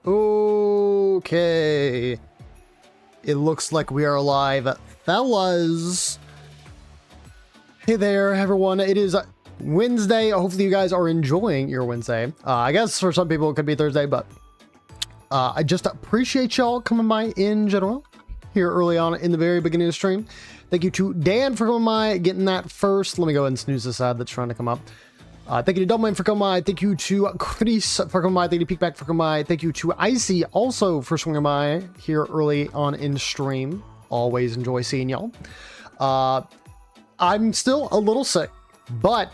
Okay. It looks like we are live, fellas. Hey there, everyone. It is Wednesday. Hopefully you guys are enjoying your Wednesday. I guess for some people it could be Thursday, but I just appreciate y'all coming by in general here early on in the very beginning of the stream. Thank you to Dan for coming by, getting that first. Let me go ahead and snooze this ad that's trying to come up. Thank you to Dumbman for coming by. Thank you to Chris for coming by. Thank you to Peekback for coming by. Thank you to Icy also for swinging by here early on in stream. Always enjoy seeing y'all. I'm still a little sick, but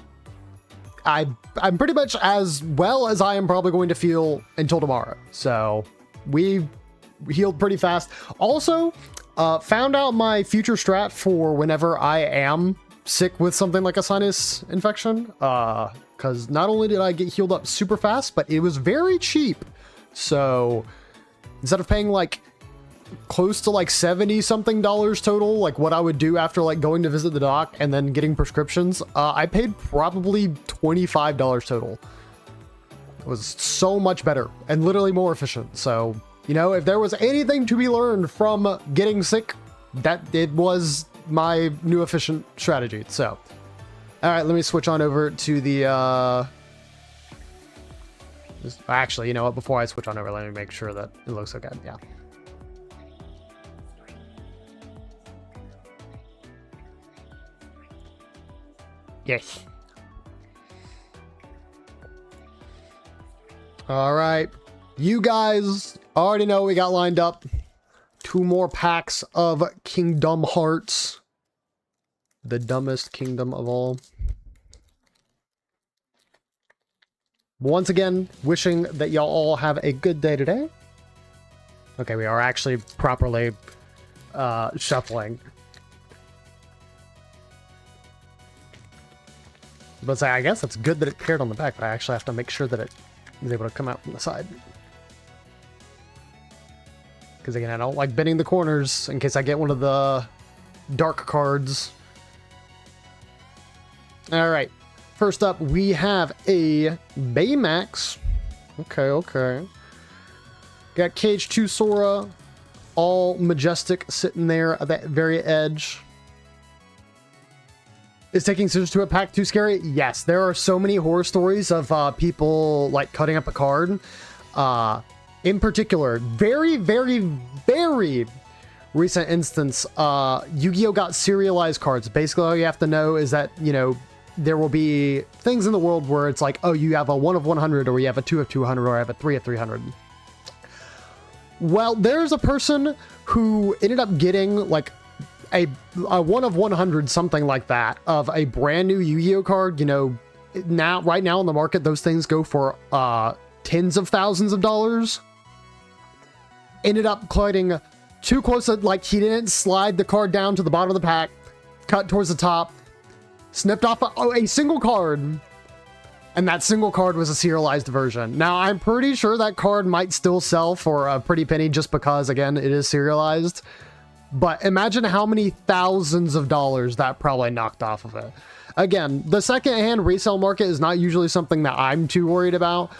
I'm pretty much as well as I am probably going to feel until tomorrow. So we healed pretty fast. Also, found out my future strat for whenever I am sick with something like a sinus infection, because not only did I get healed up super fast, but it was very cheap. So instead of paying like close to like 70 something dollars total, like what I would do after like going to visit the doc and then getting prescriptions, I paid probably $25 total. It was so much better and literally more efficient. So, you know, if there was anything to be learned from getting sick, that it was my new efficient strategy. So, all right, let me switch on over to the actually, you know what, before I switch on over, let me make sure that it looks okay. Yeah. Yes. All right, you guys already know we got lined up. 2 more packs of Kingdom Hearts. The dumbest kingdom of all. Once again, wishing that y'all all have a good day today. Okay, we are actually properly shuffling. But say, I guess it's good that it paired on the back, but I actually have to make sure that it is able to come out from the side. Because again, I don't like bending the corners in case I get one of the dark cards. All right. First up, we have a Baymax. Okay. Got Cage 2 Sora, all majestic, sitting there at that very edge. Is taking scissors to a pack too scary? Yes, there are so many horror stories of people like cutting up a card. In particular, very recent instance, Yu-Gi-Oh! Got serialized cards. Basically, all you have to know is that, you know, there will be things in the world where it's like, oh, you have a 1 of 100, or you have a 2 of 200, or you have a 3 of 300. Well, there's a person who ended up getting like a 1 of 100, something like that, of a brand new Yu-Gi-Oh! Card. You know, right now on the market, those things go for tens of thousands of dollars. Ended up cutting too close, like he didn't slide the card down to the bottom of the pack, cut towards the top, snipped off a single card, and that single card was a serialized version. Now, I'm pretty sure that card might still sell for a pretty penny just because, again, it is serialized. But imagine how many thousands of dollars that probably knocked off of it. Again, the secondhand resale market is not usually something that I'm too worried about.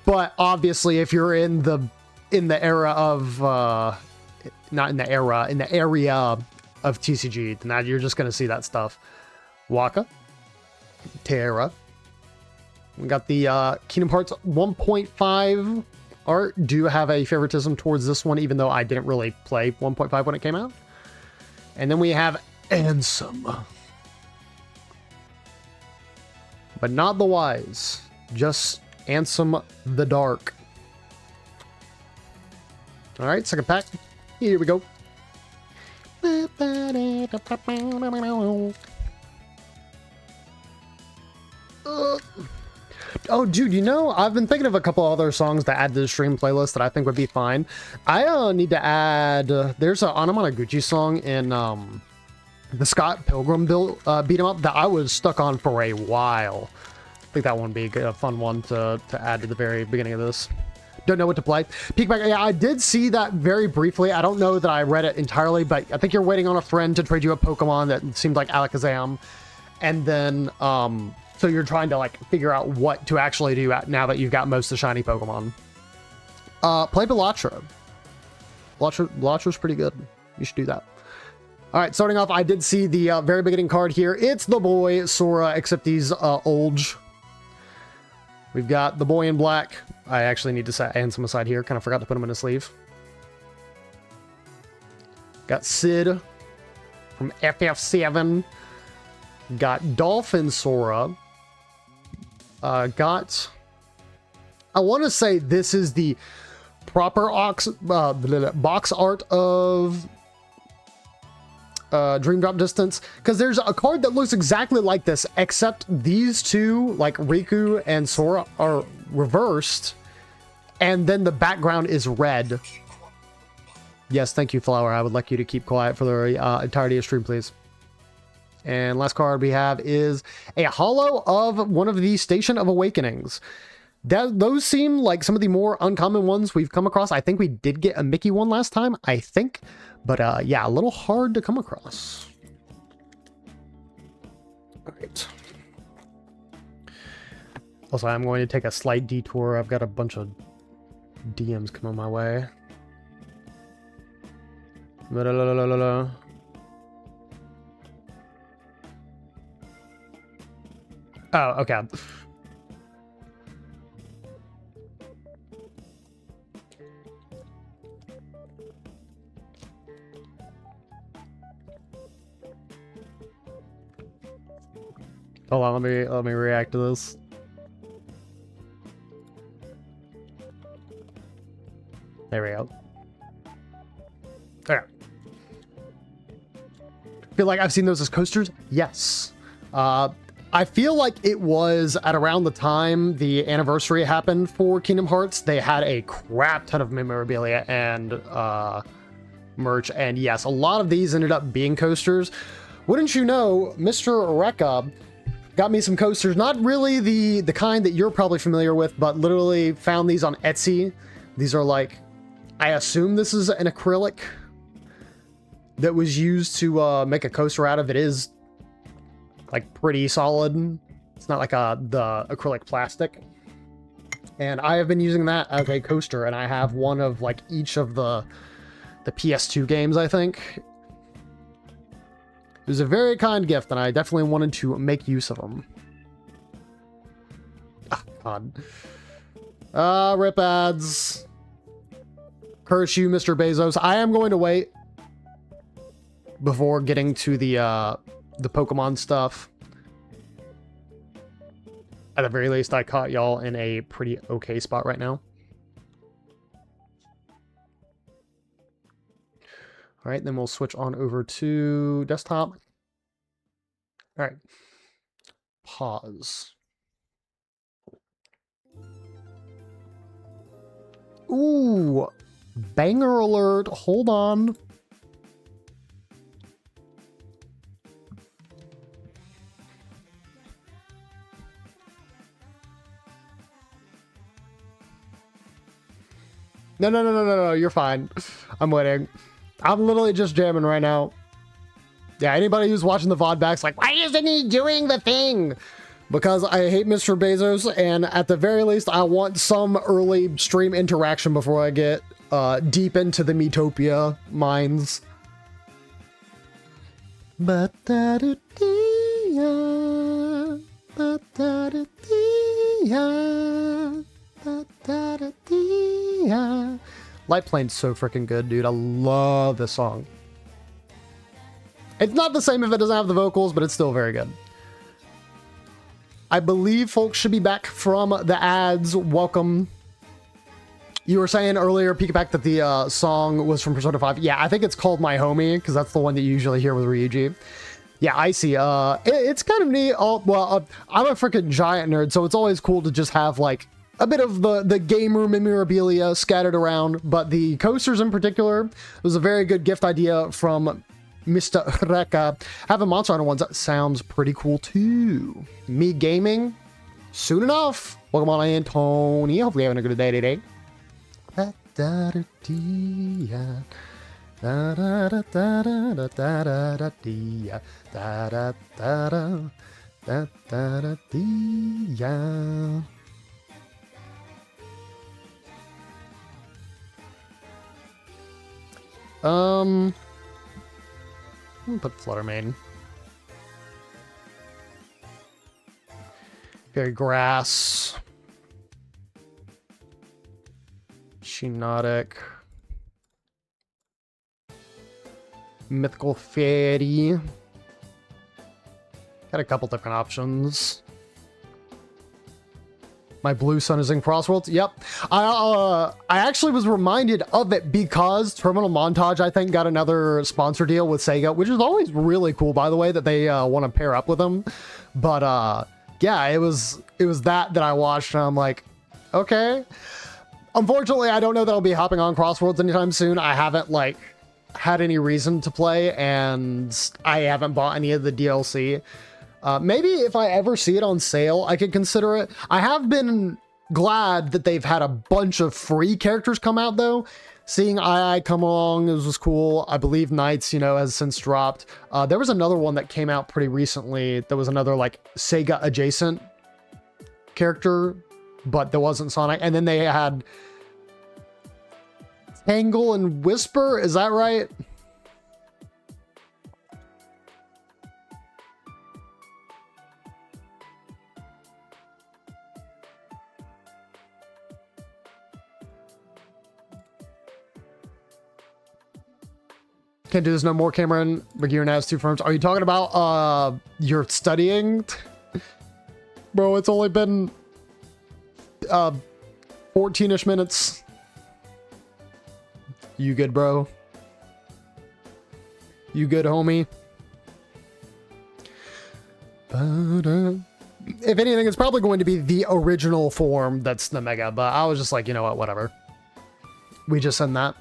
But obviously, if you're in the era of in the area of TCG, then you're just gonna see that stuff. Waka, Terra. We got the Kingdom Hearts 1.5 art. Do have a favoritism towards this one, even though I didn't really play 1.5 when it came out. And then we have Ansem, but not the Wise, just Ansem the Dark. All right, second pack. Here we go. Oh, dude, you know, I've been thinking of a couple other songs to add to the stream playlist that I think would be fine. I need to add, there's an Anamanaguchi song in the Scott Pilgrim beat 'em up that I was stuck on for a while. I think that one would be a fun one to add to the very beginning of this. Don't know what to play. Peekback, yeah, I did see that very briefly. I don't know that I read it entirely, but I think you're waiting on a friend to trade you a Pokemon that seemed like Alakazam. And then, so you're trying to like figure out what to actually do now that you've got most of the shiny Pokemon. Play Bellatra. Bellatra's pretty good. You should do that. All right, starting off, I did see the very beginning card here. It's the boy Sora, except he's old. We've got the boy in black. I actually need to hand some aside here. Kind of forgot to put him in a sleeve. Got Sid from FF7. Got Dolphin Sora. I want to say this is the proper box art of Dream Drop Distance, because there's a card that looks exactly like this, except these two, like Riku and Sora, are reversed, and then the background is red. Yes, thank you, Flower. I would like you to keep quiet for the entirety of stream, please. And last card we have is a holo of one of the Station of Awakenings. Those seem like some of the more uncommon ones we've come across. I think we did get a Mickey one last time, I think. But yeah, a little hard to come across. All right. Also, I'm going to take a slight detour. I've got a bunch of DMs coming my way. Oh, okay. Hold on, let me react to this. There we go. Okay. Feel like I've seen those as coasters? Yes. I feel like it was at around the time the anniversary happened for Kingdom Hearts. They had a crap ton of memorabilia and merch, and yes, a lot of these ended up being coasters. Wouldn't you know, Mr. Rekka got me some coasters, not really the kind that you're probably familiar with, but literally found these on Etsy. These are like, I assume this is an acrylic that was used to make a coaster out of. It is like pretty solid. It's not like the acrylic plastic. And I have been using that as a coaster, and I have one of like each of the PS2 games, I think. It was a very kind gift, and I definitely wanted to make use of them. Oh, God. Rip ads. Curse you, Mr. Bezos. I am going to wait before getting to the Pokemon stuff. At the very least, I caught y'all in a pretty okay spot right now. All right, then we'll switch on over to desktop. All right, pause. Ooh, banger alert. Hold on. No, you're fine. I'm waiting. I'm literally just jamming right now. Yeah, anybody who's watching the VOD back's like, why isn't he doing the thing? Because I hate Mr. Bezos, and at the very least, I want some early stream interaction before I get deep into the Miitopia mines. Light Plane's so freaking good, dude. I love this song. It's not the same if it doesn't have the vocals, but it's still very good. I believe folks should be back from the ads. Welcome. You were saying earlier, Pikapak, that the song was from Persona 5. Yeah, I think it's called My Homie, because that's the one that you usually hear with Ryuji. Yeah, I see. It's kind of neat. Well, I'm a freaking giant nerd, so it's always cool to just have, like, a bit of the gamer memorabilia scattered around, but the coasters in particular was a very good gift idea from Mr. Rekka. Having Monster Hunter ones sounds pretty cool too. Me gaming? Soon enough. Welcome on in, Tony. Hopefully you're having a good day today. I'm gonna put Flutter Mane. Fairy Grass. Shinotic. Mythical Fairy. Got a couple different options. My blue sun is in Crossworlds. Yep. I actually was reminded of it because Terminal Montage, I think, got another sponsor deal with Sega, which is always really cool, by the way, that they want to pair up with them. But yeah, it was that I watched, and I'm like, okay. Unfortunately, I don't know that I'll be hopping on Crossworlds anytime soon. I haven't like had any reason to play, and I haven't bought any of the DLC. Maybe if I ever see it on sale, I could consider it. I have been glad that they've had a bunch of free characters come out, though. Seeing II come along was cool. I believe Knights, has since dropped. There was another one that came out pretty recently. There was another, like, Sega adjacent character, but there wasn't Sonic. And then they had Tangle and Whisper. Is that right? Can't do this no more, Cameron. Regear has 2 firms. Are you talking about you're studying? Bro, it's only been 14-ish minutes. You good, bro? You good, homie? If anything, it's probably going to be the original form that's the Mega, but I was just like, you know what, whatever. We just send that.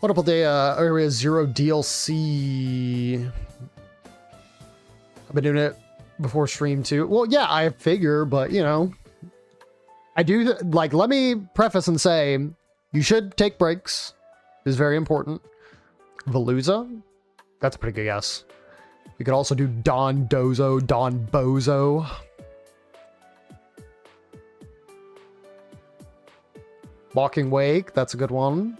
Multiple day area 0 DLC. I've been doing it before stream too. Well, yeah, I figure, but I do like, let me preface and say you should take breaks. It's very important. Veluza, that's a pretty good guess. We could also do Don Dozo, Don Bozo. Walking Wake, that's a good one.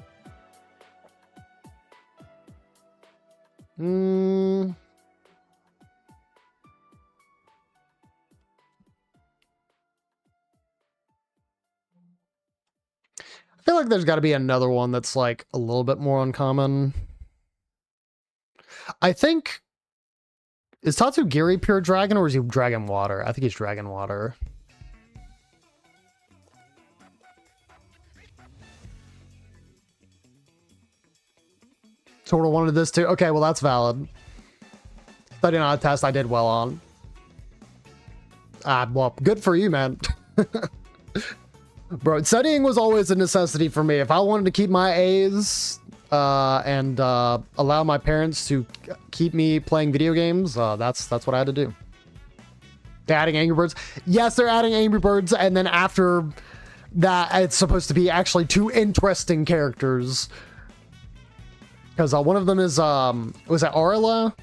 I feel like there's got to be another one that's like a little bit more uncommon. I think, is Tatsugiri pure dragon or is he dragon water? I think he's dragon water. Sort of wanted this too. Okay, well that's valid. Studying on a test I did well on. Well, good for you, man. Bro, studying was always a necessity for me. If I wanted to keep my A's and allow my parents to keep me playing video games, that's what I had to do. They're adding Angry Birds. Yes, they're adding Angry Birds, and then after that, it's supposed to be actually 2 interesting characters. Because one of them is, was it Arla?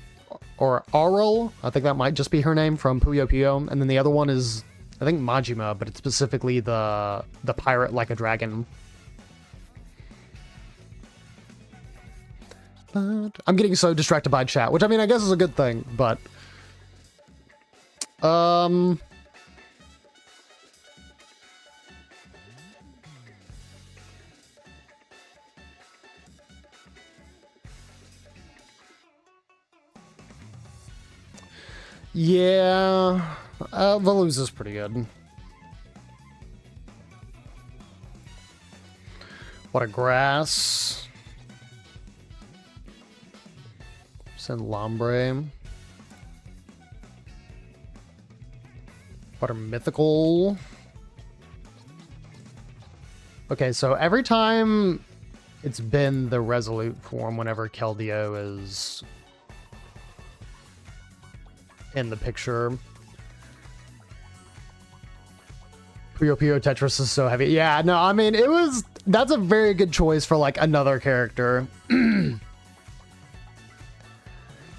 Or Aurel? I think that might just be her name from Puyo Puyo. And then the other one is, I think Majima, but it's specifically the pirate like a dragon. But I'm getting so distracted by chat, which I mean, I guess is a good thing, but... Yeah, Veluza's pretty good. What a grass. Send Lombre. What a mythical. Okay, so every time it's been the Resolute form whenever Keldeo is in the picture. Puyo Puyo Tetris is so heavy. Yeah, no, I mean, that's a very good choice for like another character.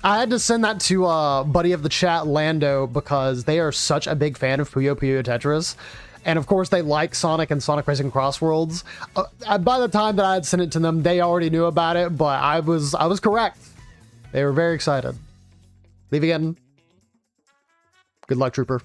I had to send that to buddy of the chat, Lando, because they are such a big fan of Puyo Puyo Tetris. And of course, they like Sonic and Sonic Racing Cross Worlds. By the time that I had sent it to them, they already knew about it, but I was correct. They were very excited. Leave again. Good luck, Trooper.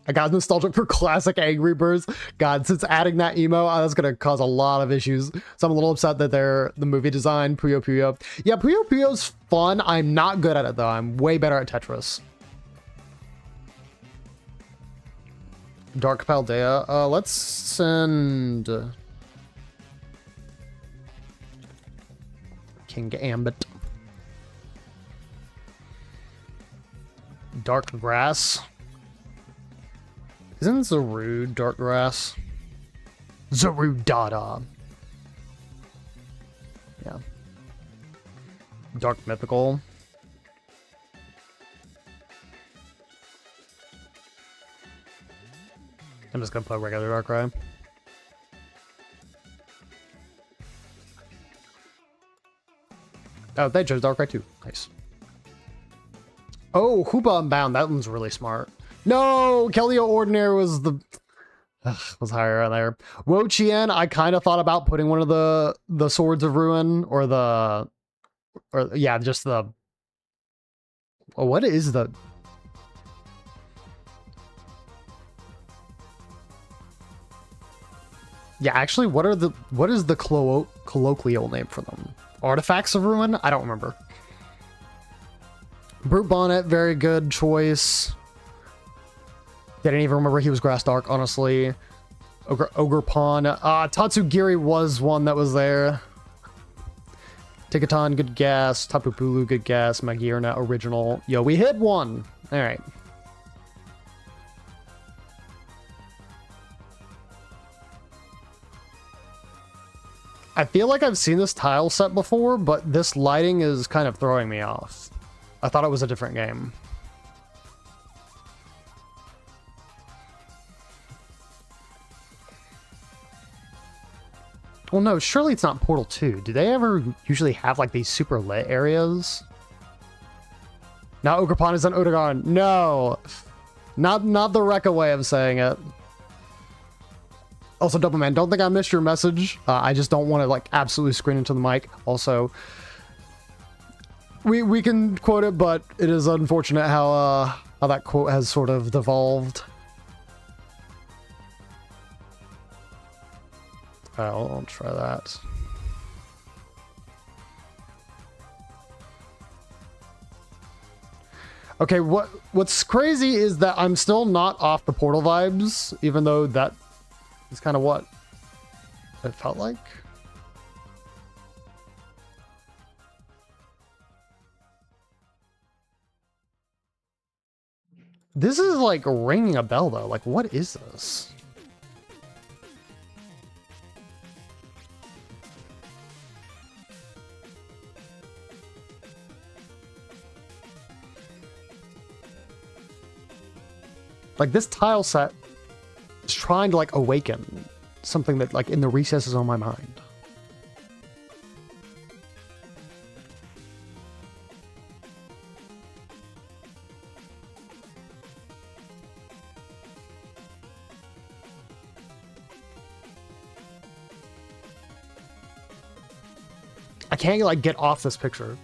I got nostalgic for classic Angry Birds. God, since adding that emo, that's gonna cause a lot of issues. So I'm a little upset that they're the movie design, Puyo Puyo. Yeah, Puyo Puyo's fun. I'm not good at it though. I'm way better at Tetris. Dark Paldea. Let's send King Ambit. Dark Grass. Isn't Zaru Dark Grass? Zaru Dada. Yeah. Dark Mythical. I'm just gonna play regular Darkrai. Oh, they chose Darkrai too. Nice. Oh, Hoopa Unbound. That one's really smart. No, Keldeo Ordinary was the was higher on there. Wo Chien, I kind of thought about putting one of the Swords of Ruin or yeah, just the what is the yeah, actually, what is the colloquial name for them? Artifacts of Ruin? I don't remember. Brute Bonnet, very good choice. Didn't even remember he was Grass Dark, honestly. Ogre Pawn. Tatsugiri was one that was there. Tickaton, good guess. Tapu Bulu, good guess. Magirna, original. Yo, we hit one. All right. I feel like I've seen this tile set before, but this lighting is kind of throwing me off. I thought it was a different game. Well, no, surely it's not Portal 2. Do they ever usually have like these super lit areas? Now Ogerpon is on Odegon. No, not the Rekka way of saying it. Also, Double Man, don't think I missed your message. I just don't want to like absolutely scream into the mic. Also, we can quote it, but it is unfortunate how that quote has sort of devolved. I'll try that. Okay, what's crazy is that I'm still not off the Portal vibes, even though that is kind of what it felt like. This is like ringing a bell though. Like, what is this? Like, this tile set is trying to like awaken something that like in the recesses of my mind. I can't like get off this picture.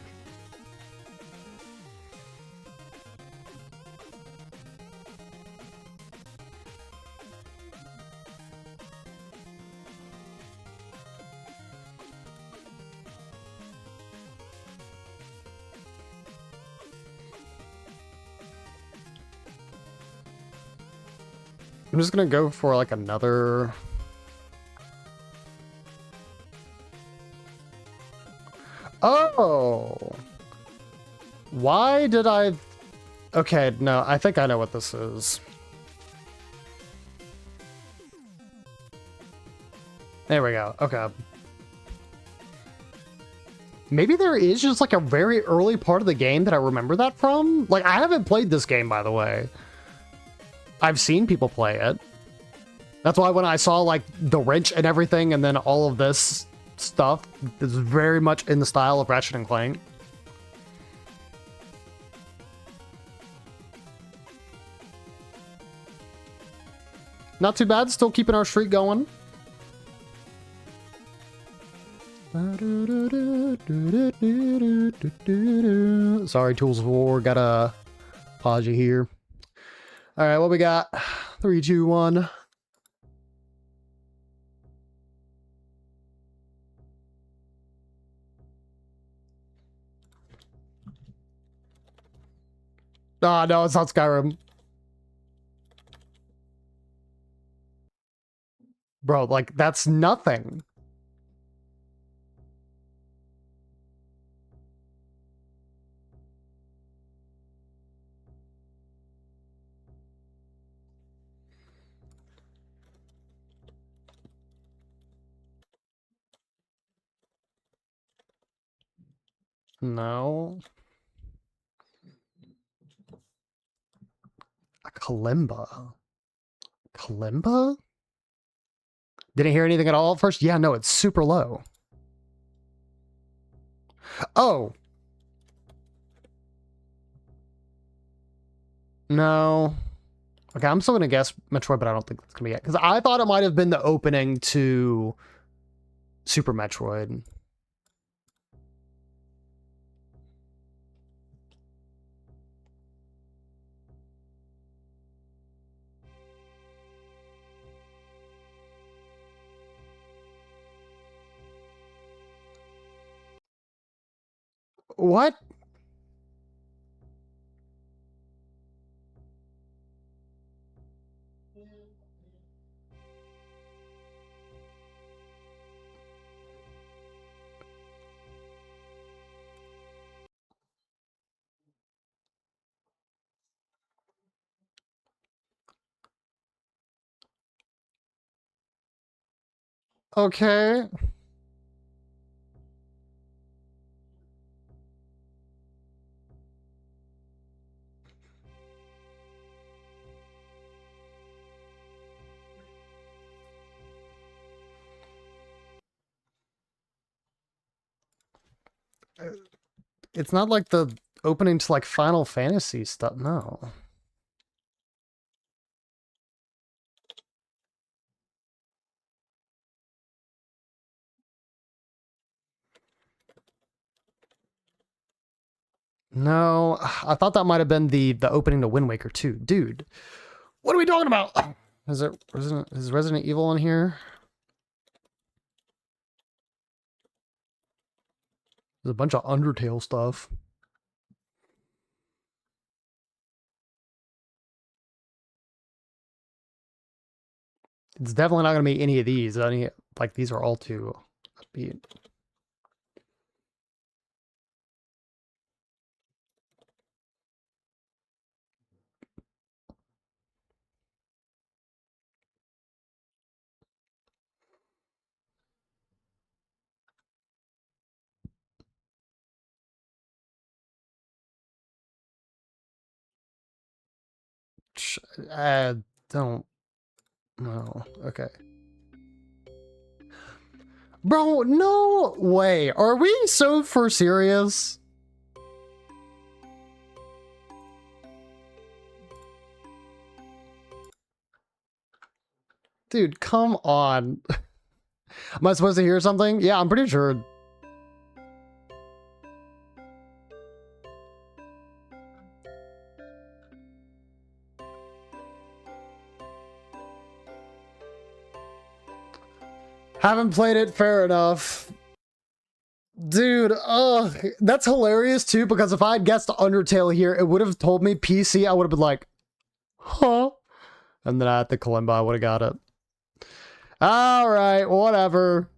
I'm just gonna go for like another. Oh, why did I? Okay, no, I think I know what this is. There we go. Okay. Maybe there is just like a very early part of the game that I remember that from. Like, I haven't played this game, by the way. I've seen people play it. That's why when I saw like the wrench and everything and then all of this stuff is very much in the style of Ratchet and Clank. Not too bad. Still keeping our streak going. Sorry, Tools of War. Gotta pause you here. All right, what we got? 3, 2, 1. Ah, no, it's not Skyrim. Bro, like, that's nothing. No. A Kalimba. Kalimba? Didn't hear anything at all at first? Yeah, no, it's super low. Oh. No. Okay, I'm still gonna guess Metroid, but I don't think that's gonna be it. Because I thought it might have been the opening to Super Metroid. What? Okay. It's not like the opening to like Final Fantasy stuff. No. No, I thought that might have been the opening to Wind Waker 2. Dude, what are we talking about? Is Resident Evil in here? There's a bunch of Undertale stuff. It's definitely not going to be any of these. Like, these are all too upbeat. I don't know. Okay. Bro, no way. Are we so for serious? Dude, come on. Am I supposed to hear something? Yeah, I'm pretty sure. Haven't played it, fair enough. Dude, ugh, that's hilarious too, because if I had guessed Undertale here, it would have told me PC, I would have been like, huh? And then at the Kalimba, I would have got it. Alright, whatever.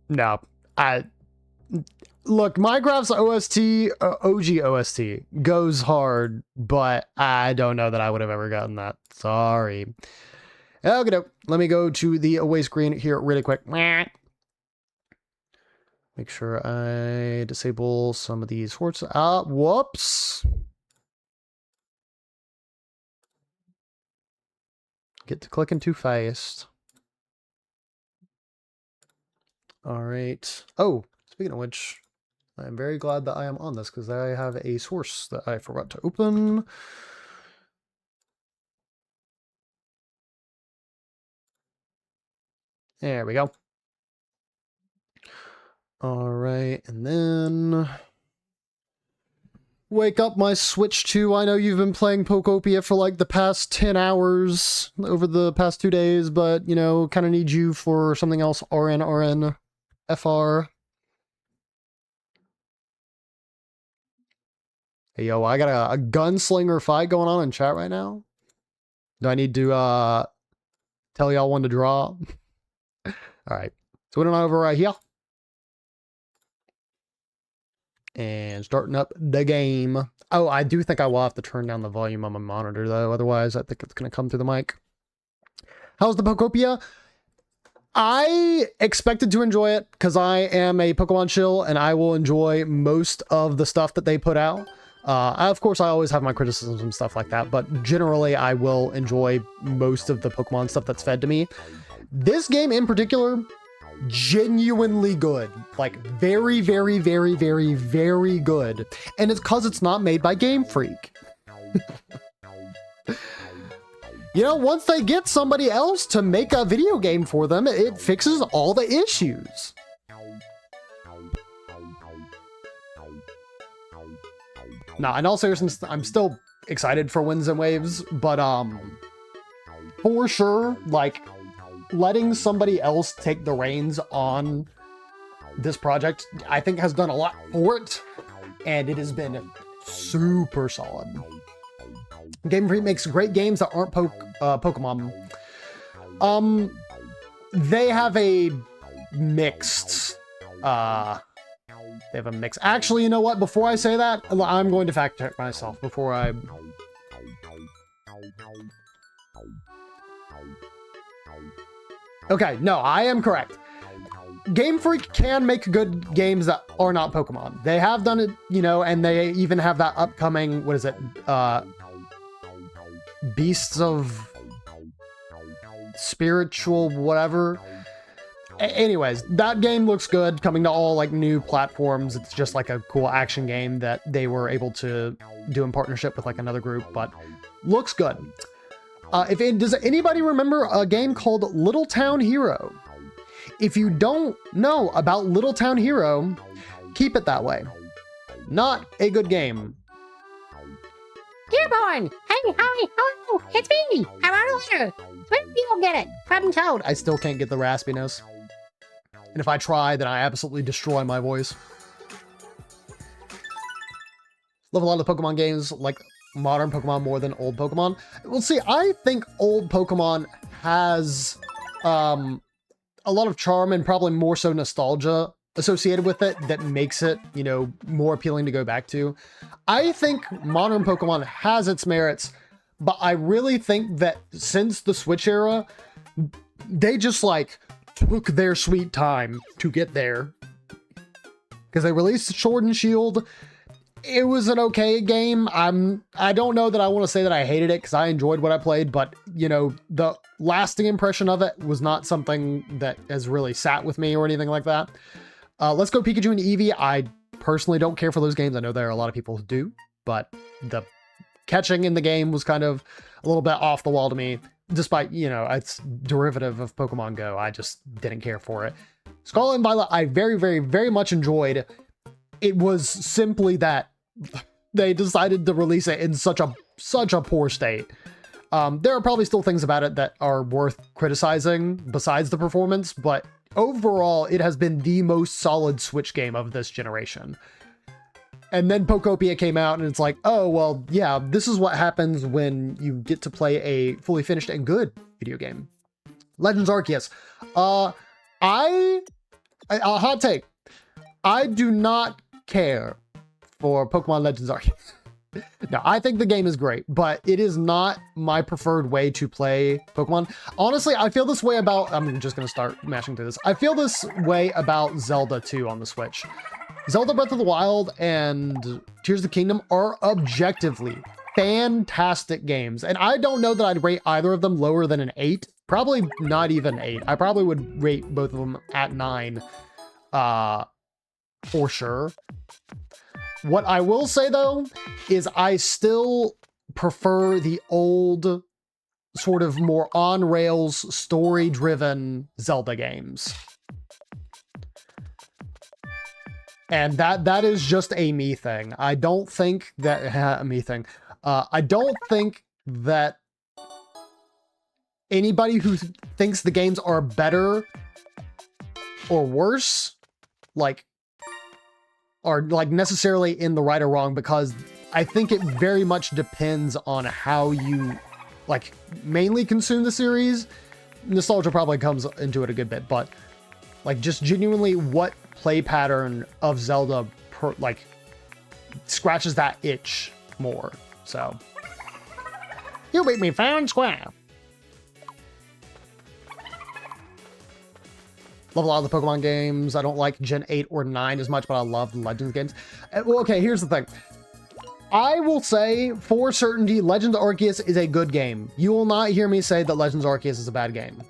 No, look, Minecraft's OST, OG OST, goes hard, but I don't know that I would have ever gotten that. Sorry. Okay, let me go to the away screen here really quick. Make sure I disable some of these horts. Whoops. Get to clicking too fast. All right. Oh, speaking of which, I'm very glad that I am on this because I have a source that I forgot to open. There we go. All right, and then wake up my Switch 2. I know you've been playing Pokopia for like the past 10 hours over the past 2 days, but, you know, kind of need you for something else. RN, FR. Hey, yo, I got a gunslinger fight going on in chat right now. Do I need to tell y'all when to draw? All right, so we're on over right here. And starting up the game. Oh, I do think I will have to turn down the volume on my monitor, though. Otherwise, I think it's going to come through the mic. How's the Pokopia? I expected to enjoy it because I am a Pokemon shill and I will enjoy most of the stuff that they put out. Of course, I always have my criticisms and stuff like that, but generally I will enjoy most of the Pokemon stuff that's fed to me. This game in particular, genuinely good. Like, very, very, very, very, very good. And it's because it's not made by Game Freak. You know, once they get somebody else to make a video game for them, it fixes all the issues. Nah, in all seriousness, I'm still excited for Winds and Waves, but for sure, like, letting somebody else take the reins on this project, I think has done a lot for it, and it has been super solid. Game Freak makes great games that aren't Pokemon. They have a mixed, Actually, you know what? Before I say that, I'm going to fact check myself before I... Okay, no, I am correct. Game Freak can make good games that are not Pokemon. They have done it, you know, and they even have that upcoming, what is it? Beasts of Spiritual whatever. Anyways, that game looks good, coming to all like new platforms. It's just like a cool action game that they were able to do in partnership with like another group, but looks good. Does anybody remember a game called Little Town Hero? If you don't know about Little Town Hero, keep it that way. Not a good game. Dearborn! Hey, hi, hello, it's me! I wrote a letter. When do you get it? From Toad. I still can't get the raspiness. And if I try, then I absolutely destroy my voice. Love a lot of the Pokemon games, like modern Pokemon more than old Pokemon. Well, see, I think old Pokemon has a lot of charm and probably more so nostalgia associated with it that makes it, you know, more appealing to go back to. I think modern Pokemon has its merits, but I really think that since the Switch era, they just like took their sweet time to get there. Because they released Sword and Shield. It was an okay game. I don't know that I want to say that I hated it because I enjoyed what I played, but you know, the lasting impression of it was not something that has really sat with me or anything like that. Let's Go Pikachu and Eevee. I personally don't care for those games. I know there are a lot of people who do, but the catching in the game was kind of a little bit off the wall to me, despite, you know, it's derivative of Pokemon Go. I just didn't care for it. Scarlet and Violet, I very, very, very much enjoyed. It was simply that they decided to release it in such a poor state. There are probably still things about it that are worth criticizing besides the performance, but overall, it has been the most solid Switch game of this generation. And then Pokopia came out and it's like, oh, well, yeah, this is what happens when you get to play a fully finished and good video game. Legends Arceus. A hot take. I do not care for Pokemon Legends Arceus. No, I think the game is great, but it is not my preferred way to play Pokemon. Honestly, I feel this way about... I'm just going to start mashing through this. I feel this way about Zelda 2 on the Switch. Zelda Breath of the Wild and Tears of the Kingdom are objectively fantastic games, and I don't know that I'd rate either of them lower than an 8. Probably not even 8. I probably would rate both of them at 9, for sure. What I will say, though, is I still prefer the old sort of more on-rails, story-driven Zelda games. And that is just a me thing. I don't think that... me thing. I don't think that anybody who thinks the games are better or worse, like, are like necessarily in the right or wrong, because I think it very much depends on how you like mainly consume the series. Nostalgia probably comes into it a good bit, but like just genuinely what play pattern of Zelda like scratches that itch more. So you beat me fair and square. Love a lot of the Pokemon games. I don't like Gen 8 or 9 as much, but I love the Legends games. Well, okay, here's the thing. I will say, for certainty, Legends Arceus is a good game. You will not hear me say that Legends Arceus is a bad game.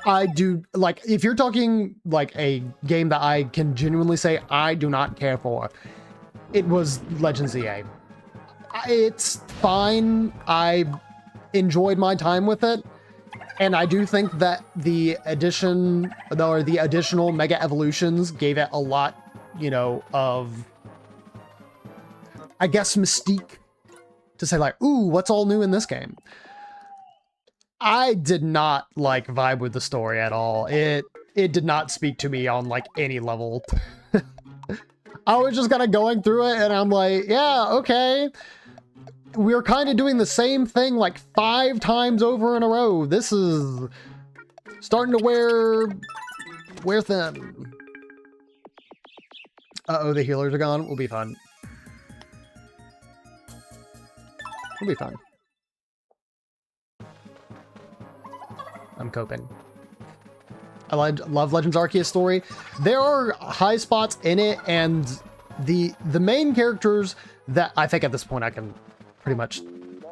I do, like, if you're talking, like, a game that I can genuinely say I do not care for, it was Legends EA. It's fine. I enjoyed my time with it. And I do think that the addition, or the additional Mega Evolutions gave it a lot, you know, of, I guess, mystique to say like, ooh, what's all new in this game? I did not like vibe with the story at all. It did not speak to me on like any level. I was just kind of going through it and I'm like, yeah, okay. We're kind of doing the same thing like 5 times over in a row. This is starting to wear thin. Uh-oh, the healers are gone. We'll be fine. We'll be fine. I'm coping. I love Legends Arceus story. There are high spots in it, and the main characters that I think at this point I can pretty much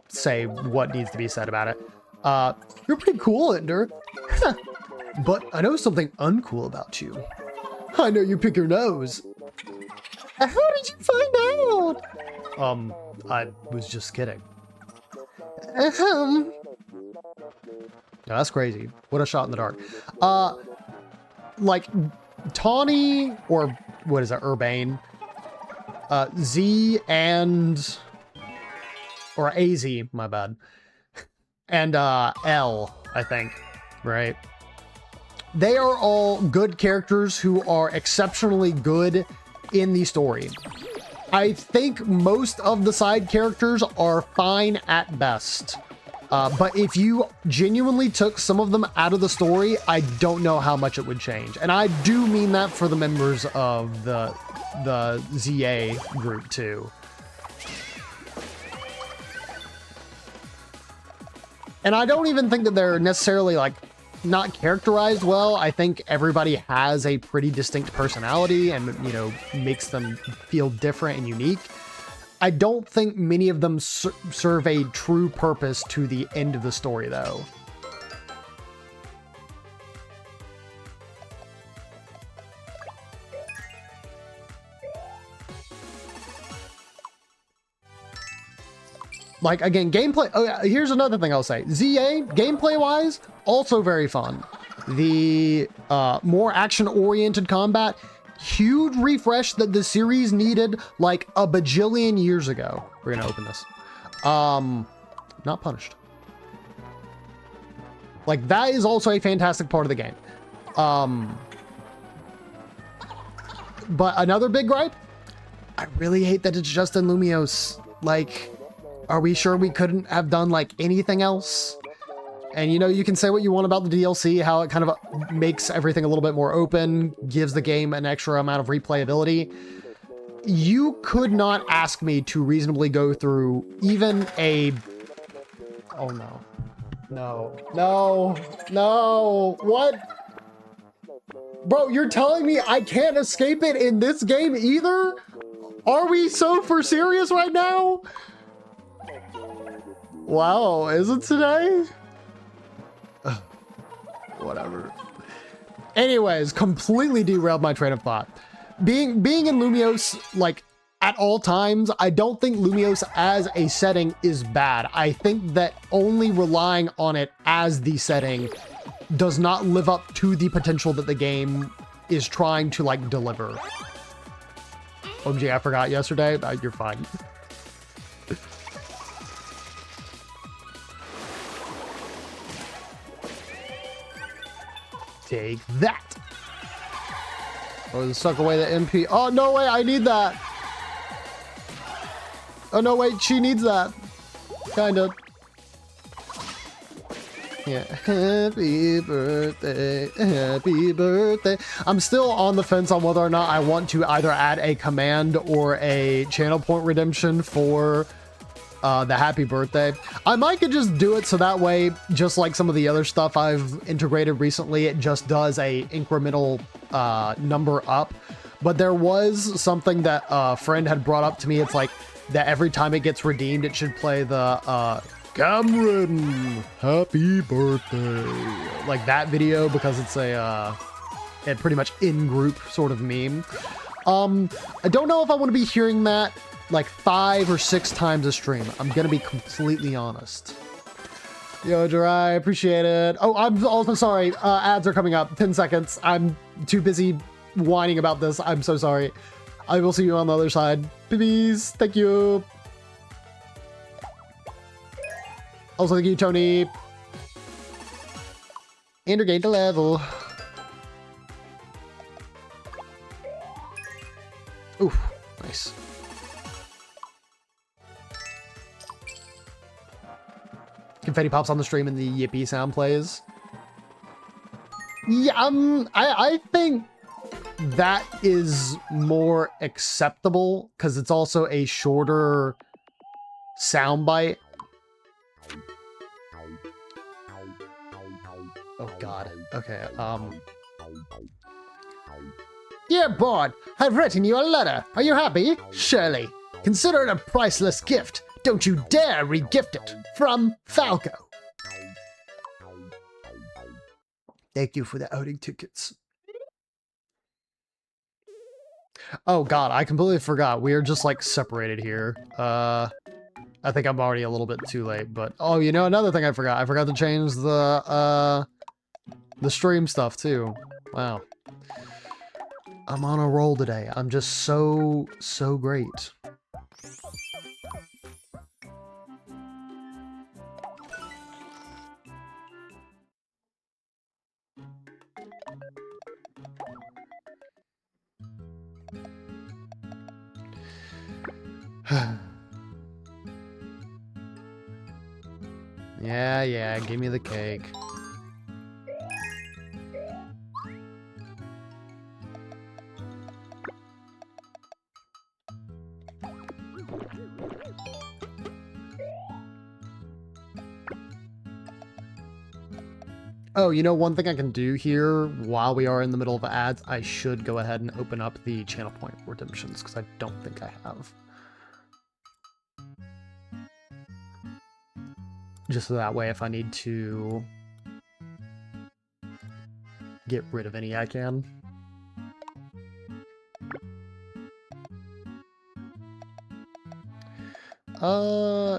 say what needs to be said about it. You're pretty cool, Ender. But I know something uncool about you. I know you pick your nose. How did you find out? I was just kidding. No, that's crazy. What a shot in the dark. Like, Tawny, or what is it, Urbane, Z and... or AZ, my bad. And L, I think, right? They are all good characters who are exceptionally good in the story. I think most of the side characters are fine at best. But if you genuinely took some of them out of the story, I don't know how much it would change. And I do mean that for the members of the ZA group too. And I don't even think that they're necessarily like not characterized well. I think everybody has a pretty distinct personality and, you know, makes them feel different and unique. I don't think many of them serve a true purpose to the end of the story, though. Like, again, gameplay... Oh, yeah, here's another thing I'll say. ZA, gameplay-wise, also very fun. The more action-oriented combat... huge refresh that the series needed like a bajillion years ago. We're gonna open this. Not punished. Like, that is also a fantastic part of the game. But another big gripe, I really hate that it's just in Lumiose. Like, are we sure we couldn't have done like anything else? And, you know, you can say what you want about the DLC, how it kind of makes everything a little bit more open, gives the game an extra amount of replayability. You could not ask me to reasonably go through even a... Oh, no. No. No. No. What? Bro, you're telling me I can't escape it in this game either? Are we so for serious right now? Wow, is it today? Whatever. Anyways, completely derailed my train of thought. Being in Lumiose, like, at all times, I don't think Lumiose as a setting is bad. I think that only relying on it as the setting does not live up to the potential that the game is trying to like deliver. OMG, I forgot yesterday. You're fine. Take that. Oh, suck away the MP. Oh, no way, I need that. Oh, no, wait, she needs that. Kind of. Yeah, happy birthday, happy birthday. I'm still on the fence on whether or not I want to either add a command or a channel point redemption for the happy birthday. I might could just do it so that way, just like some of the other stuff I've integrated recently, it just does a incremental number up. But there was something that a friend had brought up to me. It's like that every time it gets redeemed, it should play the Cameron, happy birthday, like that video, because it's a pretty much in-group sort of meme. I don't know if I want to be hearing that like 5 or 6 times a stream. I'm gonna be completely honest. Yo, Jirai, I appreciate it. Oh, I'm also sorry. Ads are coming up. 10 seconds. I'm too busy whining about this. I'm so sorry. I will see you on the other side. Babies, thank you. Also, thank you, Tony. And regain the level. Ooh, nice. Confetti pops on the stream and the yippee sound plays. Yeah, I think that is more acceptable because it's also a shorter soundbite. Oh God. Okay. Dear Bard, I've written you a letter. Are you happy? Surely. Consider it a priceless gift. Don't you dare re-gift it. From Falco. Thank you for the outing tickets. Oh God, I completely forgot. We are just like separated here. I think I'm already a little bit too late, but oh, you know, another thing I forgot. I forgot to change the stream stuff too. Wow. I'm on a roll today. I'm just so great. Yeah, give me the cake. Oh, you know, one thing I can do here while we are in the middle of ads, I should go ahead and open up the channel point redemptions because I don't think I have. Just so that way, if I need to get rid of any, I can.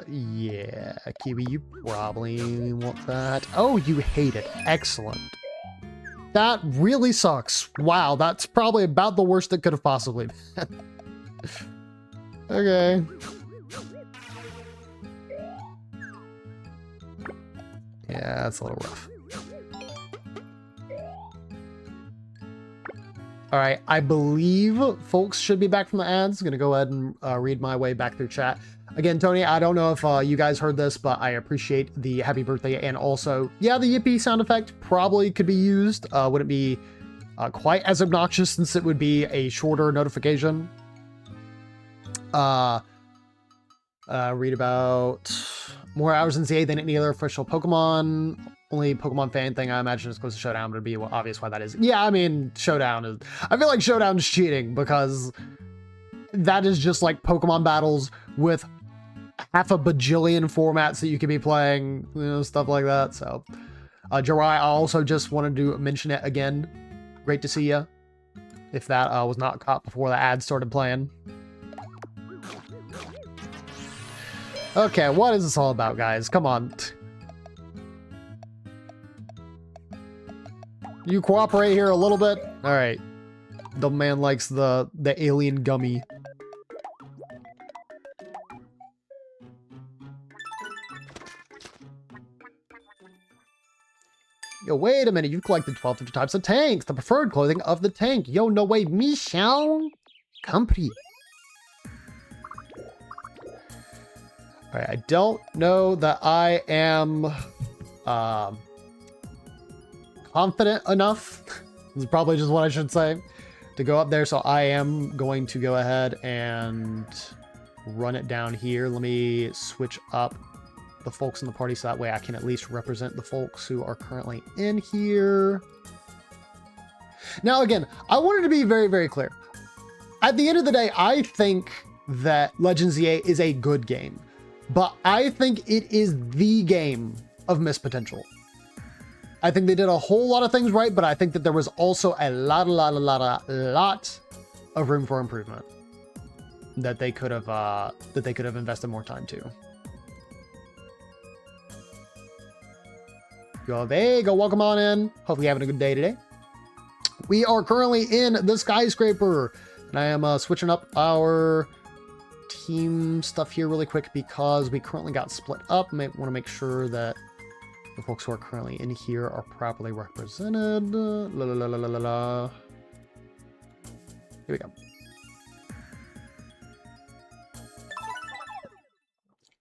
Yeah, Kiwi, you probably want that. Oh, you hate it. Excellent. That really sucks. Wow, that's probably about the worst it could have possibly been. Okay. Yeah, that's a little rough. All right, I believe folks should be back from the ads. I'm gonna go ahead and read my way back through chat. Again, Tony, I don't know if you guys heard this, but I appreciate the happy birthday. And also, yeah, the yippee sound effect probably could be used. Wouldn't be quite as obnoxious since it would be a shorter notification. Read about more hours in CA than any other official Pokemon. Only Pokemon fan thing I imagine is close to Showdown would be obvious why that is. Yeah, I mean, Showdown is... I feel like Showdown is cheating because that is just like Pokemon battles with half a bajillion formats that you could be playing, you know, stuff like that. So, Jirai, I also just wanted to mention it again. Great to see you. If that was not caught before the ads started playing. Okay, what is this all about, guys? Come on. You cooperate here a little bit? Alright. The man likes the alien gummy. Yo, wait a minute. You've collected 12 different types of tanks. The preferred clothing of the tank. Yo, no way. Michelle. Company. Alright, I don't know that I am confident enough. This is probably just what I should say to go up there. So I am going to go ahead and run it down here. Let me switch up the folks in the party so that way I can at least represent the folks who are currently in here. Now, again, I wanted to be very, very clear. At the end of the day, I think that Legends EA is a good game, but I think it is the game of missed potential. I think they did a whole lot of things right, but I think that there was also a lot of room for improvement that they could have invested more time to. Yo, Vega, welcome on in. Hopefully you're having a good day today. We are currently in the skyscraper, and I am switching up our team stuff here really quick because we currently got split up. May want to make sure that the folks who are currently in here are properly represented. Here we go.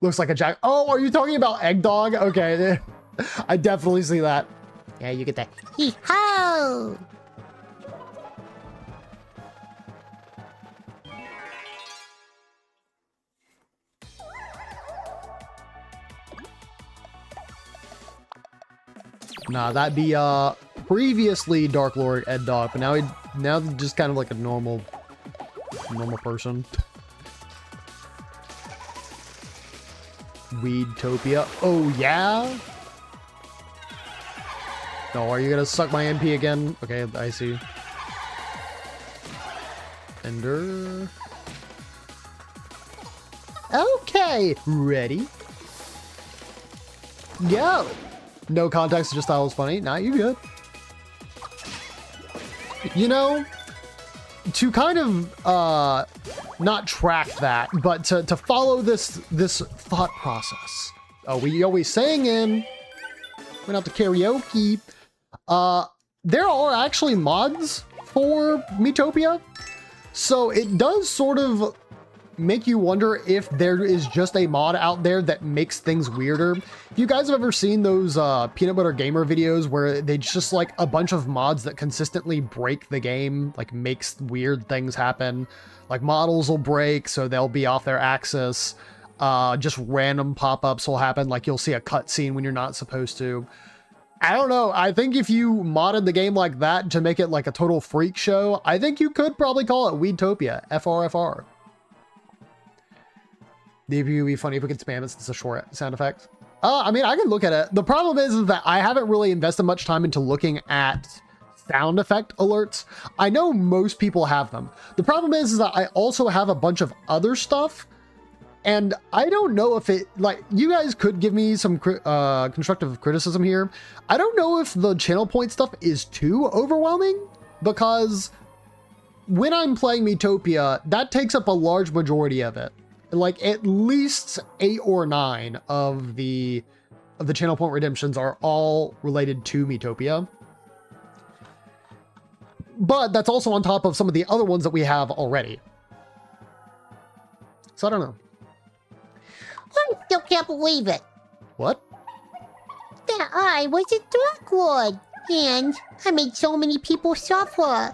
Looks like a jack. Oh, are you talking about Egg Dog? Okay. I definitely see that. Yeah, you get that. Hee-ho! Nah, that'd be previously Dark Lord Ed Dog, but now just kind of like a normal person. Weedtopia. Oh yeah. No, are you gonna suck my MP again? Okay, I see. Ender. Okay, ready? Go! No context, just thought it was funny. Nah, you good. You know, to kind of not track that, but to follow this thought process. Oh, we always sang in. Went out to karaoke. There are actually mods for Miitopia, so it does sort of make you wonder if there is just a mod out there that makes things weirder. If you guys have ever seen those Peanut Butter Gamer videos where they just like a bunch of mods that consistently break the game, like makes weird things happen, like models will break so they'll be off their axis, just random pop-ups will happen, like you'll see a cutscene when you're not supposed to. I don't know. I think if you modded the game like that to make it like a total freak show, I think you could probably call it Weedtopia, FRFR. Maybe it would be funny if we could spam it since it's a short sound effect. I mean, I can look at it. The problem is that I haven't really invested much time into looking at sound effect alerts. I know most people have them. The problem is that I also have a bunch of other stuff. And I don't know if it, like, you guys could give me some constructive criticism here. I don't know if the channel point stuff is too overwhelming, because when I'm playing Miitopia, that takes up a large majority of it. Like at least 8 or 9 of the channel point redemptions are all related to Miitopia. But that's also on top of some of the other ones that we have already. So I don't know. I still can't believe it. What? That I was a Dark Lord, and I made so many people suffer.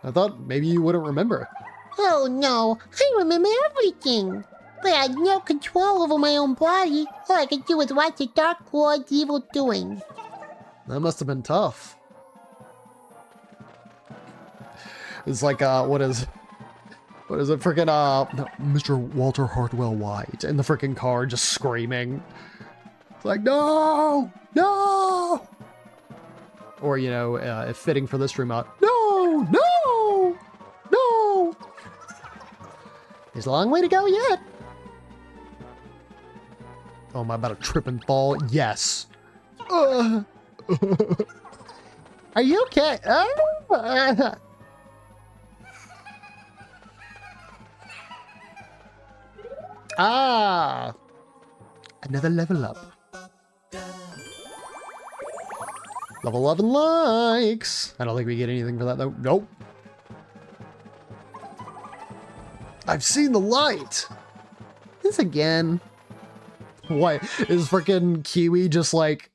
I thought maybe you wouldn't remember. Oh no, I remember everything. But I had no control over my own body. All I could do was watch the Dark Lord's evil doings. That must have been tough. It's like, what is it? Freaking, Mr. Walter Hartwell White in the freaking car just screaming. It's like, no! No! Or, you know, if fitting for this stream out, no! No! No! There's a long way to go yet. Oh, am I about to trip and fall? Yes. Are you okay? Ah. Another level up. Level 11 likes. I don't think we get anything for that though. Nope. I've seen the light. This again. What is freaking Kiwi just like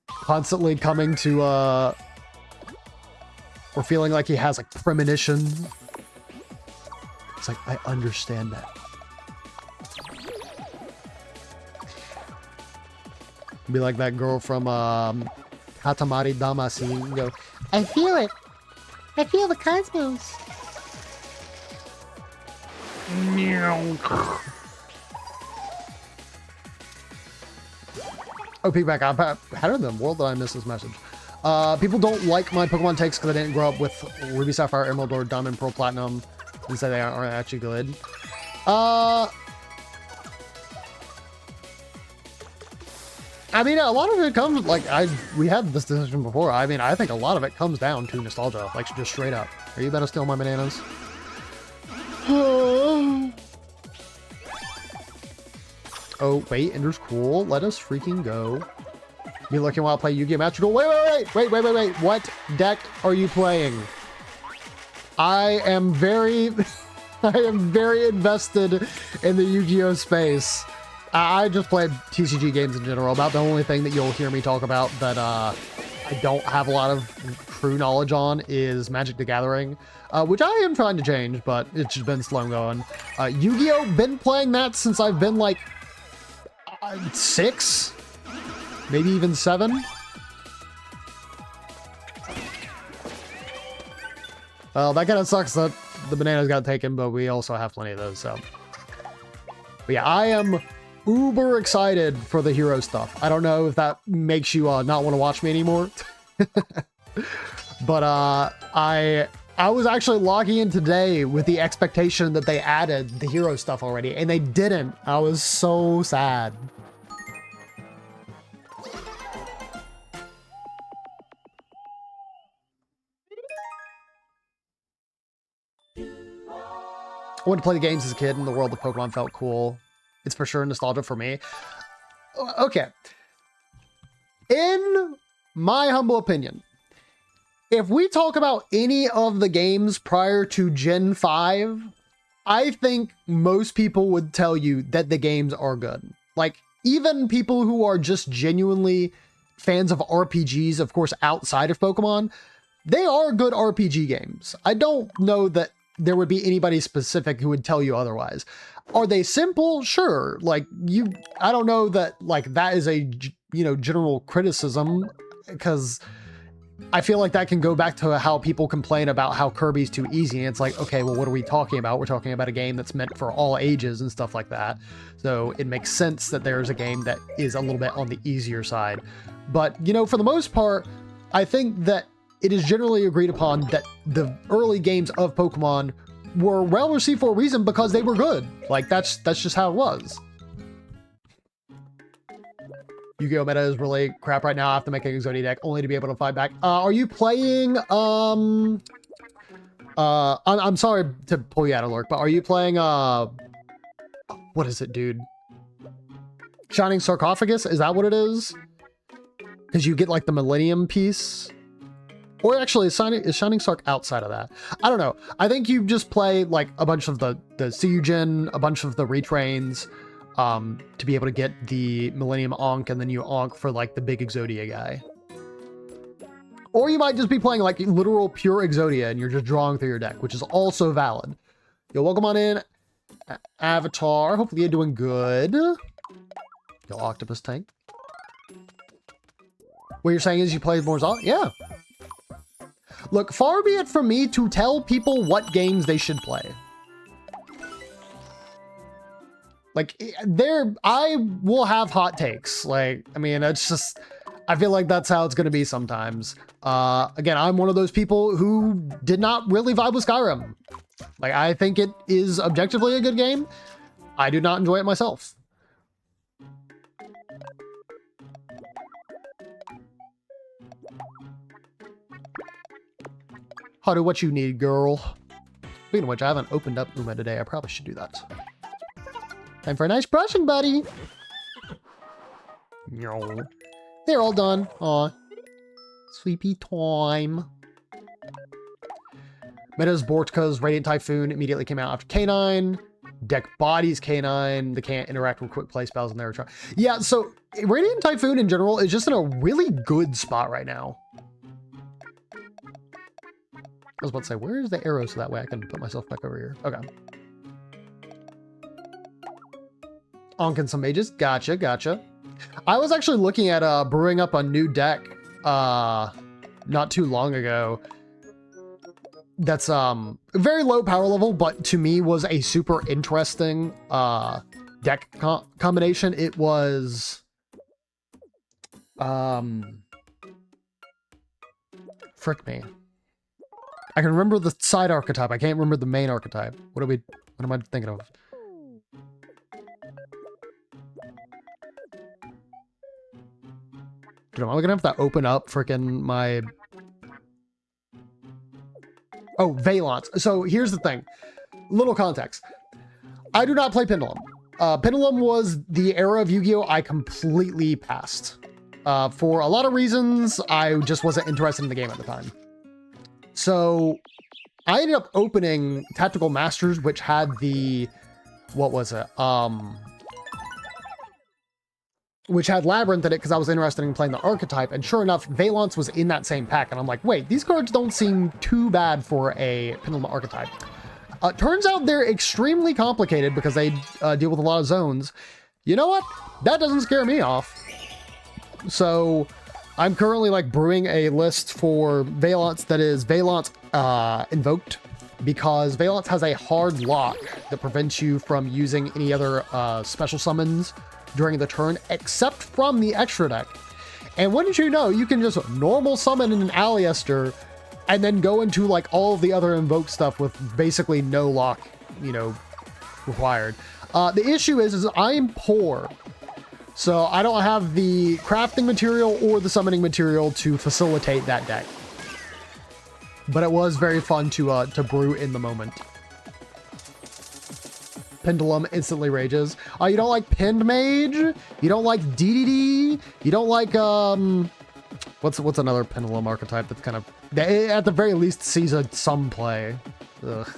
constantly coming to or feeling like he has a premonition? It's like, I understand that. Be like that girl from Katamari Damacy. You go, I feel it. I feel the cosmos. Oh, Pigback, how in the world did I miss this message? People don't like my Pokemon takes because I didn't grow up with Ruby, Sapphire, Emerald, or Diamond, Pearl, Platinum, and say they aren't actually good. I mean, a lot of it comes, like, we had this discussion before. I mean, I think a lot of it comes down to nostalgia, like, just straight up. Are you about to steal my bananas? Oh, wait, Ender's cool. Let us freaking go. Be looking while I play Yu-Gi-Oh! Master Duel. Wait. What deck are you playing? I am very invested in the Yu-Gi-Oh! Space. I just played TCG games in general. About the only thing that you'll hear me talk about that I don't have a lot of true knowledge on is Magic the Gathering, which I am trying to change, but it's just been slow going. Yu-Gi-Oh! Been playing that since I've been like 6, maybe even 7. Well, that kind of sucks that the bananas got taken, but we also have plenty of those, so. But yeah, I am uber excited for the hero stuff. I don't know if that makes you not want to watch me anymore. But I was actually logging in today with the expectation that they added the hero stuff already, and they didn't. I was so sad. I wanted to play the games as a kid, and the world of Pokemon felt cool. It's for sure nostalgia for me. Okay. In my humble opinion, if we talk about any of the games prior to Gen 5, I think most people would tell you that the games are good. Like, even people who are just genuinely fans of RPGs, of course, outside of Pokemon, they are good RPG games. I don't know that there would be anybody specific who would tell you otherwise. Are they simple? Sure. Like, I don't know that, like, that is a, general criticism, because I feel like that can go back to how people complain about how Kirby's too easy. And it's like, okay, well, what are we talking about? We're talking about a game that's meant for all ages and stuff like that. So it makes sense that there's a game that is a little bit on the easier side. But, for the most part, I think that it is generally agreed upon that the early games of Pokemon were well received for a reason, because they were good. Like, that's just how it was. Yu-Gi-Oh! Meta is really crap right now. I have to make an Exodia deck only to be able to fight back. Are you playing, I'm sorry to pull you out of lurk, but are you playing, what is it, dude? Shining Sarcophagus? Is that what it is? Because you get, like, the Millennium piece? Or actually, is Shining Sark outside of that? I don't know. I think you just play, like, a bunch of the Seiyujin, a bunch of the retrains, to be able to get the Millennium Ankh, and then you Ankh for, like, the big Exodia guy. Or you might just be playing, like, literal pure Exodia, and you're just drawing through your deck, which is also valid. Yo, welcome on in, Avatar. Hopefully you're doing good. Yo, Octopus Tank. What you're saying is you play more Zon? Yeah. Look, far be it from me to tell people what games they should play. Like, I will have hot takes. Like, I mean, it's just, I feel like that's how it's going to be sometimes. Again, I'm one of those people who did not really vibe with Skyrim. Like, I think it is objectively a good game. I do not enjoy it myself. How what you need, girl? Speaking of which, I haven't opened up Uma today. I probably should do that. Time for a nice brushing, buddy. No. They're all done. Aw. Sleepy time. Meta's Bortka's Radiant Typhoon immediately came out after K9. Deck bodies K9. They can't interact with quick play spells in their return. Yeah, so Radiant Typhoon in general is just in a really good spot right now. I was about to say, where is the arrow so that way I can put myself back over here? Okay. Onkin some mages. Gotcha, gotcha. I was actually looking at brewing up a new deck not too long ago. That's very low power level, but to me was a super interesting deck combination. It was frick me. I can remember the side archetype. I can't remember the main archetype. What am I thinking of? Dude, am I gonna have to open up frickin' my... Oh, Valence. So here's the thing. Little context. I do not play Pendulum. Pendulum was the era of Yu-Gi-Oh! I completely passed. For a lot of reasons, I just wasn't interested in the game at the time. So I ended up opening Tactical Masters, which had the, what was it? Which had Labyrinth in it because I was interested in playing the archetype. And sure enough, Valence was in that same pack. And I'm like, wait, these cards don't seem too bad for a Pendulum archetype. Turns out they're extremely complicated because they deal with a lot of zones. You know what? That doesn't scare me off. So I'm currently like brewing a list for Valence that is Valence invoked, because Valence has a hard lock that prevents you from using any other special summons during the turn except from the extra deck. And wouldn't you know, you can just normal summon an Aliester and then go into like all of the other invoke stuff with basically no lock, you know, required. The issue is I'm poor. So I don't have the crafting material or the summoning material to facilitate that deck. But it was very fun to brew in the moment. Pendulum instantly rages. Oh, you don't like Pinned Mage? You don't like DDD? You don't like, what's another Pendulum archetype that's kind of, at the very least, sees some play? Ugh.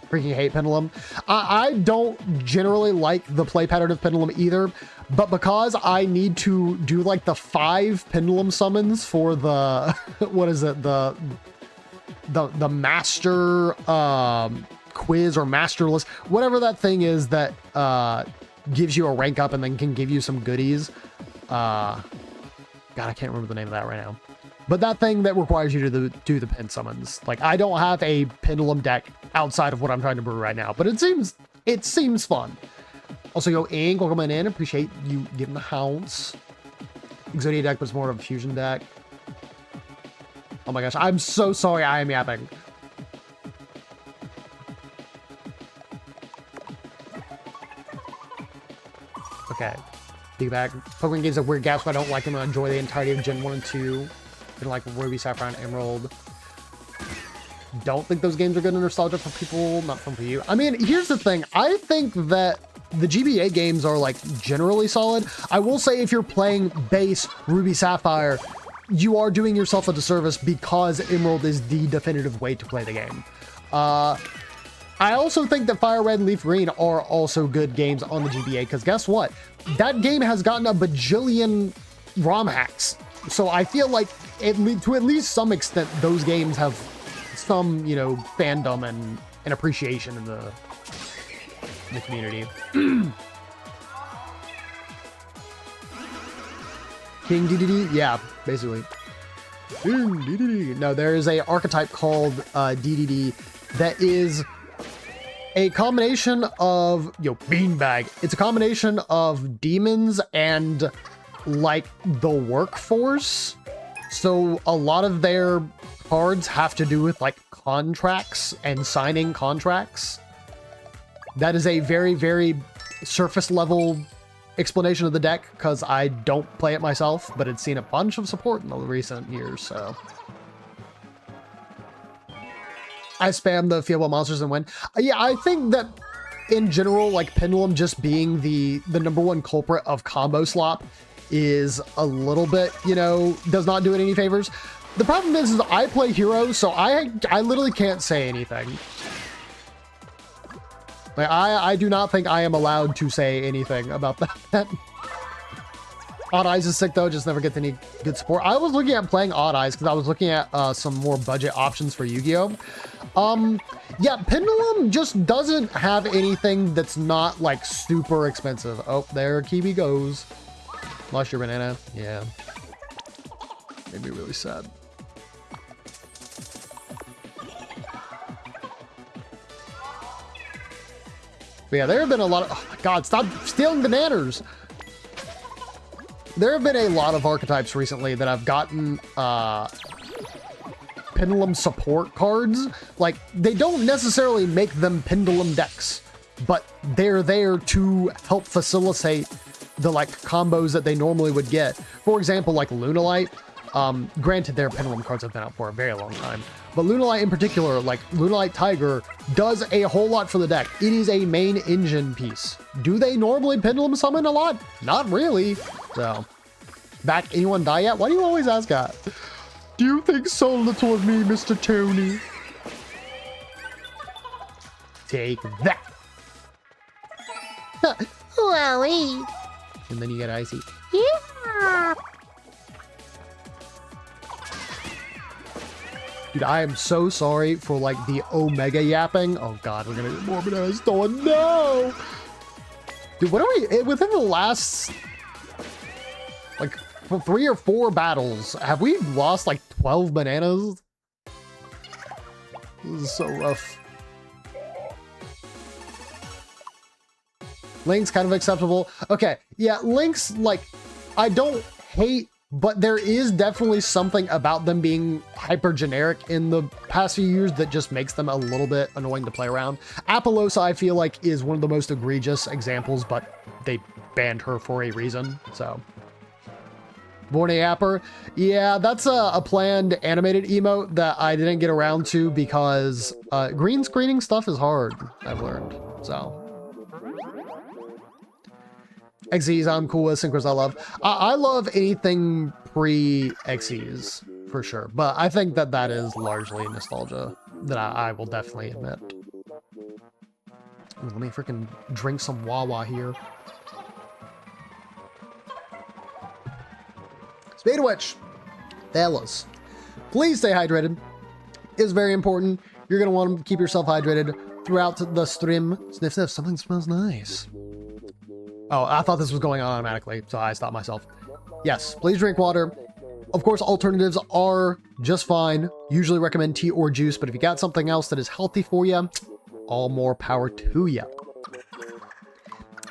Freaking hate Pendulum. I don't generally like the play pattern of Pendulum either, but because I need to do like the 5 Pendulum summons for the, what is it? The master, quiz or master list, whatever that thing is that gives you a rank up and then can give you some goodies. God, I can't remember the name of that right now. But that thing that requires you to do the pin summons. Like, I don't have a Pendulum deck outside of what I'm trying to brew right now, but it seems fun. Also, yo, Ink, welcome in. Appreciate you giving the hounds. Exodia deck was more of a fusion deck. Oh my gosh, I'm so sorry I am yapping. Okay, dig back. Pokemon games have weird gaps, but I don't like them. I enjoy the entirety of Gen 1 and 2. And like Ruby, Sapphire, and Emerald. Don't think those games are good and nostalgia for people, not fun for you. I mean, here's the thing. I think that the GBA games are like generally solid. I will say if you're playing base Ruby, Sapphire, you are doing yourself a disservice because Emerald is the definitive way to play the game. I also think that Fire Red and Leaf Green are also good games on the GBA, because guess what? That game has gotten a bajillion ROM hacks. So I feel like to at least some extent, those games have some, you know, fandom and appreciation in the community. King DDD? Yeah, basically. King DDD. No, there is a archetype called DDD that is a combination of, beanbag. It's a combination of demons and like the workforce. So a lot of their cards have to do with like contracts and signing contracts. That is a very, very surface level explanation of the deck because I don't play it myself, but it's seen a bunch of support in the recent years, so. I spam the feel monsters and win. Yeah, I think that in general, like Pendulum just being the #1 culprit of combo slop is a little bit, you know, does not do it any favors. The problem is I play hero, so I literally can't say anything. Like I do not think I am allowed to say anything about that. Odd Eyes is sick though, just never get any good support. I was looking at playing Odd Eyes because I was looking at some more budget options for Yu-Gi-Oh! Yeah, Pendulum just doesn't have anything that's not like super expensive. Oh, there Kiwi goes. Lost your banana. Yeah. Made me really sad. But yeah, there have been a lot of... Oh my god, stop stealing bananas! There have been a lot of archetypes recently that I've gotten Pendulum support cards. Like, they don't necessarily make them Pendulum decks, but they're there to help facilitate the like combos that they normally would get. For example, like Lunalight. Granted, their Pendulum cards have been out for a very long time, but Lunalight in particular, like Lunalight Tiger, does a whole lot for the deck. It is a main engine piece. Do they normally Pendulum summon a lot? Not really. So, back anyone die yet? Why do you always ask that? Do you think so little of me, Mr. Tony? Take that. Wowie. And then you get Icy. Yeah. Dude, I am so sorry for like the Omega yapping. Oh god, we're gonna get more bananas stolen. No! Dude, what are we within the last like 3 or 4 battles? Have we lost like 12 bananas? This is so rough. Link's kind of acceptable. Okay, yeah, Link's like, I don't hate, but there is definitely something about them being hyper generic in the past few years that just makes them a little bit annoying to play around. Apollosa, I feel like, is one of the most egregious examples, but they banned her for a reason, so. Borny Apper, yeah, that's a planned animated emote that I didn't get around to because green screening stuff is hard, I've learned, so. Xyz I'm cool with, Synchros I love. I love anything pre-Xyz, for sure. But I think that that is largely nostalgia that I will definitely admit. Ooh, let me freaking drink some Wawa here. Speed Witch! Fellas, please stay hydrated. It's very important. You're going to want to keep yourself hydrated throughout the stream. Sniff, sniff, something smells nice. Oh, I thought this was going on automatically, so I stopped myself. Yes, please drink water. Of course, alternatives are just fine. Usually recommend tea or juice, but if you got something else that is healthy for you, all more power to you.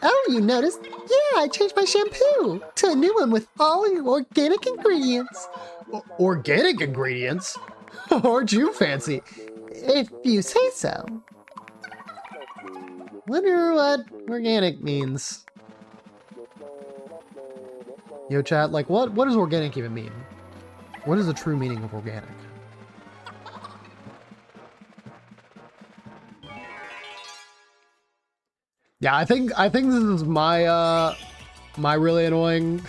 Oh, you noticed? Yeah, I changed my shampoo to a new one with all your organic ingredients. Organic ingredients? Aren't you fancy? If you say so. Wonder what organic means. Yo, chat, like, what does organic even mean? What is the true meaning of organic? Yeah, I think this is my my really annoying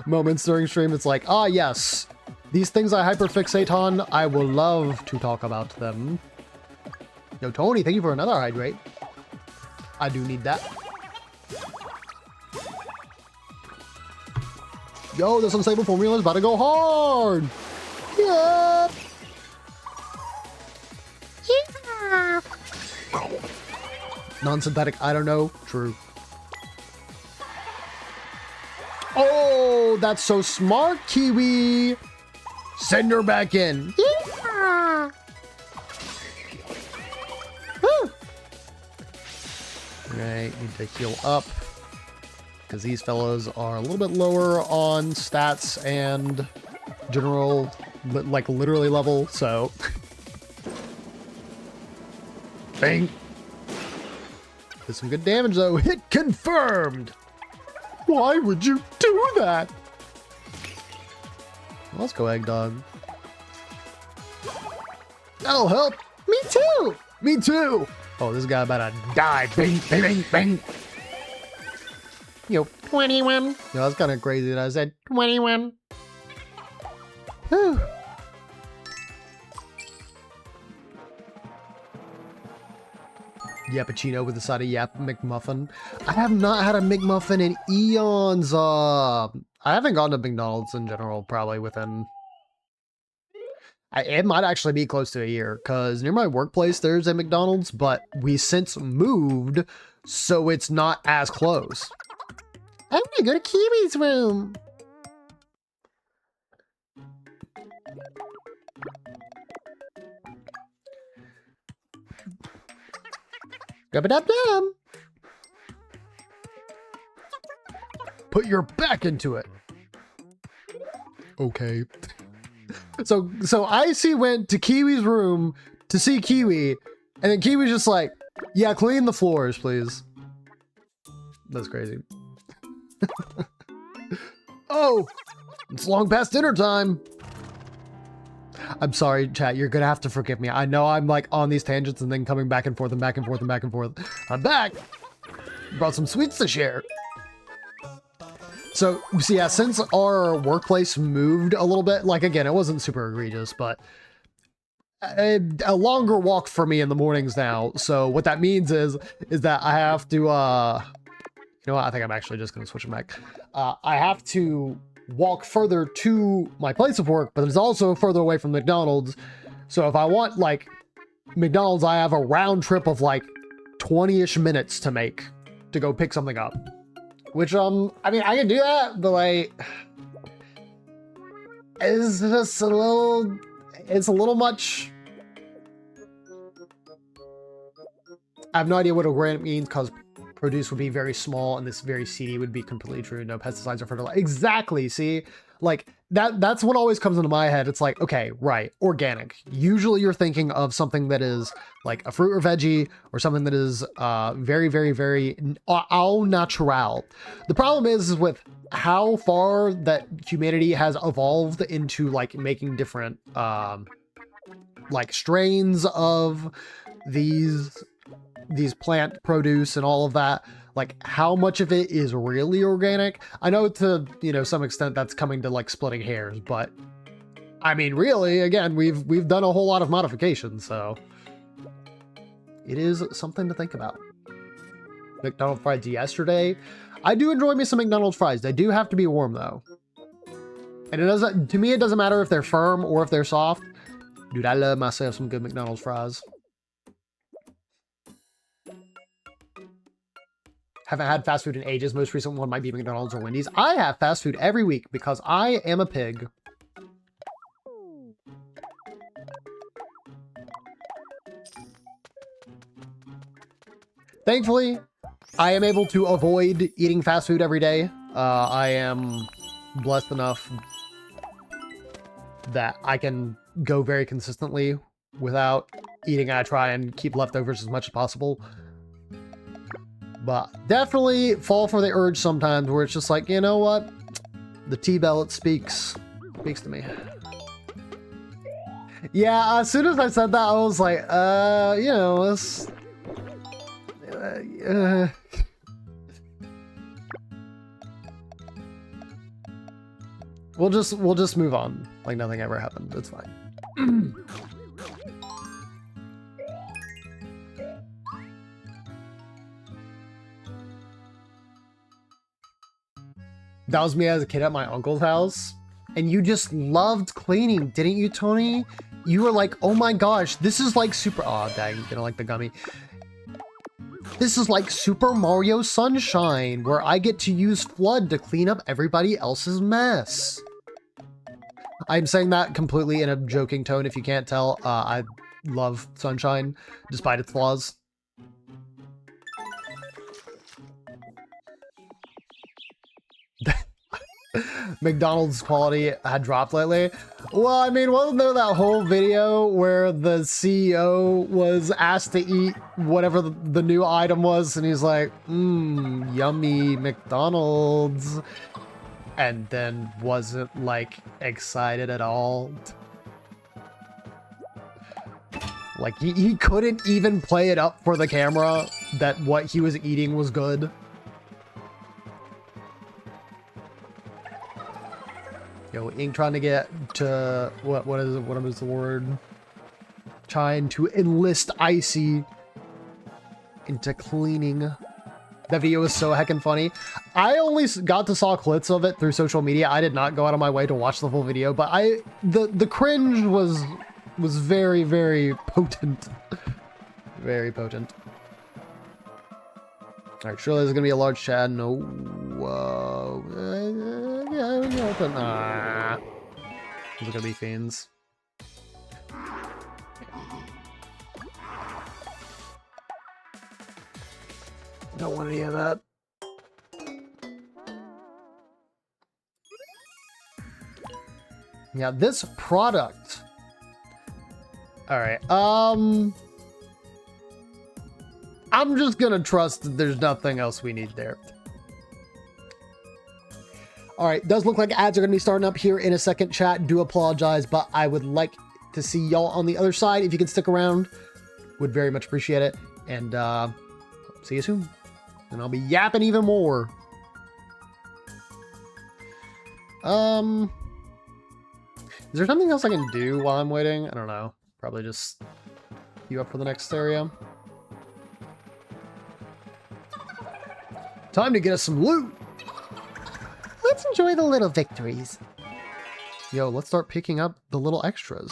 moments during stream. It's like, ah, yes, these things I hyperfixate on, I will love to talk about them. Yo, Tony, thank you for another hydrate. I do need that. Yo, this unstable formula is about to go hard. Yup. Yeah. Non-synthetic, I don't know. True. Oh, that's so smart, Kiwi. Send her back in. Yeah. Woo. Right, need to heal up. Because these fellows are a little bit lower on stats and general, like literally level, so. Bang. Did some good damage though. Hit confirmed. Why would you do that? Well, let's go Egg Dog. That'll help. Me too. Me too. Oh, this guy about to die. Bing, bing, bing, bing. Yo. 21. Yeah, that's kind of crazy that I said 21. Whew. Yappuccino with a side of Yap McMuffin. I have not had a McMuffin in eons. I haven't gone to McDonald's in general, probably within... it might actually be close to a year, because near my workplace there's a McDonald's, but we since moved, so it's not as close. I'm gonna go to Kiwi's room. Gubba-dub-dum. Put your back into it. Okay. So Icy went to Kiwi's room to see Kiwi, and then Kiwi's just like, yeah, clean the floors, please. That's crazy. Oh, it's long past dinner time. I'm sorry, chat. You're gonna have to forgive me. I know I'm like on these tangents and then coming back and forth and back and forth and back and forth. I'm back. Brought some sweets to share. So yeah, since our workplace moved a little bit, like again, it wasn't super egregious, but a longer walk for me in the mornings now. So what that means is that I have to, you know what? I think I'm actually just gonna switch it back. I have to walk further to my place of work, but it's also further away from McDonald's. So if I want like McDonald's, I have a round trip of like 20-ish minutes to make to go pick something up. Which, I mean, I can do that, but like, it's just it's a little much. I have no idea what organic means because produce would be very small and this very seedy would be completely true. No pesticides or fertilizer. Exactly. See, like that's what always comes into my head. It's like, okay, right. Organic. Usually you're thinking of something that is like a fruit or veggie or something that is very, very, very au natural. The problem is with how far that humanity has evolved into like making different like strains of these plant produce and all of that, like how much of it is really organic. I know to, you know, some extent that's coming to like splitting hairs, but I mean, really, again, we've done a whole lot of modifications, so it is something to think about. McDonald's fries yesterday. I do enjoy me some McDonald's fries. They do have to be warm though. And it doesn't, to me, it doesn't matter if they're firm or if they're soft. Dude, I love myself some good McDonald's fries. Haven't had fast food in ages. Most recent one might be McDonald's or Wendy's. I have fast food every week because I am a pig. Thankfully, I am able to avoid eating fast food every day. I am blessed enough that I can go very consistently without eating. I try and keep leftovers as much as possible. But definitely fall for the urge sometimes where it's just like, you know what? The T-Bellet speaks to me. Yeah, as soon as I said that, I was like, you know, this... We'll just move on like nothing ever happened. It's fine. That was me as a kid at my uncle's house. And you just loved cleaning, didn't you, Tony? You were like, oh my gosh, this is like super... Oh, dang, you don't like the gummy. This is like Super Mario Sunshine, where I get to use Flood to clean up everybody else's mess. I'm saying that completely in a joking tone, if you can't tell. I love Sunshine, despite its flaws. McDonald's quality had dropped lately. Well, I mean, wasn't there that whole video where the CEO was asked to eat whatever the new item was, and he's like, yummy McDonald's, and then wasn't like excited at all. Like, he couldn't even play it up for the camera that what he was eating was good. Yo, Ink trying to get to... What is the word? Trying to enlist Icy into cleaning. That video was so heckin' funny. I only got to saw clips of it through social media. I did not go out of my way to watch the full video, but the cringe was very, very potent. Very potent. Alright, surely there's gonna be a large chat. No. Yeah, open. Those are gonna be fiends. Don't want any of that. Yeah, this product. All right. I'm just gonna trust that there's nothing else we need there. All right, does look like ads are gonna be starting up here in a second, chat. Do apologize, but I would like to see y'all on the other side. If you can stick around, would very much appreciate it. And see you soon. And I'll be yapping even more. Is there something else I can do while I'm waiting? I don't know. Probably just queue up for the next area. Time to get us some loot. Let's enjoy the little victories. Yo, let's start picking up the little extras.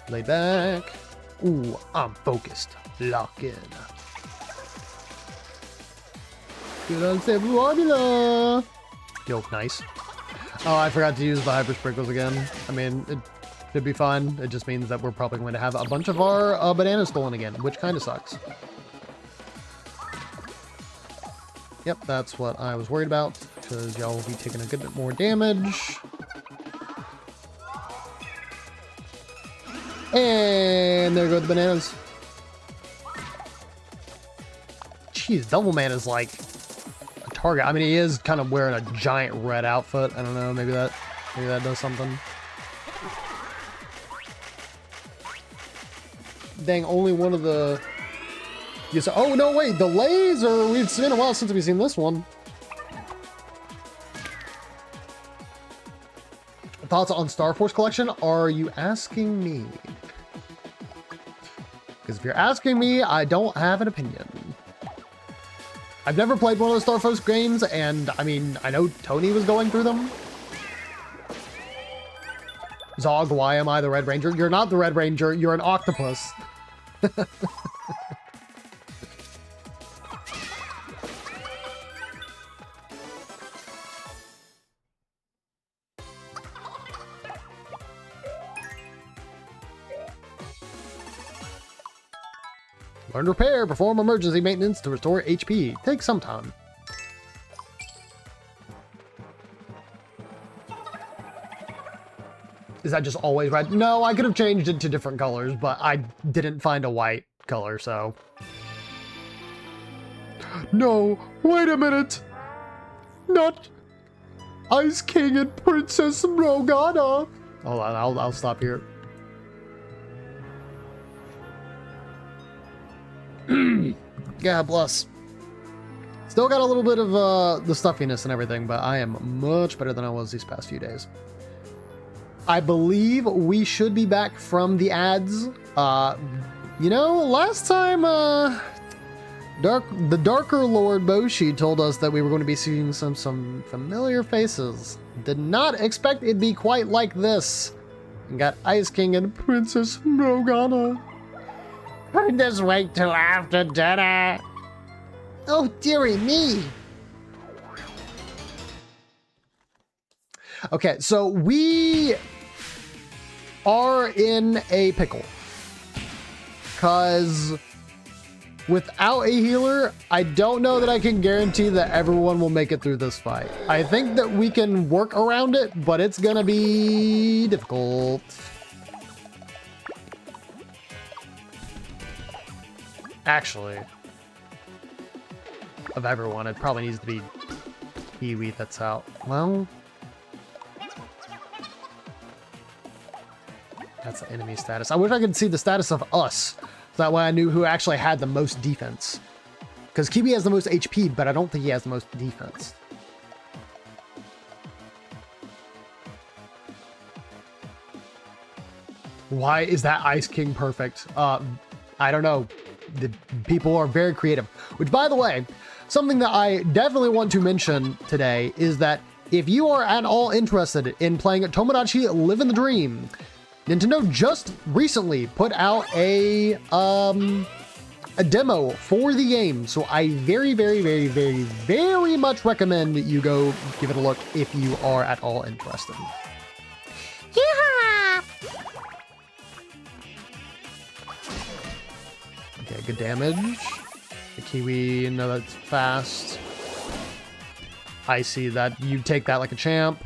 Lay back. Ooh, I'm focused. Lock in. Good on formula. Yo, nice. Oh, I forgot to use the hyper sprinkles again. I mean, it should be fine. It just means that we're probably going to have a bunch of our bananas stolen again, which kind of sucks. Yep, that's what I was worried about, because y'all will be taking a good bit more damage. And there go the bananas. Jeez, Double Man is like a target. I mean, he is kind of wearing a giant red outfit. I don't know, maybe that does something. Dang, only one of the... Yes. Oh, no, wait, the laser! It's been a while since we've seen this one. Thoughts on Star Force collection? Are you asking me? Because if you're asking me, I don't have an opinion. I've never played one of the Star Force games, and I mean, I know Tony was going through them. Zog, why am I the Red Ranger? You're not the Red Ranger, you're an octopus. Learn to repair, perform emergency maintenance to restore HP. Takes some time. Is that just always red? No, I could have changed it to different colors, but I didn't find a white color, so. No, wait a minute. Not Ice King and Princess Morgana. Hold on, I'll stop here. God bless. Still got a little bit of the stuffiness and everything, but I am much better than I was these past few days. I believe we should be back from the ads. You know, last time the Darker Lord Boshi told us that we were going to be seeing some familiar faces. Did not expect it'd be quite like this. And got Ice King and Princess Morgana. Just wait till after dinner. Oh, dearie me. Okay, so we are in a pickle. Because without a healer, I don't know that I can guarantee that everyone will make it through this fight. I think that we can work around it, but it's gonna be difficult. Actually, of everyone. It probably needs to be Kiwi that's out. Well, that's the enemy status. I wish I could see the status of us. So that way I knew who actually had the most defense. Because Kiwi has the most HP, but I don't think he has the most defense. Why is that Ice King perfect? I don't know. The people are very creative. Which, by the way, something that I definitely want to mention today is that if you are at all interested in playing Tomodachi Living the Dream, Nintendo just recently put out a demo for the game. So I very, very, very, very, very much recommend that you go give it a look if you are at all interested. Yeah! Okay, good damage. The Kiwi, no, that's fast. I see that. You take that like a champ.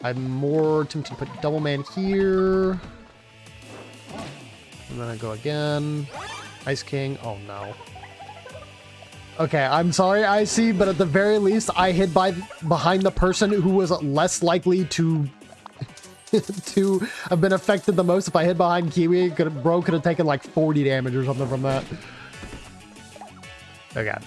I'm more tempted to put Double Man here. And then I go again. Ice King. Oh, no. Okay, I'm sorry, IC, but at the very least, I hid behind the person who was less likely to have been affected the most. If I hid behind Kiwi, bro could have taken like 40 damage or something from that. Okay.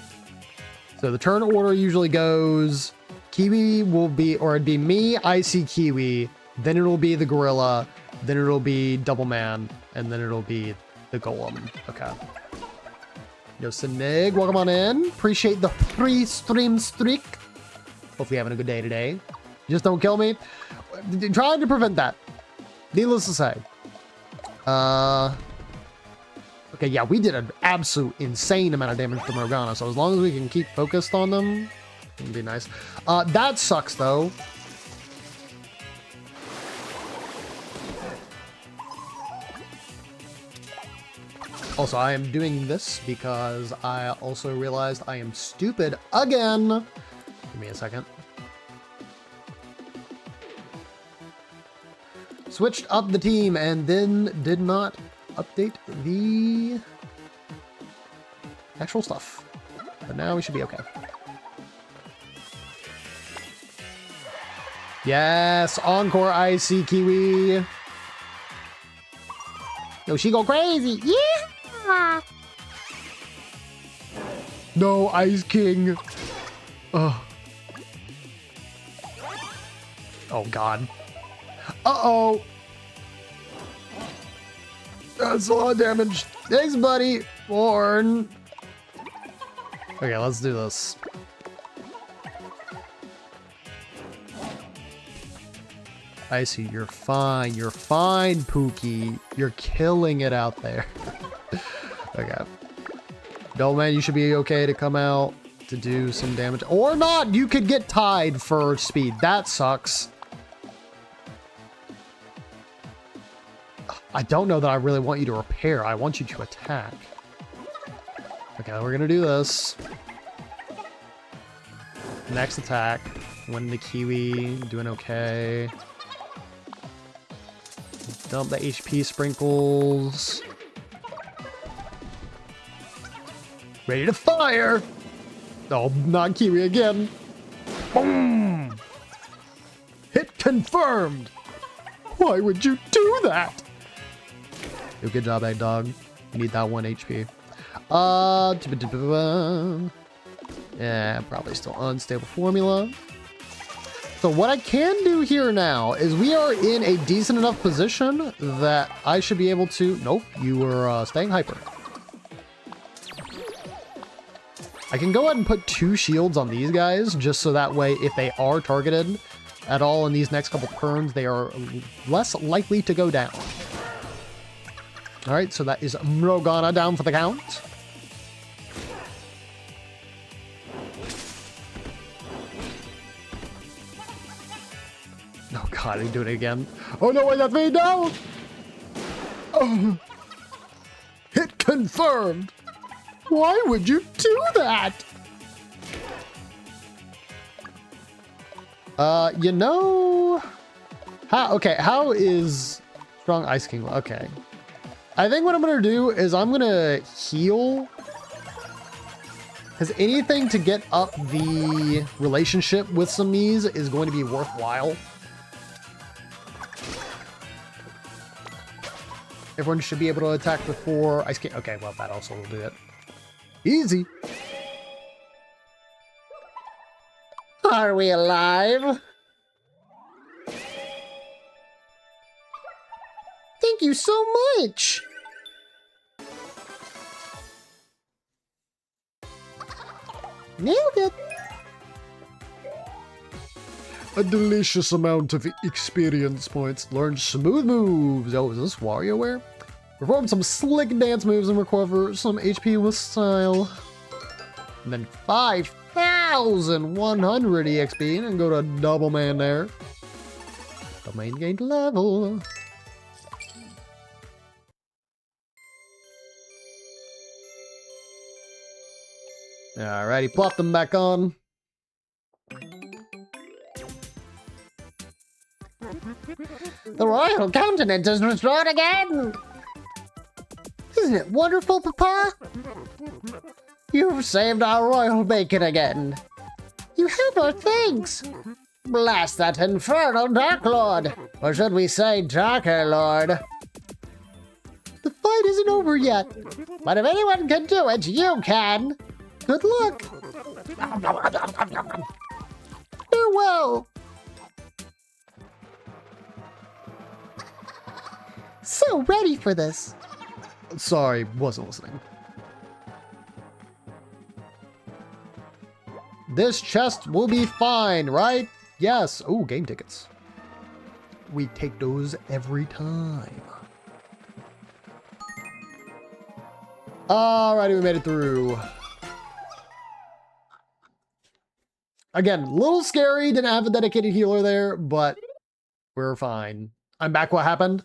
So the turn order usually goes... Kiwi will be... Or it'd be me, IC, Kiwi. Then it'll be the Gorilla. Then it'll be Double Man. And then it'll be the Golem. Okay. Yo, Sinig, welcome on in. Appreciate the free stream streak. Hopefully having a good day today. Just don't kill me. Trying to prevent that. Needless to say. Okay, yeah, we did an absolute insane amount of damage to Morgana, so as long as we can keep focused on them, it'd be nice. That sucks, though. Also, I am doing this because I also realized I am stupid again. Give me a second. Switched up the team and then did not update the actual stuff. But now we should be okay. Yes, Encore IC Kiwi. Yo, she go crazy. Yeah! No, Ice King. Oh. Oh, God. Uh-oh. That's a lot of damage. Thanks, buddy. Born. Okay, let's do this. I see. You're fine. You're fine, Pookie. You're killing it out there. Okay. No, man, you should be okay to come out to do some damage. Or not. You could get tied for speed. That sucks. I don't know that I really want you to repair. I want you to attack. Okay, we're gonna do this. Next attack. Win the Kiwi. Doing okay. Dump the HP sprinkles. Ready to fire! Oh, not Kiwi again. Boom! Hit confirmed! Why would you do that? Yo, good job, Egg Dog. You need that 1 HP. Yeah, probably still unstable formula. So what I can do here now is we are in a decent enough position that I should be able to... Nope, you were staying hyper. I can go ahead and put 2 shields on these guys, just so that way if they are targeted at all in these next couple turns, they are less likely to go down. All right, so that is Morgana down for the count. Oh God, he's doing it again. Oh no, wait, that's me, no! Oh. Hit confirmed! Why would you do that? You know... Okay, how is Strong Ice King? Okay. I think what I'm going to do is I'm going to heal. Because anything to get up the relationship with some Miis is going to be worthwhile. Everyone should be able to attack before ice can. Okay, well, that also will do it. Easy. Are we alive? Thank you so much. Nailed it. A delicious amount of experience points. Learn smooth moves. Oh, is this WarioWare? Perform some slick dance moves and recover some HP with style. And then 5,100 EXP and go to double man there. Domain gained level. Alrighty, plop them back on. The royal countenance is restored again. Isn't it wonderful, Papa? You've saved our royal bacon again. You have our thanks. Blast that infernal Dark Lord. Or should we say Darker Lord? The fight isn't over yet. But if anyone can do it, you can. Good luck. Farewell. So ready for this. Sorry, wasn't listening. This chest will be fine, right? Yes. Oh, game tickets. We take those every time. Alrighty, we made it through. Again, a little scary, didn't have a dedicated healer there, but we're fine. I'm back. What happened?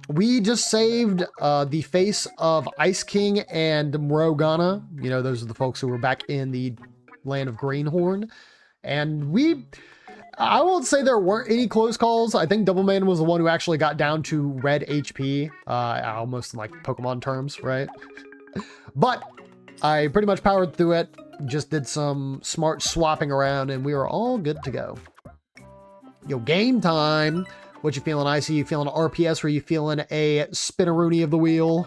We just saved the face of Ice King and Morogana. You know, those are the folks who were back in the land of Greenhorn. And I won't say there weren't any close calls. I think Double Man was the one who actually got down to red HP, almost in like Pokemon terms, right? But I pretty much powered through it, just did some smart swapping around, and we were all good to go. Yo, game time. What you feeling, Icy? You feeling RPS, or you feeling a spinneroonie of the wheel?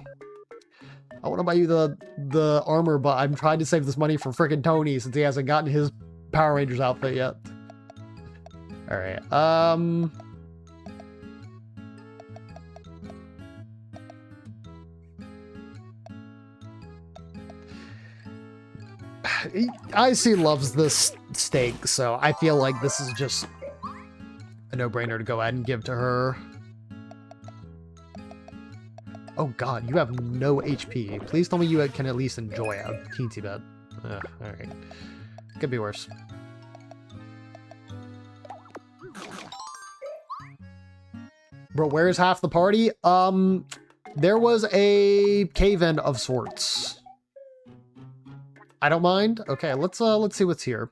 I want to buy you the armor, but I'm trying to save this money for frickin' Tony since he hasn't gotten his Power Rangers outfit yet. All right. Icy loves this steak, so I feel like this is just a no-brainer to go ahead and give to her. Oh god, you have no HP. Please tell me you can at least enjoy a teensy bit. Alright. Could be worse. Bro, where's half the party? There was a cave-in of sorts. I don't mind. Okay, let's see what's here.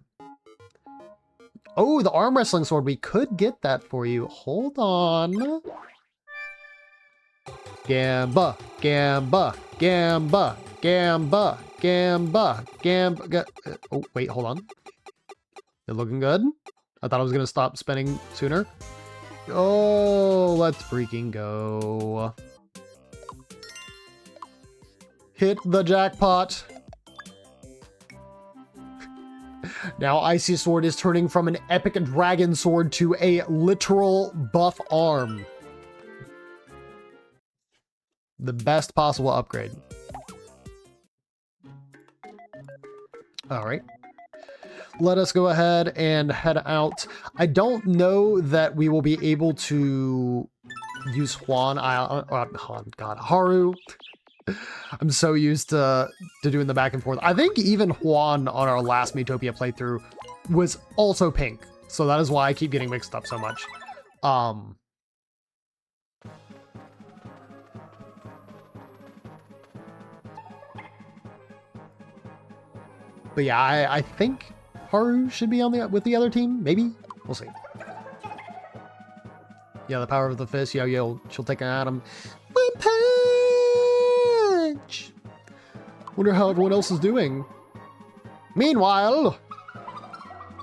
Oh, the arm wrestling sword. We could get that for you. Hold on. Gamba, Gamba, Gamba, Gamba, Gamba, Gamba. Oh, wait, hold on. They're looking good. I thought I was going to stop spinning sooner. Oh, let's freaking go. Hit the jackpot. Now Icy Sword is turning from an epic dragon sword to a literal buff arm. The best possible upgrade. All right. Let us go ahead and head out. I don't know that we will be able to use Haru. I'm so used to doing the back and forth. I think even Juan on our last Miitopia playthrough was also pink. So that is why I keep getting mixed up so much. But yeah, I think Haru should be on with the other team. Maybe. We'll see. Yeah, the power of the fist. Yo, she'll take an atom. My power much. Wonder how everyone else is doing. Meanwhile,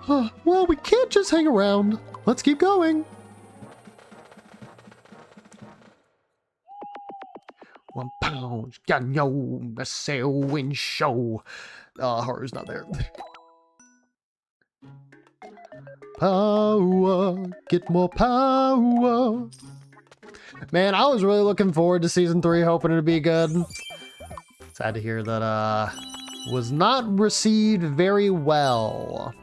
well, we can't just hang around. Let's keep going. 1 pound, got no sail and show. Horror's not there. Power, get more power. Man, I was really looking forward to season 3, hoping it'd be good. Sad to hear that was not received very well.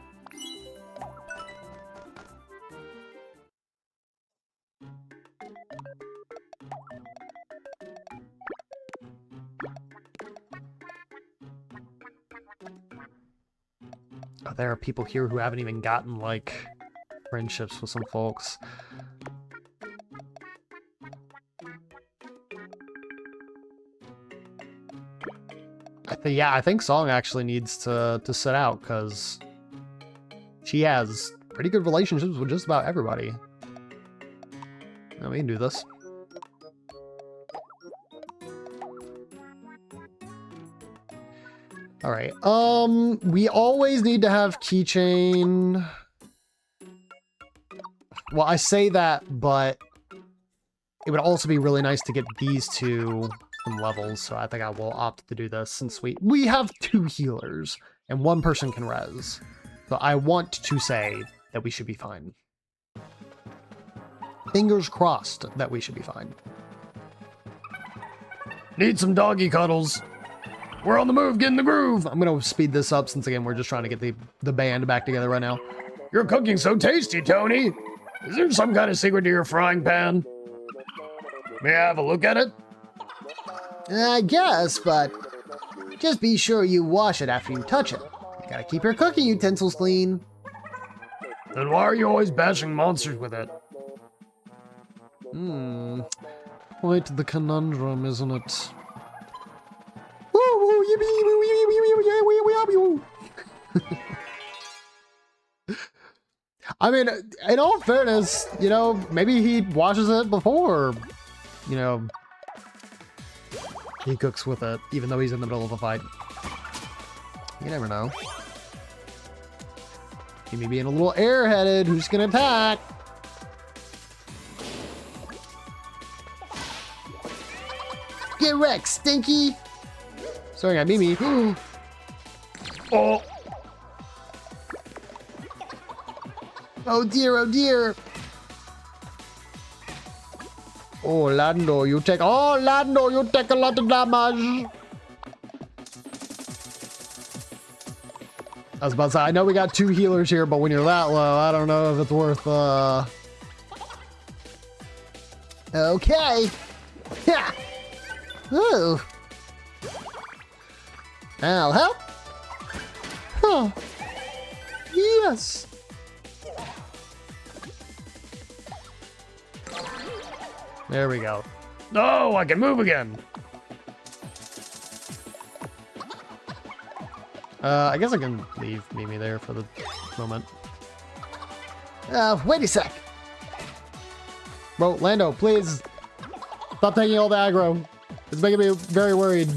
Oh, there are people here who haven't even gotten, like, friendships with some folks. I think Song actually needs to sit out, because she has pretty good relationships with just about everybody. Now we can do this. All right. We always need to have keychain. Well, I say that, but it would also be really nice to get these two some levels, so I think I will opt to do this since we have 2 healers and 1 person can res. So I want to say that we should be fine. Fingers crossed that we should be fine. Need some doggy cuddles. We're on the move, get in the groove. I'm gonna speed this up since again we're just trying to get the band back together right now. You're cooking so tasty, Tony. Is there some kind of secret to your frying pan? May I have a look at it? I guess, but just be sure you wash it after you touch it. You gotta keep your cooking utensils clean. Then why are you always bashing monsters with it? Quite the conundrum, isn't it? I mean, in all fairness, you know, maybe he washes it before, you know, he cooks with it, even though he's in the middle of a fight. You never know. He may be in a little airheaded who's gonna attack. Get wrecked, Stinky! Sorry, I Mimi. Oh! Oh dear, oh dear! Oh, Lando, you take a lot of damage. I was about to say, I know we got 2 healers here, but when you're that low, I don't know if it's worth, Okay. Yeah. Ooh. I'll help. Huh. Yes. There we go. Oh, I can move again. I guess I can leave Mimi there for the moment. Wait a sec. Bro, Lando, please. Stop taking all the aggro. It's making me very worried.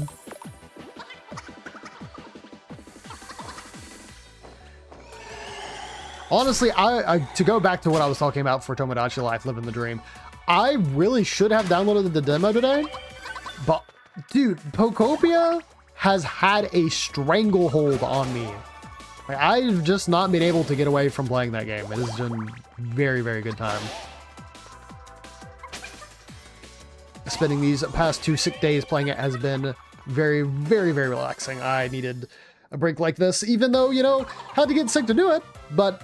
Honestly, to go back to what I was talking about for Tomodachi Life, Living the Dream, I really should have downloaded the demo today, but dude, Miitopia has had a stranglehold on me. Like, I've just not been able to get away from playing that game. It has been very, very good time. Spending these past 2 sick days playing it has been very, very, very relaxing. I needed a break like this, even though, you know, had to get sick to do it, but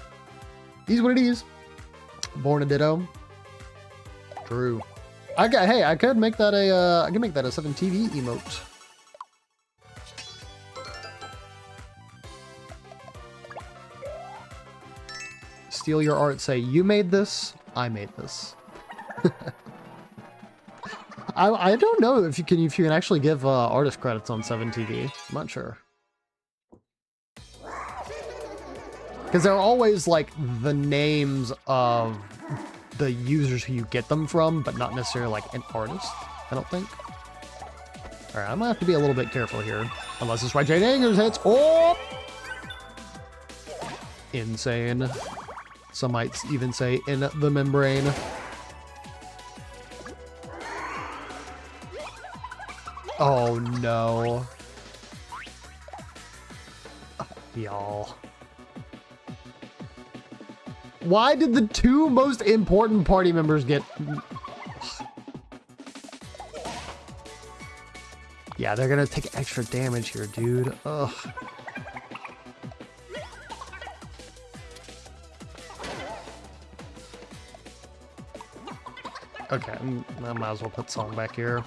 it is what it is. Born a Ditto. True. Hey, I could make that a, I can make that a 7TV emote. Steal your art, say, you made this, I made this. I don't know if you can actually give artist credits on 7TV. I'm not sure. Because they're always like the names of the users who you get them from, but not necessarily like an artist, I don't think. All right, I'm gonna have to be a little bit careful here. Unless this right Jane Angers hits. Oh! Insane. Some might even say in the membrane. Oh no. Y'all. Why did the two most important party members get... Yeah, they're gonna take extra damage here, dude. Ugh. Okay, I might as well put Song back here.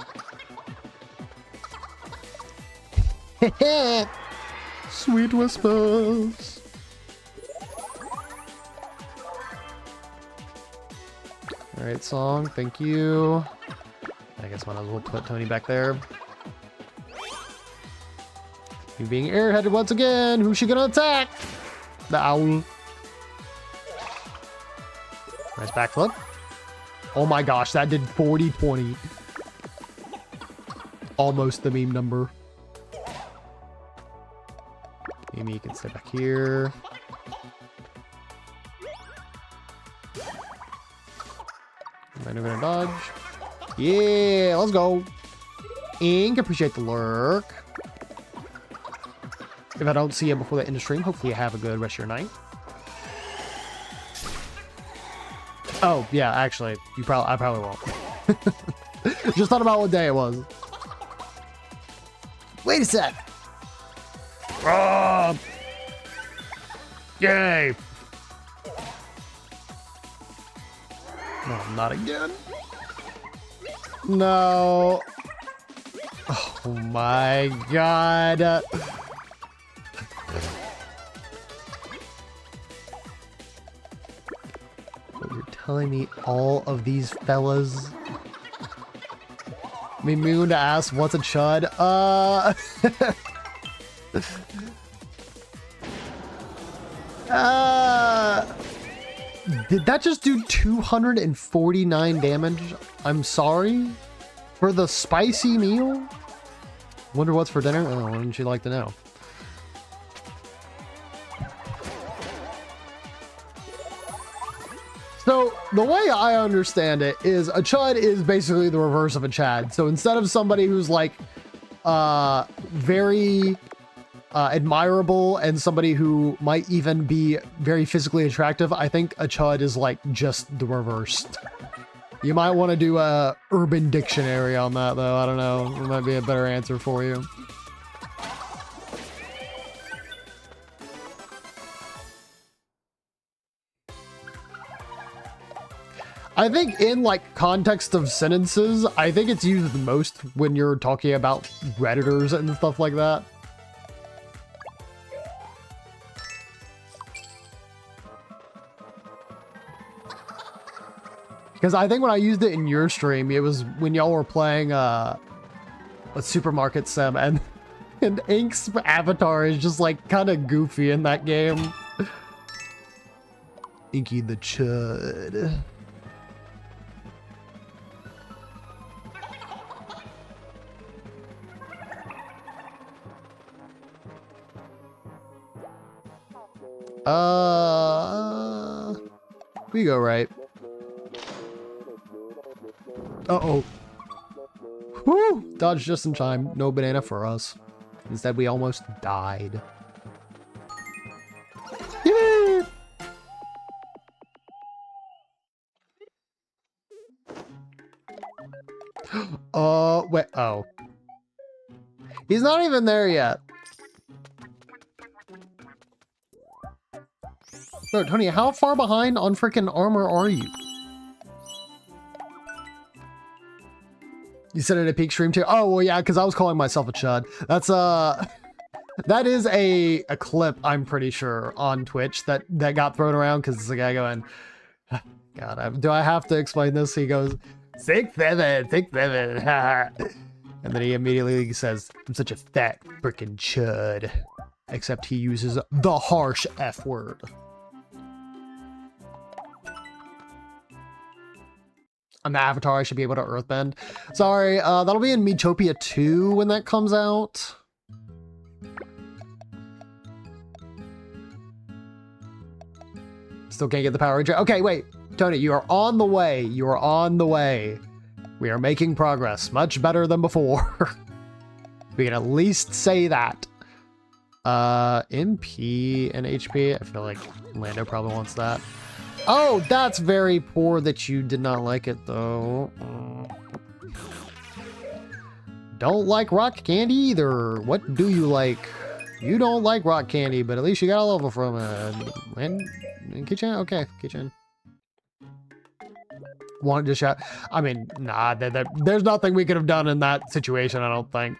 Sweet whispers. All right, Song, thank you. I guess might as well put Tony back there. You being airheaded once again. Who's she gonna attack? The owl. Nice backflip. Oh my gosh, that did 40-20. Almost the meme number. Amy, you can stay back here. Am I gonna dodge? Yeah, let's go. Ink, appreciate the lurk. If I don't see you before the end of stream, hopefully you have a good rest of your night. Oh, yeah, actually, I probably won't. Just thought about what day it was. Wait a sec. Yay. No, not again. No. Oh my god. You're telling me all of these fellas? Moon asks, what's a chud? Did that just do 249 damage? I'm sorry? For the spicy meal? Wonder what's for dinner? Oh, wouldn't you like to know? So, the way I understand it is a chud is basically the reverse of a chad. So instead of somebody who's like, very admirable and somebody who might even be very physically attractive, I think a chud is like just the reverse. You might want to do a Urban Dictionary on that though. I don't know. It might be a better answer for you. I think in like context of sentences, I think it's used the most when you're talking about Redditors and stuff like that. Because I think when I used it in your stream, it was when y'all were playing a Supermarket Sim, and Ink's avatar is just like kind of goofy in that game. Inky the Chud. We go right. Uh-oh. Whew! Dodged just in time. No banana for us. Instead, we almost died. Yay! Wait. Oh. He's not even there yet. Bro, Tony, how far behind on freaking armor are you? You said it at peak stream too? Oh, well, yeah, because I was calling myself a chud. That's, that is a clip, I'm pretty sure, on Twitch that got thrown around because it's a guy going, God, do I have to explain this? He goes, 6'7", 6'7", and then he immediately says, I'm such a fat freaking chud. Except he uses the harsh F word. I'm the Avatar, I should be able to earthbend. Sorry, that'll be in Miitopia 2 when that comes out. Still can't get the Power Ranger. Okay, wait. Tony, you are on the way. You are on the way. We are making progress. Much better than before. We can at least say that. MP and HP. I feel like Lando probably wants that. Oh, that's very poor that you did not like it, though. Don't like rock candy either. What do you like? You don't like rock candy, but at least you got a level from it. Kitchen? Okay, kitchen. Want to shout? I mean, nah, there's nothing we could have done in that situation, I don't think.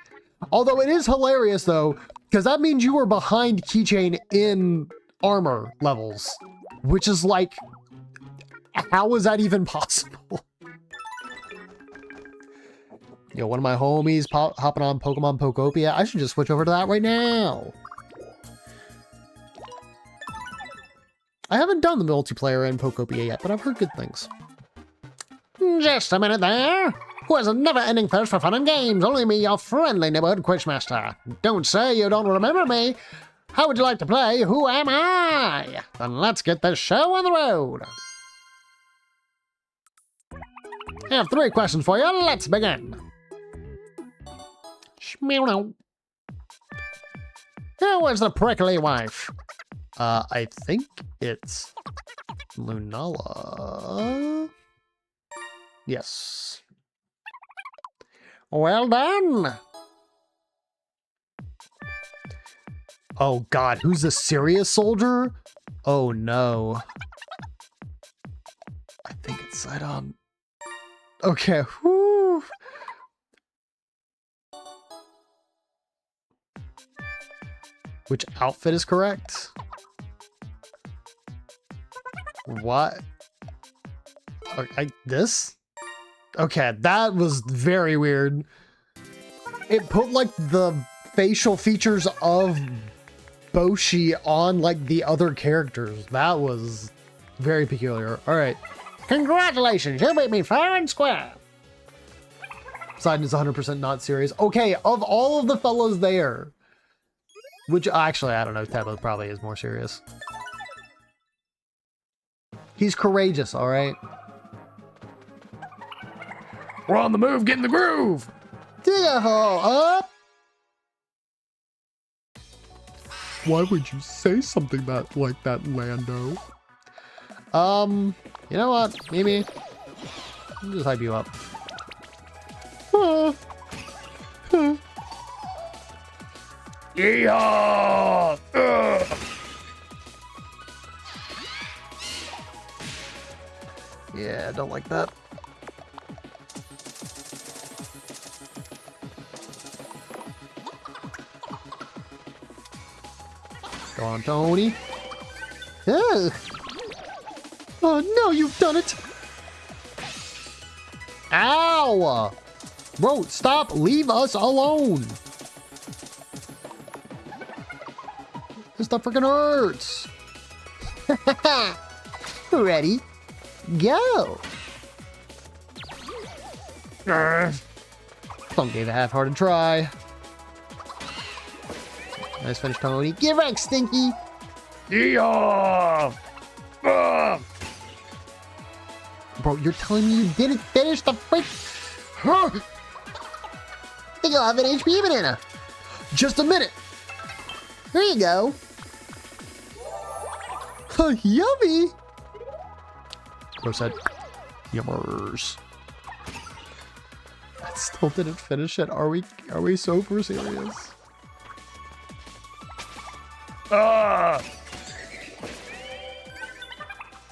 Although it is hilarious, though, because that means you were behind Keychain in armor levels, which is like, how is that even possible? Yo, one of my homies hopping on Pokemon Pokopia. I should just switch over to that right now. I haven't done the multiplayer in Pokopia yet, but I've heard good things. Just a minute there. Who has a never-ending thirst for fun and games? Only me, your friendly neighborhood Quizmaster. Don't say you don't remember me. How would you like to play Who Am I? Then let's get this show on the road. I have 3 questions for you. Let's begin. Who is the prickly wife? I think it's Lunala. Yes. Well done. Oh God, who's the serious soldier? Oh no. I think it's Sidon. Okay, whew. Which outfit is correct? What? This? Okay, that was very weird. It put like the facial features of Boshi on like the other characters. That was very peculiar. All right. Congratulations, you beat me fair and square. Sidon is 100% not serious. Okay, of all of the fellows there, which actually, I don't know, Tebo probably is more serious. He's courageous, all right? We're on the move, get in the groove! Dig a hole up! Why would you say something like that, Lando? You know what? Maybe I'll just hype you up. Yeehaw! Yeah, don't like that. Go on, Tony. Oh no, you've done it! Ow! Bro, stop! Leave us alone! This stuff freaking hurts! Ready? Go! Don't give a half-hearted try. Nice finish, Tony. Give back, Stinky! Yeah! Bro, you're telling me you didn't finish the freak? I think I'll have an HP banana. Just a minute. There you go. Yummy. Bro said, yummers. I still didn't finish it. Are we super serious?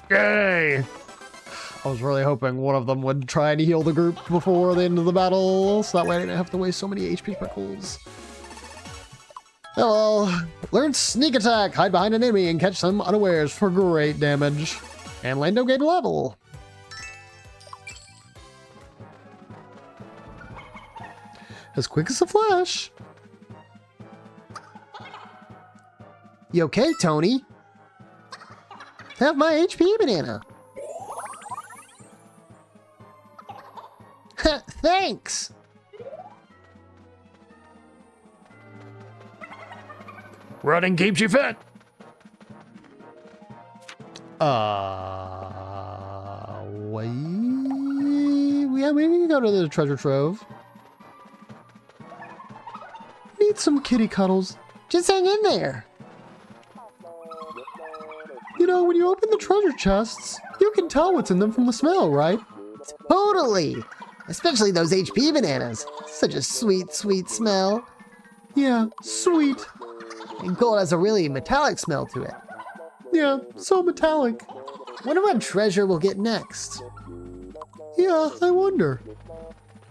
Yay! I was really hoping one of them would try and heal the group before the end of the battle, so that way I didn't have to waste so many HP pickles. Oh well. Learn sneak attack, hide behind an enemy, and catch them unawares for great damage. And Lando gained a level. As quick as a flash. You okay, Tony? Have my HP banana. Thanks. Running keeps you fit. We can go to the treasure trove. Need some kitty cuddles. Just hang in there. You know, when you open the treasure chests, you can tell what's in them from the smell, right? Totally. Especially those HP bananas. Such a sweet, sweet smell. Yeah, sweet. And gold has a really metallic smell to it. Yeah, so metallic. Wonder what treasure we'll get next. Yeah, I wonder.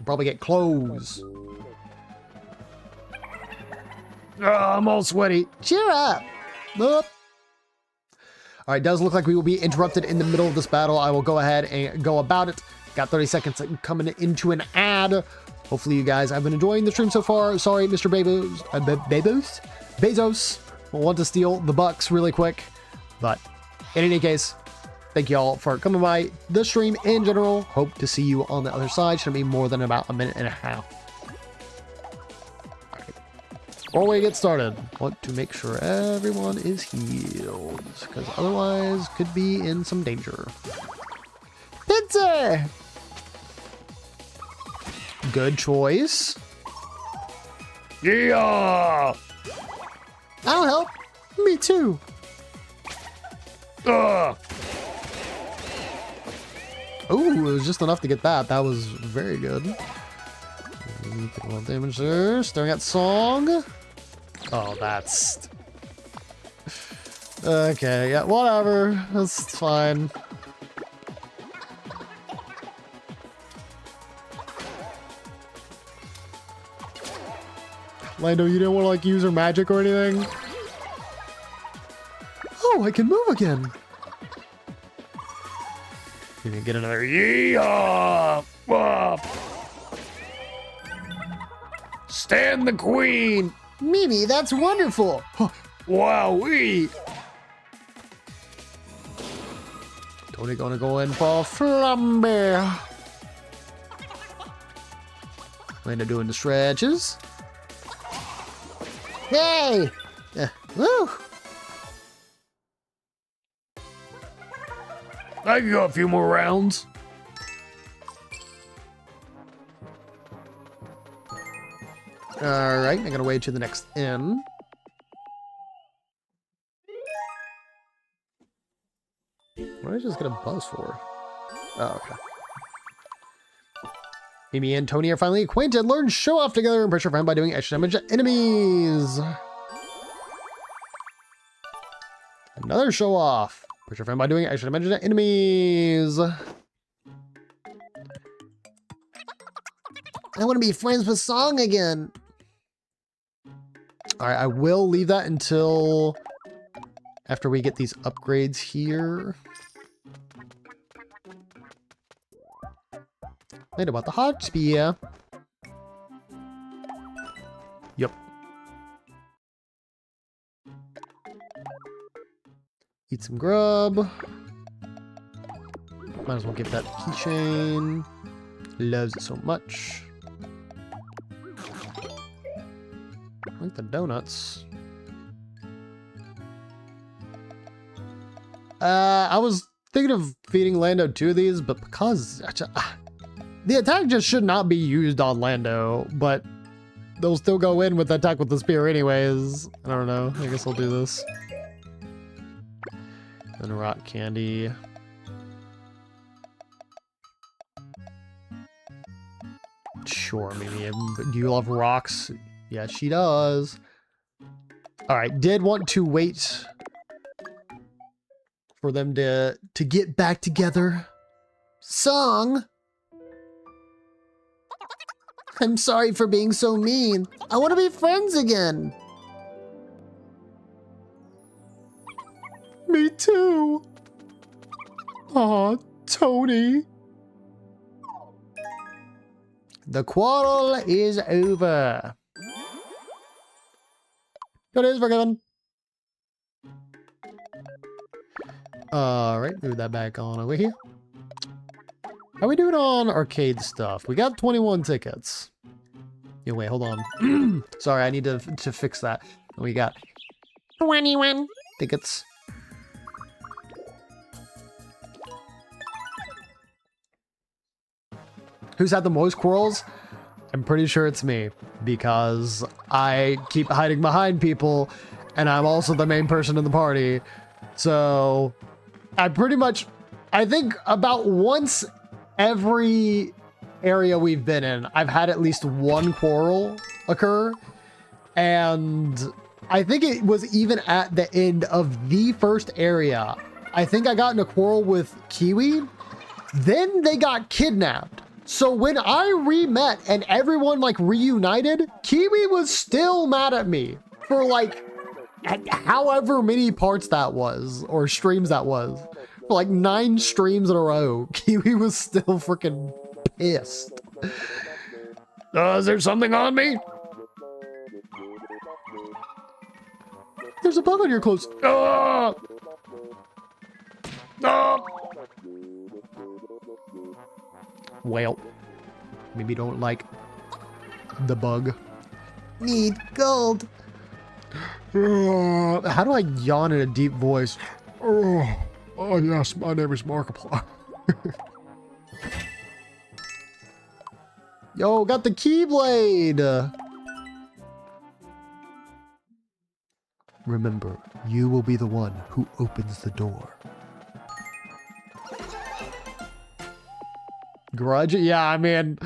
Probably get clothes. I'm all sweaty. Cheer up. Up. All right, does look like we will be interrupted in the middle of this battle. I will go ahead and go about it. Got 30 seconds coming into an ad. Hopefully you guys have been enjoying the stream so far. Sorry, Mr. Bezos will want to steal the bucks really quick. But in any case, thank you all for coming by the stream in general. Hope to see you on the other side. Should be more than about a minute and a half. Before we get started, want to make sure everyone is healed, because otherwise could be in some danger. Pizza! Good choice. Yeah. I'll help. Me too. Ugh. Oh, it was just enough to get that. That was very good. Get a little damage there. Staring at Song. Oh, that's... Okay, yeah, whatever. That's fine. Lando, you didn't want to, like, use her magic or anything? Oh, I can move again. You can get another... Yeah. Stand the queen. Mimi, that's wonderful. Wowee. Tony gonna go in for Flambe. Lando doing the stretches. Hey! Woo! I can go a few more rounds. Alright, I'm gonna wait to the next inn. What did I just get a buzz for? Oh, okay. Mimi and Tony are finally acquainted. Learn show off together and pressure friend by doing extra damage to enemies. Another show off. Pressure friend by doing extra damage to enemies. I want to be friends with Song again. Alright, I will leave that until after we get these upgrades here. Wait, about the hot spear. Yep. Eat some grub. Might as well give that keychain. Loves it so much. I like the donuts. I was thinking of feeding Lando 2 of these, but because the attack just should not be used on Lando, but they'll still go in with the attack with the spear anyways. I don't know. I guess I'll do this. And rock candy. Sure, maybe. Do you love rocks? Yeah, she does. Alright, did want to wait for them to get back together. Song? I'm sorry for being so mean. I want to be friends again. Me too. Aw, Tony. The quarrel is over. It is forgiven. Alright, move that back on over here. How we doing on arcade stuff? We got 21 tickets. Yeah, wait, hold on. Sorry, I need to fix that. We got 21 tickets. Who's had the most quarrels? I'm pretty sure it's me, because I keep hiding behind people, and I'm also the main person in the party. So I think about once every area we've been in, I've had at least one quarrel occur. And I think it was even at the end of the first area. I think I got in a quarrel with Kiwi. Then they got kidnapped. So when I re-met and everyone like reunited, Kiwi was still mad at me for like however many parts that was, or streams that was. For like 9 streams in a row, Kiwi was still freaking pissed. Is there something on me? There's a bug on your clothes. Ah! Ah! Well, maybe don't like the bug. Need gold. How do I yawn in a deep voice? Oh yes, my name is Markiplier. Yo, got the Keyblade! Remember, you will be the one who opens the door. Grudge? Yeah, I mean,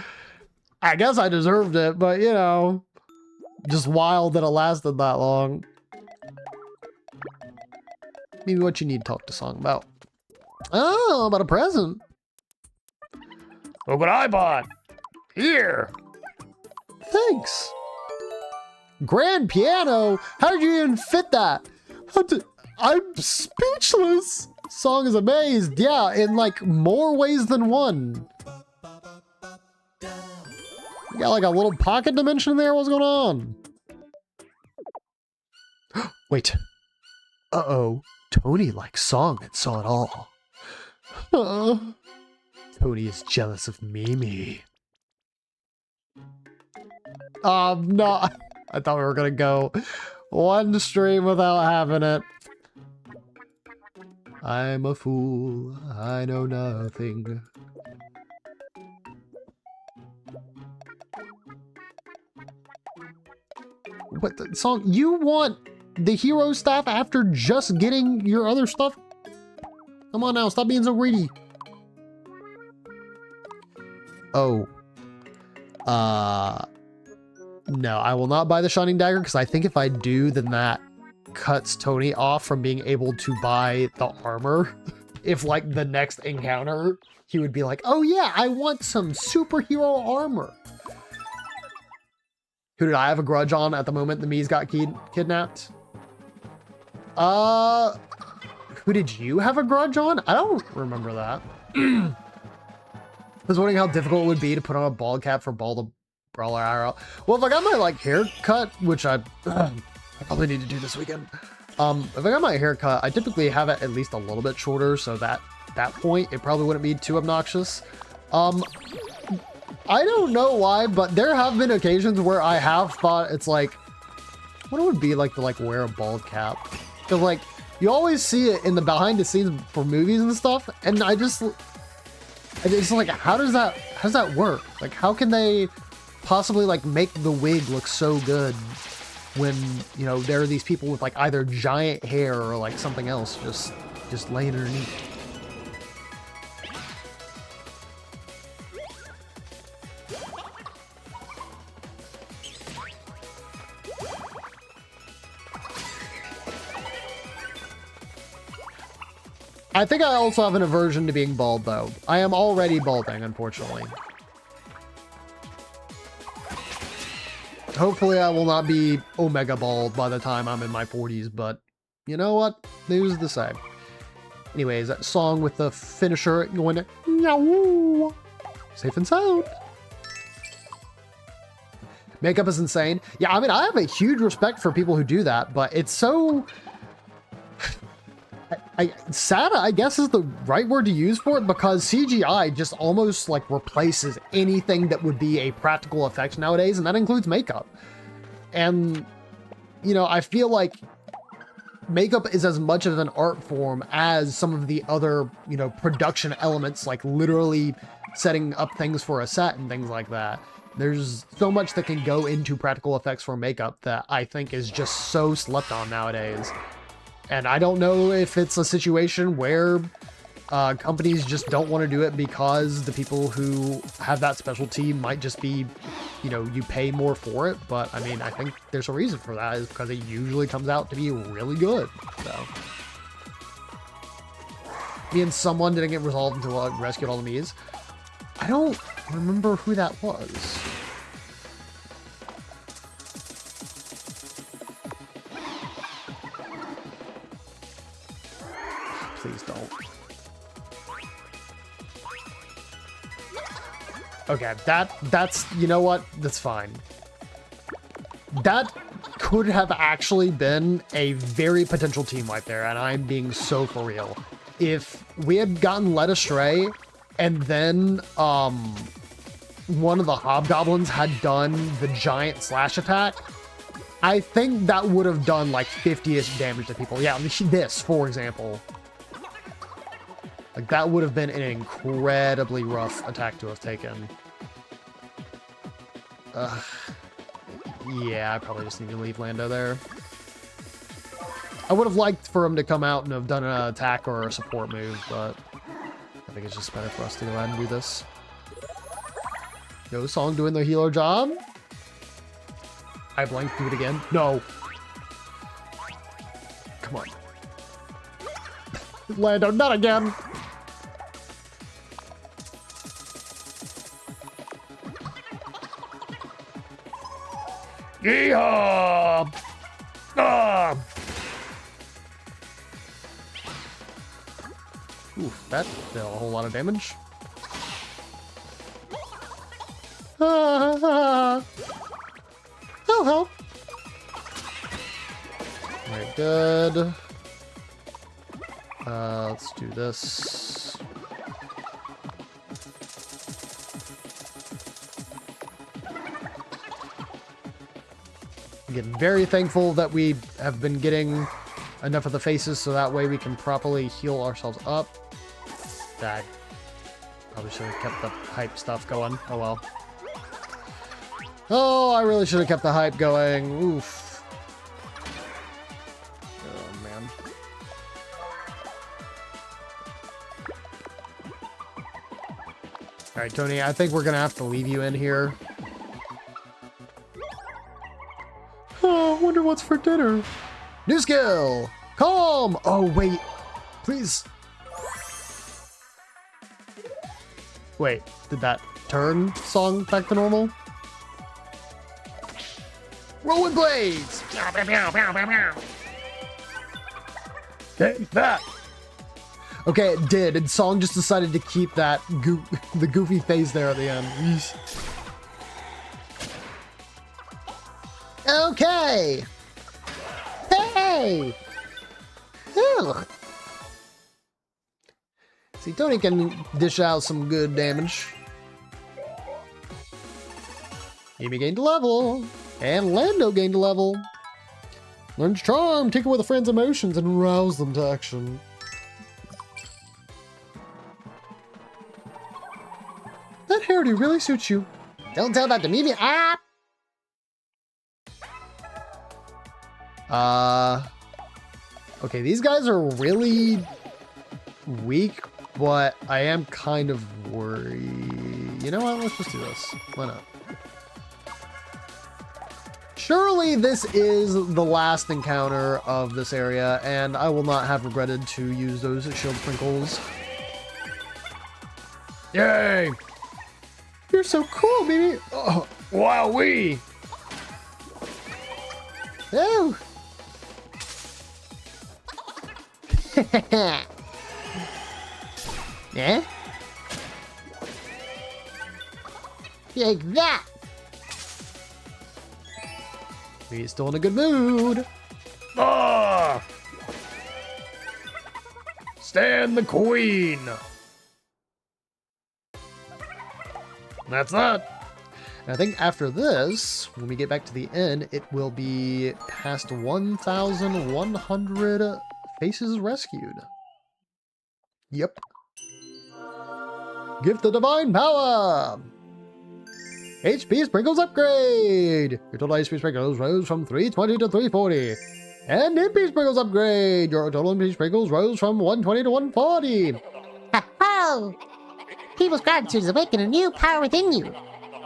I guess I deserved it, but you know, just wild that it lasted that long. Maybe what you need to talk to Song about. Oh, about a present. Look what I bought. Here. Thanks. Grand piano? How did you even fit that? I'm speechless. Song is amazed. Yeah, in like more ways than one. You got like a little pocket dimension there. What's going on? Wait. Uh-oh. Tony likes Song and saw it all. Tony is jealous of Mimi. No. I thought we were gonna go one stream without having it. I'm a fool. I know nothing. What the song? You want the hero stuff after just getting your other stuff? Come on now, stop being so greedy. Oh. No, I will not buy the Shining Dagger because I think if I do, then that cuts Tony off from being able to buy the armor. If like the next encounter, he would be like, oh yeah, I want some superhero armor. Who did I have a grudge on at the moment the Mii's got kidnapped? Who did you have a grudge on? I don't remember that. I was wondering how difficult it would be to put on a bald cap for Brawler IRL. Well, if I got my like haircut, which I probably need to do this weekend. If I got my haircut, I typically have it at least a little bit shorter, so that point it probably wouldn't be too obnoxious. I don't know why, but there have been occasions where I have thought it's like, what it would be like to like wear a bald cap, because like you always see it in the behind the scenes for movies and stuff, and it's like, how does that work? Like, how can they possibly like make the wig look so good when, you know, there are these people with like either giant hair or like something else just laying underneath? I think I also have an aversion to being bald, though. I am already balding, unfortunately. Hopefully I will not be Omega bald by the time I'm in my 40s, but you know what? Who's to say? Anyways, that song with the finisher going to meow. Safe and sound. Makeup is insane. Yeah, I mean, I have a huge respect for people who do that, but it's so... sad, I guess, is the right word to use for it, because CGI just almost like replaces anything that would be a practical effect nowadays, and that includes makeup. And, you know, I feel like makeup is as much of an art form as some of the other, you know, production elements, like literally setting up things for a set and things like that. There's so much that can go into practical effects for makeup that I think is just so slept on nowadays. And I don't know if it's a situation where companies just don't want to do it because the people who have that specialty might just be, you know, you pay more for it. But I mean, I think there's a reason for that, is because it usually comes out to be really good. So me and someone didn't get resolved until I rescued all the Miis. I don't remember who that was. Please don't. Okay, that's, you know what? That's fine. That could have actually been a very potential team wipe there, and I'm being so for real. If we had gotten led astray, and then one of the hobgoblins had done the giant slash attack, I think that would have done like 50-ish damage to people. Yeah, this, for example. Like, that would have been an incredibly rough attack to have taken. Yeah, I probably just need to leave Lando there. I would have liked for him to come out and have done an attack or a support move, but I think it's just better for us to go ahead and do this. Yo, Song doing the healer job. I blanked, do it again. No. Come on. Lando, not again. Yeehaw! Ah! Oof, that did a whole lot of damage. That'll help. Very good. Let's do this. Again, very thankful that we have been getting enough of the faces so that way we can properly heal ourselves up. That probably should have kept the hype stuff going. Oh well. Oh, I really should have kept the hype going. Oof. Oh, man. Alright, Tony, I think we're gonna have to leave you in here. Oh, I wonder what's for dinner. New skill! Calm! Oh, wait. Please. Wait, did that turn Song back to normal? Rolling blades! Take that! Okay, it did, and Song just decided to keep that the goofy face there at the end. Yeesh. Okay! Hey! Ugh. See, Tony can dish out some good damage. Amy gained a level, and Lando gained a level. Learns Charm, take away the friend's emotions and rouse them to action. That hairdo really suits you. Don't tell that to me. Okay, these guys are really weak, but I am kind of worried. You know what? Let's just do this. Why not? Surely this is the last encounter of this area, and I will not have regretted to use those shield sprinkles. Yay! You're so cool, baby! Oh, wowee! Oh! Yeah? Like that! He's still in a good mood. Ah! stand the queen. That's that. And I think after this, when we get back to the inn, it will be past 1,100 faces rescued. Yep. Gift of divine power. HP sprinkles upgrade. Your total HP sprinkles rose from 320 to 340. And MP sprinkles upgrade. Your total MP sprinkles rose from 120 to 140. Ho-ho! People's gratitude is awakening a new power within you.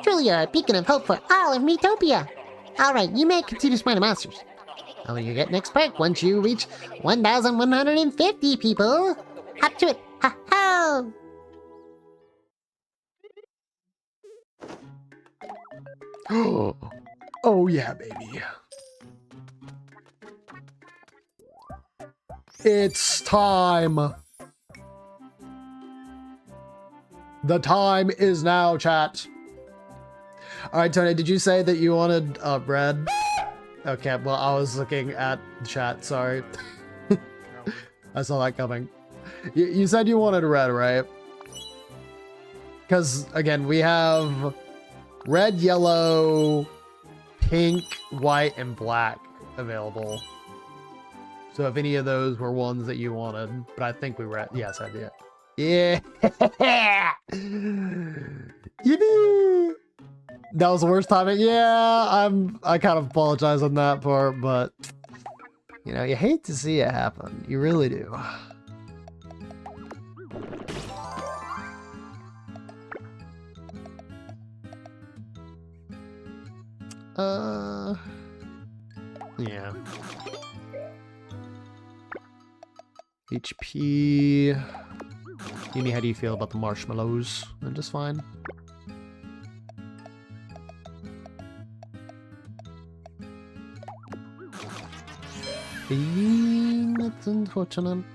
Truly a beacon of hope for all of Miitopia. Alright, you may continue to smite the monsters. How will you get next perk once you reach 1,150 people? Up to it! Ha-ho! Oh yeah, baby. It's time. The time is now, chat. All right, Tony, did you say that you wanted bread? Okay, well, I was looking at the chat, sorry. I saw that coming. You said you wanted red, right? Because, again, we have red, yellow, pink, white, and black available. So if any of those were ones that you wanted, but I think we were at, yes, I did. Yeah. Yippee! That was the worst timing. Yeah, I kind of apologize on that part, but you know, you hate to see it happen. You really do. Yeah. HP. Amy, how do you feel about the marshmallows? They're just fine. That's unfortunate.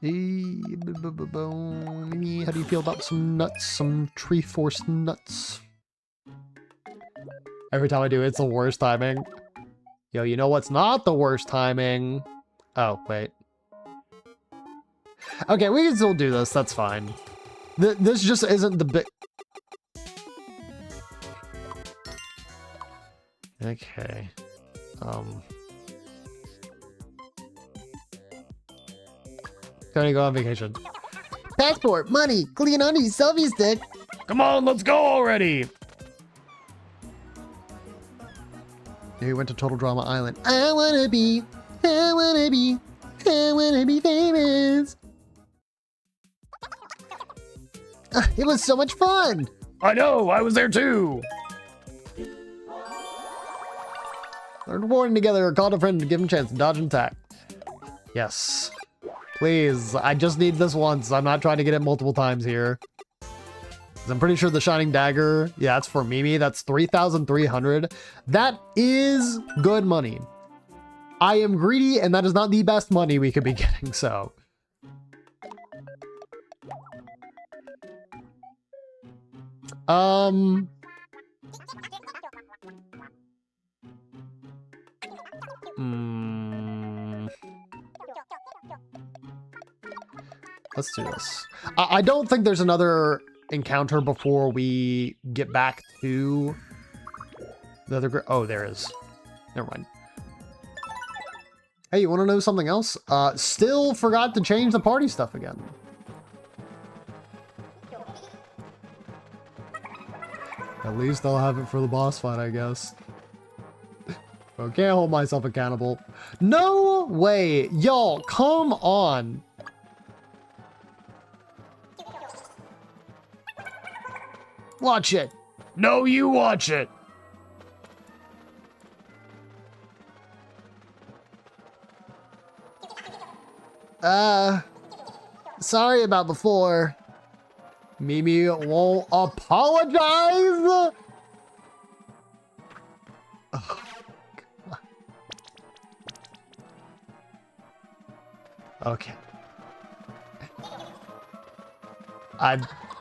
Amy, how do you feel about some nuts? Some tree force nuts? Every time I do, it's the worst timing. Yo, you know what's not the worst timing? Oh, wait. Okay, we can still do this. That's fine. This just isn't the big... Okay. Gonna go on vacation. Passport, money, Cleonani, selfie stick. Come on, let's go already! Yeah, we went to Total Drama Island. I wanna be famous. It was so much fun. I know, I was there too! Learn warning together, call a friend to give him a chance to dodge and attack. Yes. Please, I just need this once. I'm not trying to get it multiple times here. I'm pretty sure the Shining Dagger, yeah, that's for Mimi. That's 3,300. That is good money. I am greedy, and that is not the best money we could be getting, so. Let's do this. I don't think there's another encounter before we get back to the other. Oh, there is. Never mind. Hey, you want to know something else? Still forgot to change the party stuff again. At least I'll have it for the boss fight, I guess. I can't hold myself accountable. No way. Y'all, come on. Watch it. No, you watch it. Sorry about before. Mimi won't apologize. Oh, okay.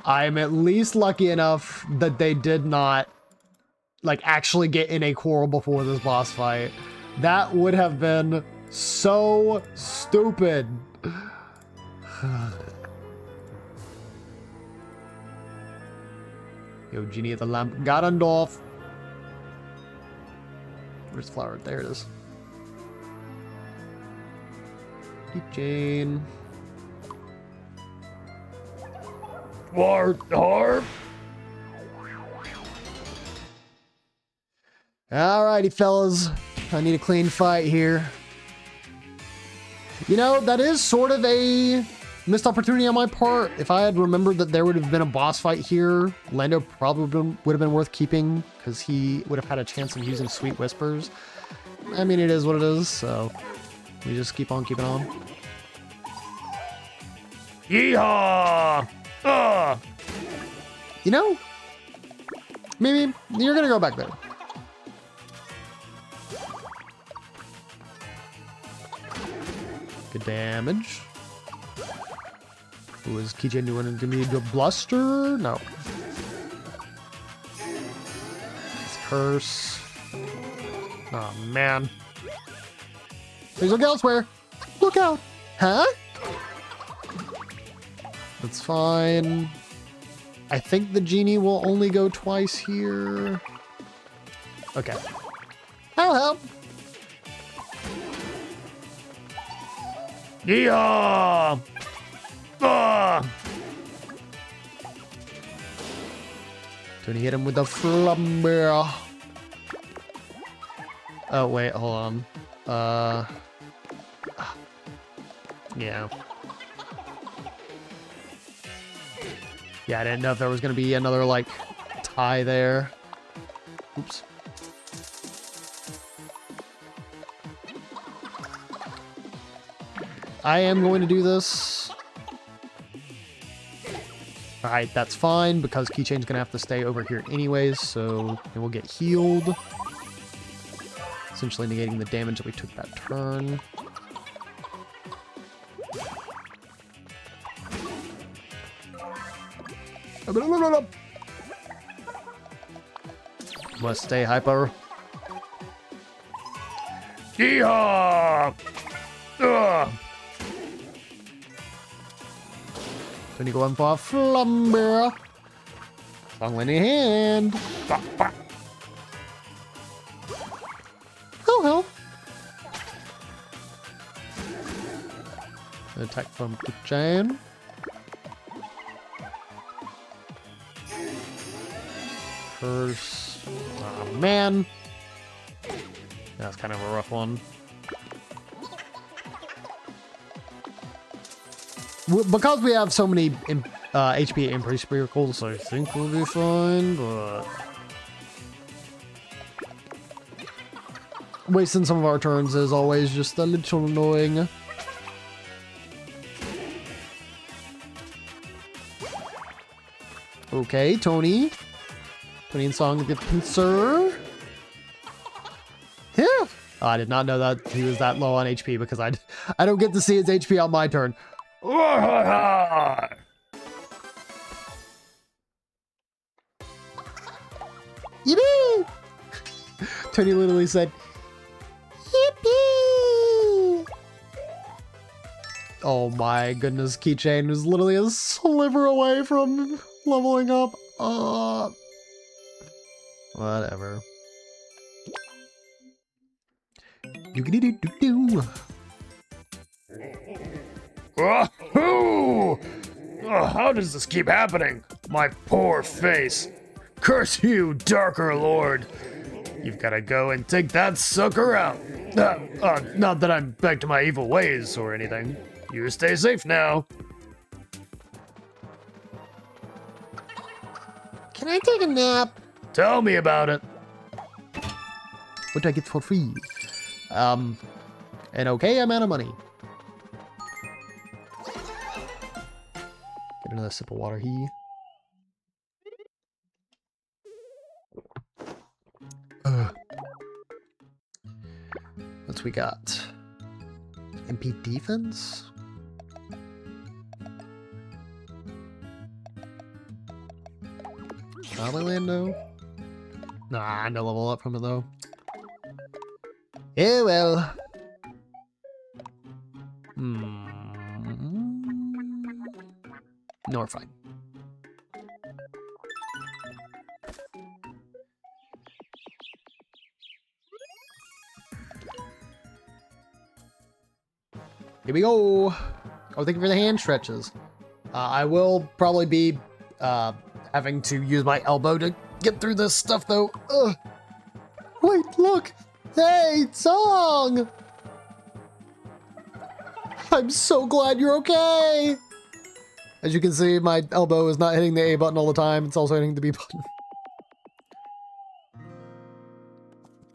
I'm at least lucky enough that they did not like actually get in a quarrel before this boss fight. That would have been So stupid. Yo, Genie at the lamp. Ganondorf. Where's the flower? There it is. Keychain. Harp. Alrighty, fellas. I need a clean fight here. You know, that is sort of a missed opportunity on my part. If I had remembered that there would have been a boss fight here, Lando probably would have been worth keeping because he would have had a chance of using Sweet Whispers. I mean, it is what it is, so we just keep on keeping on. Yeehaw! You know, maybe you're gonna go back there. Good damage. Who is Keychain doing? Give me a bluster? No. It's curse. Oh man. Please look elsewhere. Look out. Huh? That's fine. I think the genie will only go twice here. Okay. I'll help. Yeah. Gonna hit him with the flumber. Oh wait, hold on. Yeah. Yeah, I didn't know if there was gonna be another like tie there. Oops. I am going to do this. Alright, that's fine because Keychain's gonna have to stay over here anyways, so it will get healed. Essentially negating the damage that we took that turn. Must stay hyper. Yeehaw! Then you go in for a flumber. Song in your hand. Oh hell. Attack from Keychain. Curse. Oh man. That's kind of a rough one. Because we have so many HP increase miracles, I think we'll be fine, but wasting some of our turns is always just a little annoying. Okay, Tony. Tony and Song get pincer. Yeah. Oh, I did not know that he was that low on HP because I don't get to see his HP on my turn. Yippee! Tony literally said, yippee! Oh my goodness, Keychain was literally a sliver away from leveling up. Whatever. Do-do-do-do-do. How does this keep happening? My poor face. Curse you, Darker Lord. You've got to go and take that sucker out. Not that I'm back to my evil ways or anything. You stay safe now. Can I take a nap? Tell me about it. What do I get for free? An okay amount of money. Get another sip of water here. What's we got? MP defense? Probably Lando. Nah, no level up from it though. Yeah, well. No, we're fine. Here we go. Oh, thank you for the hand stretches. I will probably be having to use my elbow to get through this stuff, though. Ugh. Wait, look. Hey, Song. I'm so glad you're okay. As you can see, my elbow is not hitting the A button all the time. It's also hitting the B button.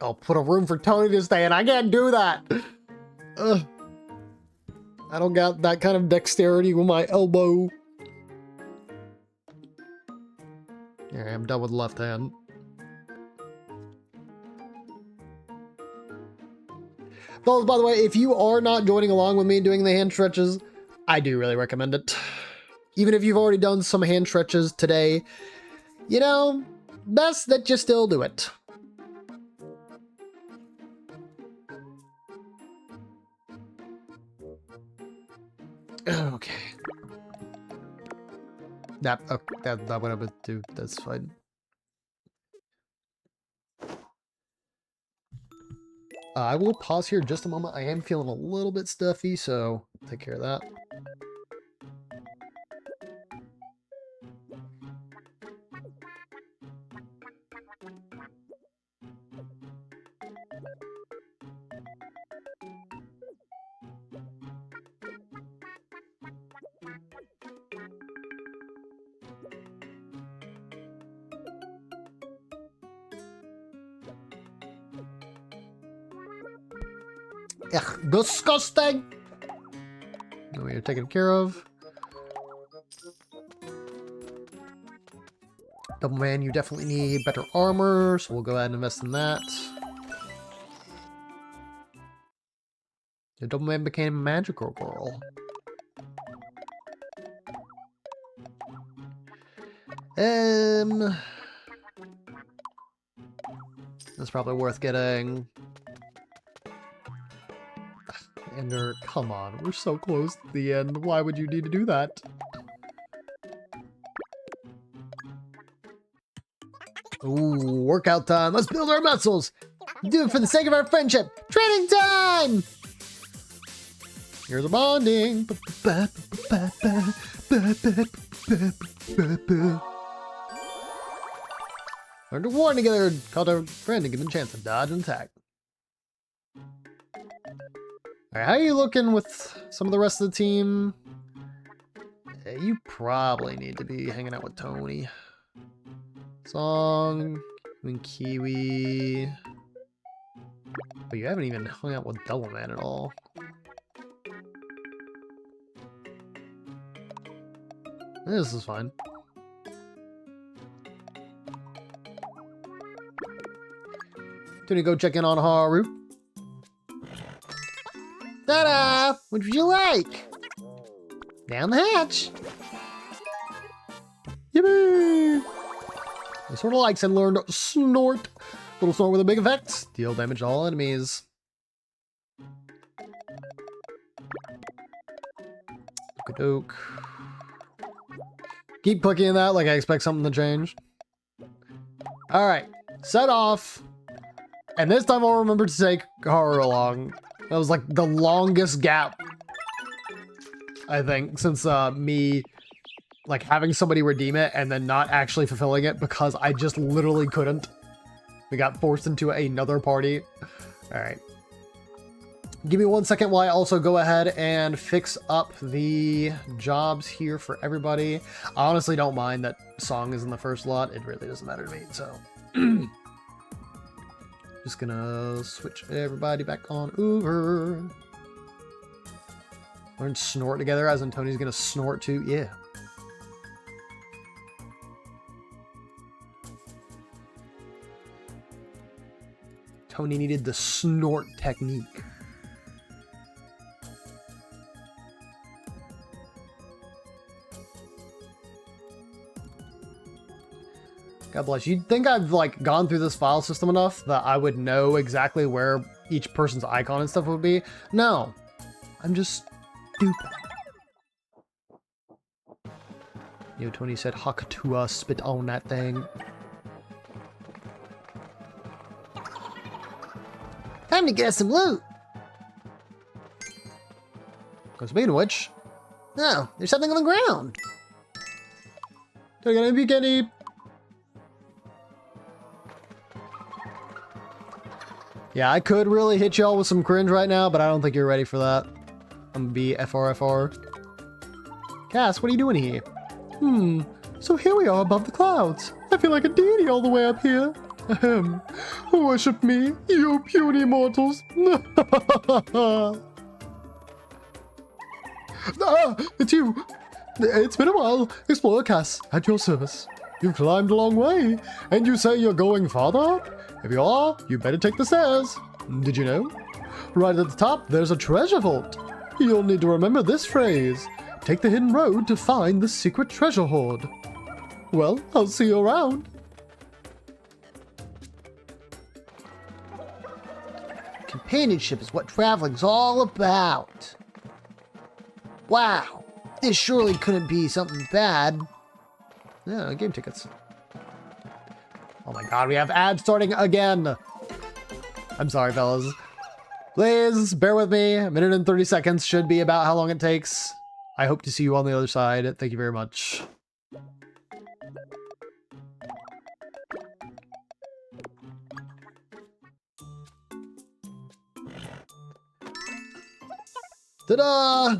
I'll put a room for Tony to stay in. I can't do that. Ugh. I don't got that kind of dexterity with my elbow. Yeah, I'm done with the left hand. Fellas, by the way, if you are not joining along with me doing the hand stretches, I do really recommend it. Even if you've already done some hand stretches today, you know, best that you still do it. Okay. That what I'm gonna do. That's fine. I will pause here just a moment. I am feeling a little bit stuffy, so take care of that. Ugh, disgusting! No, you're taken care of. Double Man, you definitely need better armor, so we'll go ahead and invest in that. The Double Man became a magical girl. That's probably worth getting. Ender, come on, we're so close to the end. Why would you need to do that? Ooh, workout time. Let's build our muscles. Do it for the sake of our friendship. Training time! Here's a bonding. Learn to warn together. Call our friend and give them a chance to dodge and attack. Alright, how are you looking with some of the rest of the team? You probably need to be hanging out with Tony. Song, and Kiwi. But you haven't even hung out with Double Man at all. This is fine. Tony, go check in on Haru. Ta-da! What would you like? Down the hatch. Yippee! I sort of likes and learned snort. Little snort with a big effect. Deal damage to all enemies. Doke. Keep clicking that like I expect something to change. Alright. Set off. And this time I'll remember to take Haru along. That was like the longest gap, I think, since me like having somebody redeem it and then not actually fulfilling it because I just literally couldn't. We got forced into another party. All right. Give me 1 second while I also go ahead and fix up the jobs here for everybody. I honestly don't mind that Song is in the first lot. It really doesn't matter to me, so. Just gonna switch everybody back on over. Learn snort together, as in Tony's gonna snort too. Yeah. Tony needed the snort technique. God bless. You'd think I've like gone through this file system enough that I would know exactly where each person's icon and stuff would be. No, I'm just stupid. Yo, Tony said, Hakatua, spit on that thing. Time to get us some loot. Speaking of which, Oh, there's something on the ground. take an MP candy. Yeah, I could really hit y'all with some cringe right now, but I don't think you're ready for that. I'm gonna be FRFR. Cass, what are you doing here? So here we are above the clouds. I feel like a deity all the way up here. Ahem. Worship me, you puny mortals. Ah, it's you. It's been a while. Explorer Cass, at your service. You've climbed a long way, and you say you're going farther up? If you are, you better take the stairs. Did you know? Right at the top, there's a treasure vault. You'll need to remember this phrase. Take the hidden road to find the secret treasure hoard. Well, I'll see you around. Companionship is what traveling's all about. Wow, this surely couldn't be something bad. Yeah, game tickets. Oh my god, we have ads starting again. I'm sorry, fellas. Please, bear with me. A minute and 30 seconds should be about how long it takes. I hope to see you on the other side. Thank you very much. Ta-da!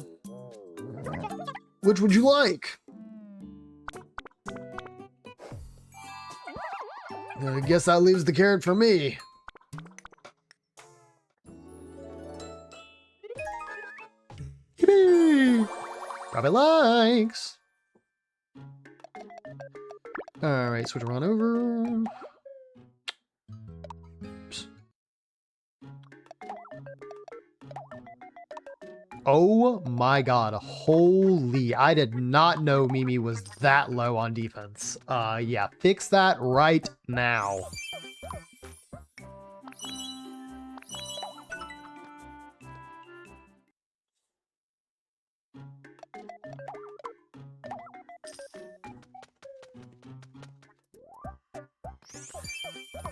Which would you like? I guess that leaves the carrot for me. Yippee! Probably likes. Alright, switch around over. Oops. Oh my god, holy, I did not know Mimi was that low on defense. Yeah, fix that right now.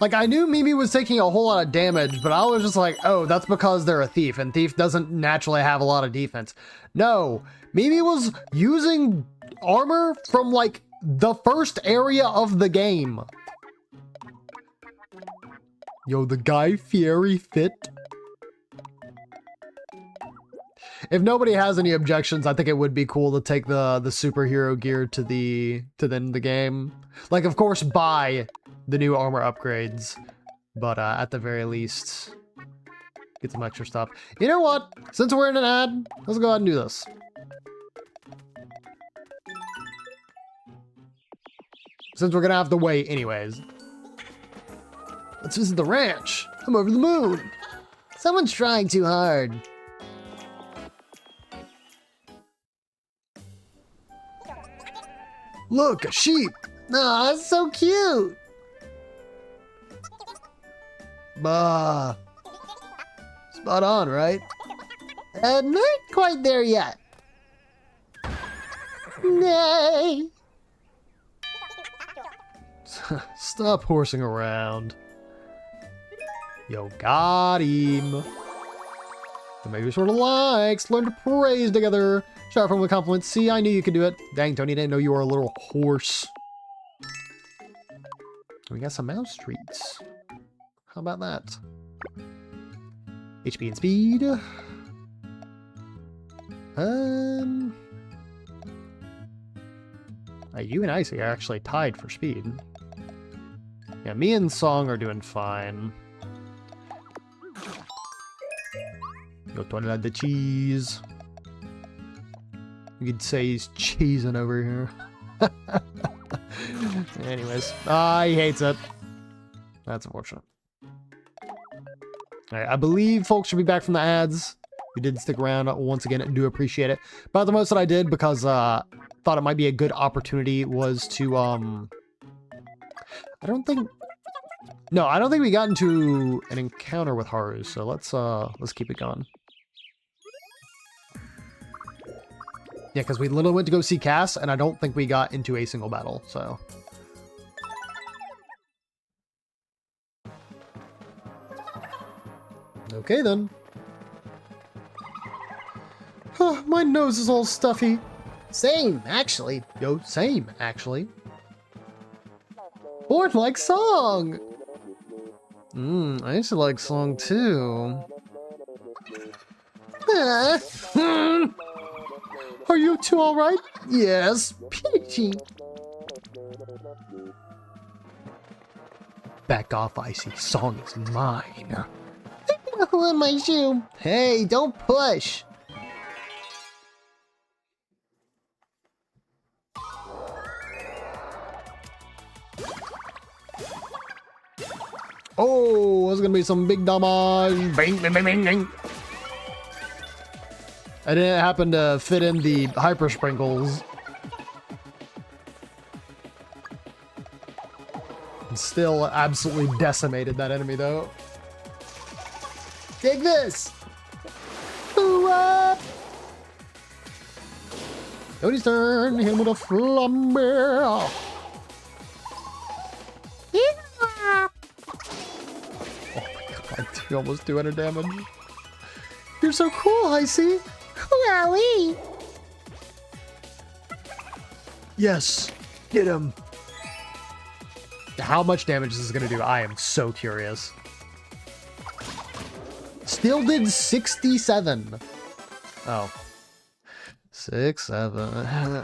Like, I knew Mimi was taking a whole lot of damage, but I was just like, oh, that's because they're a thief, and thief doesn't naturally have a lot of defense. No, Mimi was using armor from, like, the first area of the game. Yo, the Guy Fieri fit. If nobody has any objections, I think it would be cool to take the superhero gear to the end of the game. Like, of course, buy the new armor upgrades, but at the very least, get some extra stuff. You know what? Since we're in an ad, let's go ahead and do this. Since we're gonna have to wait anyways. Let's visit the ranch. I'm over the moon. Someone's trying too hard. Look, a sheep. Aw, it's so cute. Bah. Spot on, right? Not quite there yet. Nay. Stop horsing around. Yo, got him. So maybe sort of likes. Learn to praise together. Shout from the compliments. See, I knew you could do it. Dang, Tony, didn't know you were a little horse. We got some mouse treats. How about that? HP and speed. You and Icy are actually tied for speed. Yeah, me and Song are doing fine. Yo, Tony had the cheese. You could say he's cheesing over here. Anyways, he hates it. That's unfortunate. Alright, I believe folks should be back from the ads. You did stick around once again, I do appreciate it. But the most that I did, because thought it might be a good opportunity, was to I don't think we got into an encounter with Haru, so let's keep it going. Yeah, because we literally went to go see Cass, and I don't think we got into a single battle, so. Okay, then. Huh, my nose is all stuffy. Same, actually. Yo, same, actually. Board like song! I used to like song too. Are you two alright? Yes, peachy. Back off, Icy. Song is mine. Oh, my shoe. Hey, don't push. Oh, there's gonna be some big damage. Bing, bing, bing, bing, bing. I didn't happen to fit in the hyper sprinkles. Still absolutely decimated that enemy though. Take this. Cody's turn. Hit him with a flambe. You almost 200 damage. You're so cool, Icy. Wowie. Yes, get him. How much damage is this gonna do? I am so curious. Still did 67. Oh. 6, 7. I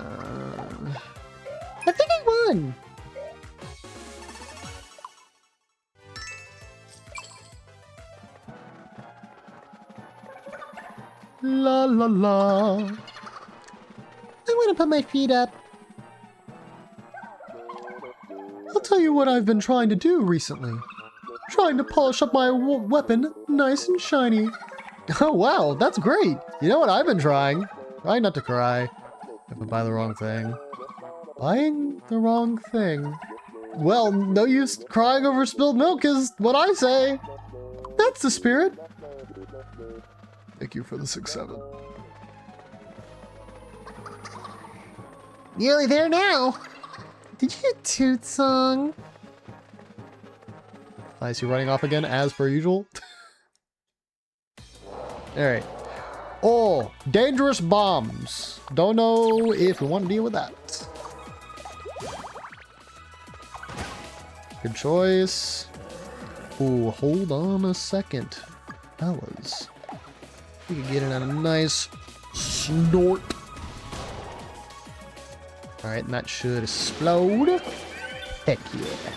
think I won. La la la. I want to put my feet up. I'll tell you what I've been trying to do recently. Trying to polish up my weapon nice and shiny. Oh wow, that's great. You know what I've been trying? Trying not to cry. If I buy the wrong thing. Buying the wrong thing. Well, no use crying over spilled milk is what I say. That's the spirit. Thank you for the 6-7. Nearly there now. Did you get Toot Song? I see you running off again, as per usual. Alright. Oh, dangerous bombs. Don't know if we want to deal with that. Good choice. Ooh, hold on a second, fellas. We could get in a nice snort. Alright, and that should explode. Heck yeah.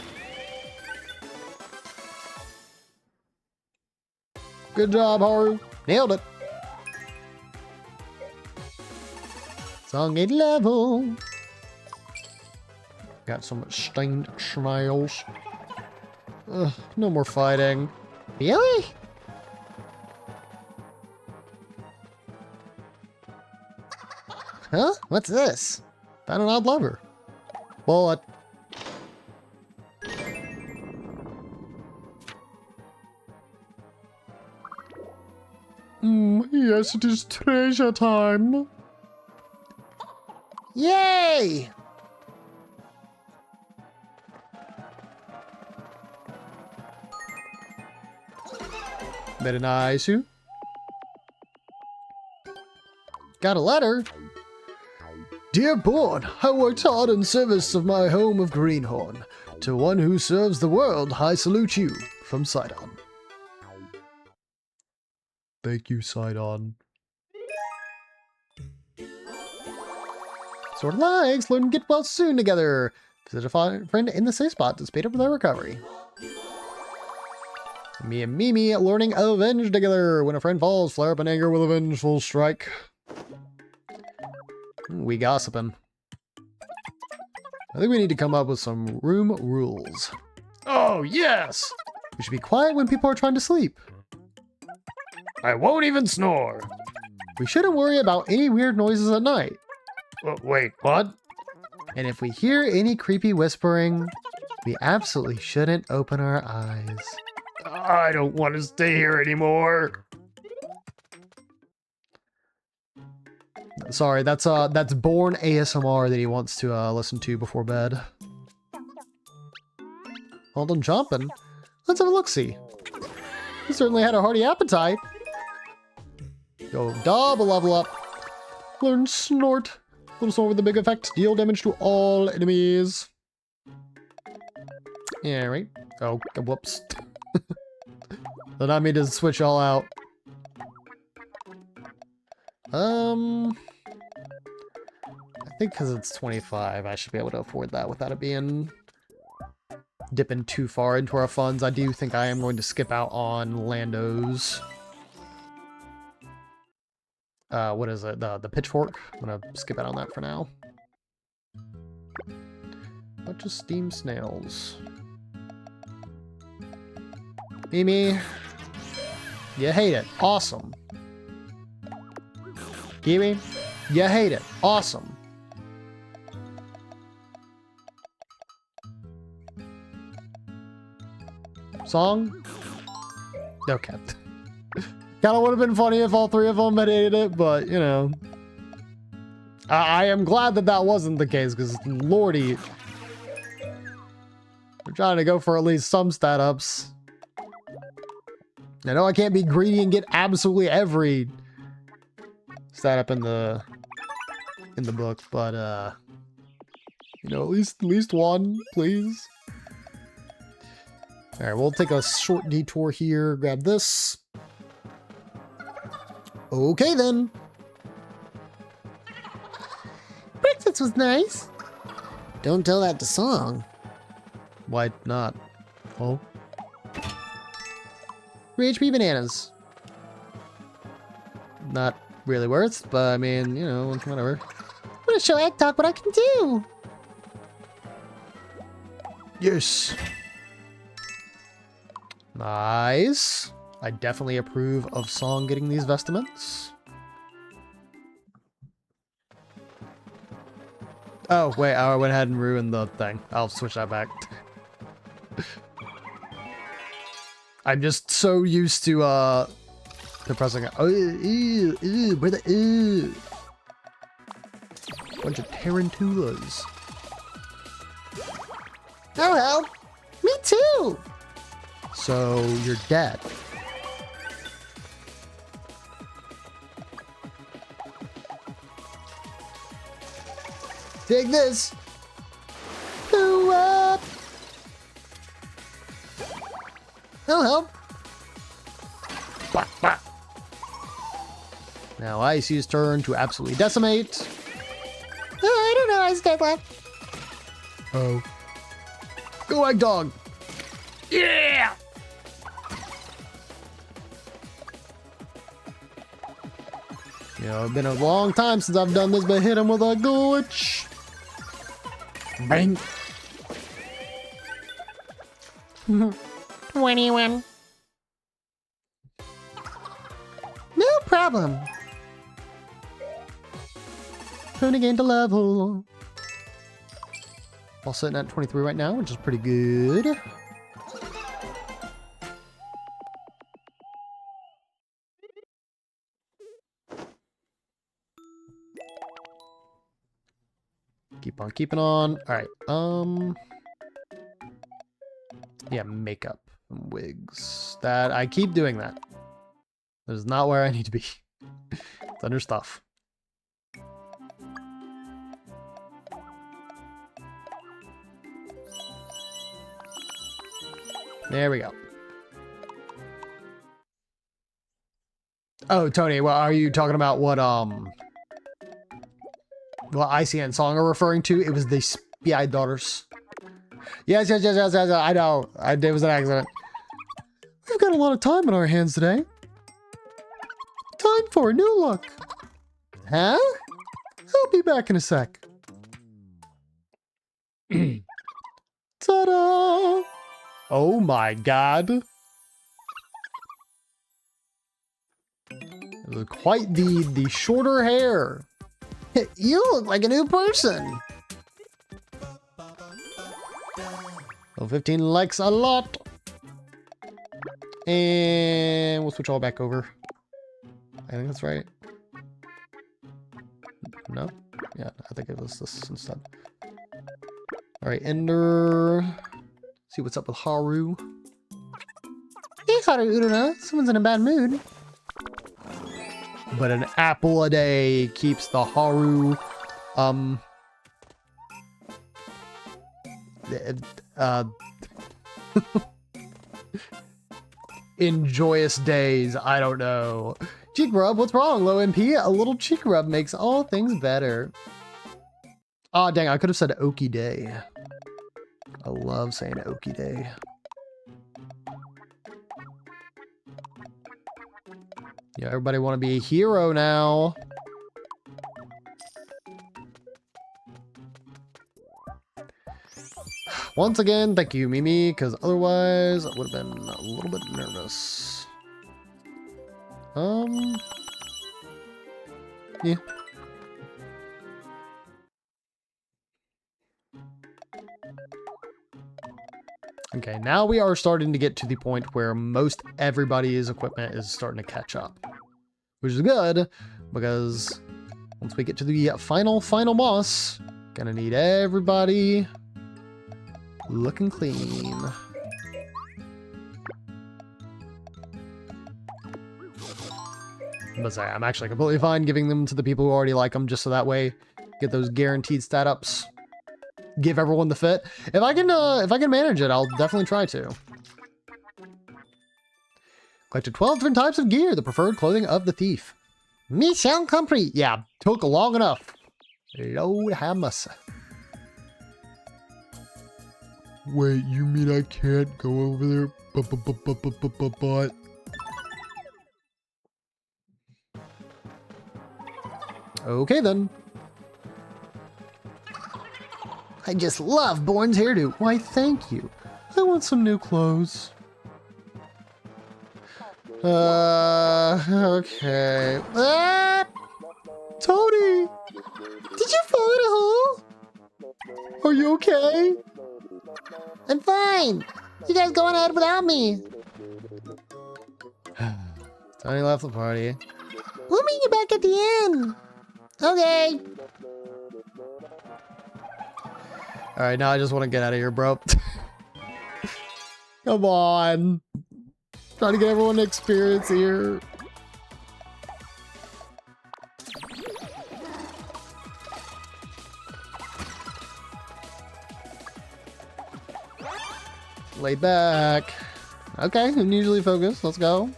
Good job, Haru. Nailed it. Song 8 level. Got some stained snails. Ugh, no more fighting. Really? Huh? What's this? Found an odd lover. Well, yes, it is treasure time. Yay! Very nice, you. Got a letter. Dear Bourne, I worked hard in service of my home of Greenhorn. To one who serves the world, I salute you. From Sidon. Thank you, Sidon. Sort of likes, learn and get well soon together. Visit a friend in the safe spot to speed up their recovery. Me and Mimi learning avenge together. When a friend falls, flare up in anger with a vengeful strike. We gossiping. I think we need to come up with some room rules. Oh, yes! We should be quiet when people are trying to sleep. I won't even snore. We shouldn't worry about any weird noises at night. Wait, what? And if we hear any creepy whispering, we absolutely shouldn't open our eyes. I don't want to stay here anymore. Sorry, that's Born ASMR that he wants to listen to before bed. Hold on, chomping. Let's have a look-see. He certainly had a hearty appetite. Go double level up. Learn Snort. Little sword with a big effect. Deal damage to all enemies. Yeah, right. Oh, whoops. Then I mean to switch all out. I think because it's 25, I should be able to afford that without it being dipping too far into our funds. I do think I am going to skip out on Lando's. What is it? The pitchfork. I'm gonna skip out on that for now. Bunch of steam snails. Mimi, you hate it. Awesome. Kiwi, you hate it. Awesome. Song? Okay. Kinda would have been funny if all three of them had hated it, but, you know. I am glad that that wasn't the case, because lordy. We're trying to go for at least some stat ups. I know I can't be greedy and get absolutely every stat up in the book, but you know, at least one, please. All right, we'll take a short detour here, grab this. Okay then. Breakfast was nice. Don't tell that to Song. Why not? Oh. 3 HP bananas. Not really worth, but I mean, you know, whatever. I'm gonna show Egg Talk what I can do. Yes. Nice. I definitely approve of Song getting these vestments. Oh, wait, I went ahead and ruined the thing. I'll switch that back. I'm just so used to pressing it. Oh, brother, bunch of tarantulas. Oh hell, me too. So you're dead. Dig this. Who up? Oh hell. Bah, bah. Now Icy's turn to absolutely decimate. Oh, I don't know. I stayed left. Oh. Go Egg Dog! Yeah! You know, it's been a long time since I've done this, but hit him with a glitch. Bang. 21. No problem. Turn again to level. All sitting at 23 right now, which is pretty good. Keep on keeping on. All right. Yeah, makeup and wigs. That I keep doing that. That is not where I need to be. It's under stuff. There we go. Oh, Tony, well, are you talking about what Icy and Song are referring to? It was the Spy Daughters. Yes, I know. It was an accident. We've got a lot of time on our hands today. Time for a new look. Huh? I'll be back in a sec. Ta-da! Oh my god. It was quite the shorter hair. You look like a new person. Level 15 likes a lot. And we'll switch all back over. I think that's right. No? Yeah, I think it was this instead. Alright, Ender. See what's up with Haru. Hey, Haru Uruna. Someone's in a bad mood. But an apple a day keeps the Haru, in joyous days. I don't know. Cheek rub, what's wrong? Low MP? A little cheek rub makes all things better. Oh, dang, I could have said Okie Day. I love saying Okie Day. Yeah, everybody want to be a hero now. Once again, thank you, Mimi, because otherwise I would have been a little bit nervous. Yeah. Okay, now we are starting to get to the point where most everybody's equipment is starting to catch up. Which is good, because once we get to the final boss, gonna need everybody looking clean. But I'm actually completely fine giving them to the people who already like them, just so that way get those guaranteed stat ups. Give everyone the fit. If I can manage it, I'll definitely try to. Collected 12 different types of gear, the preferred clothing of the thief. Mission complete. Yeah, took long enough. Lord have mercy. Wait, you mean I can't go over there? But. Okay then. I just love Born's hairdo. Why, thank you. I want some new clothes. Okay. Tony! Did you fall in a hole? Are you okay? I'm fine. You guys go on ahead without me. Tony left the party. We'll meet you back at the end. Okay. Alright, now I just want to get out of here, bro. Come on. Trying to get everyone to experience here. Laid back. Okay, unusually focused. Let's go.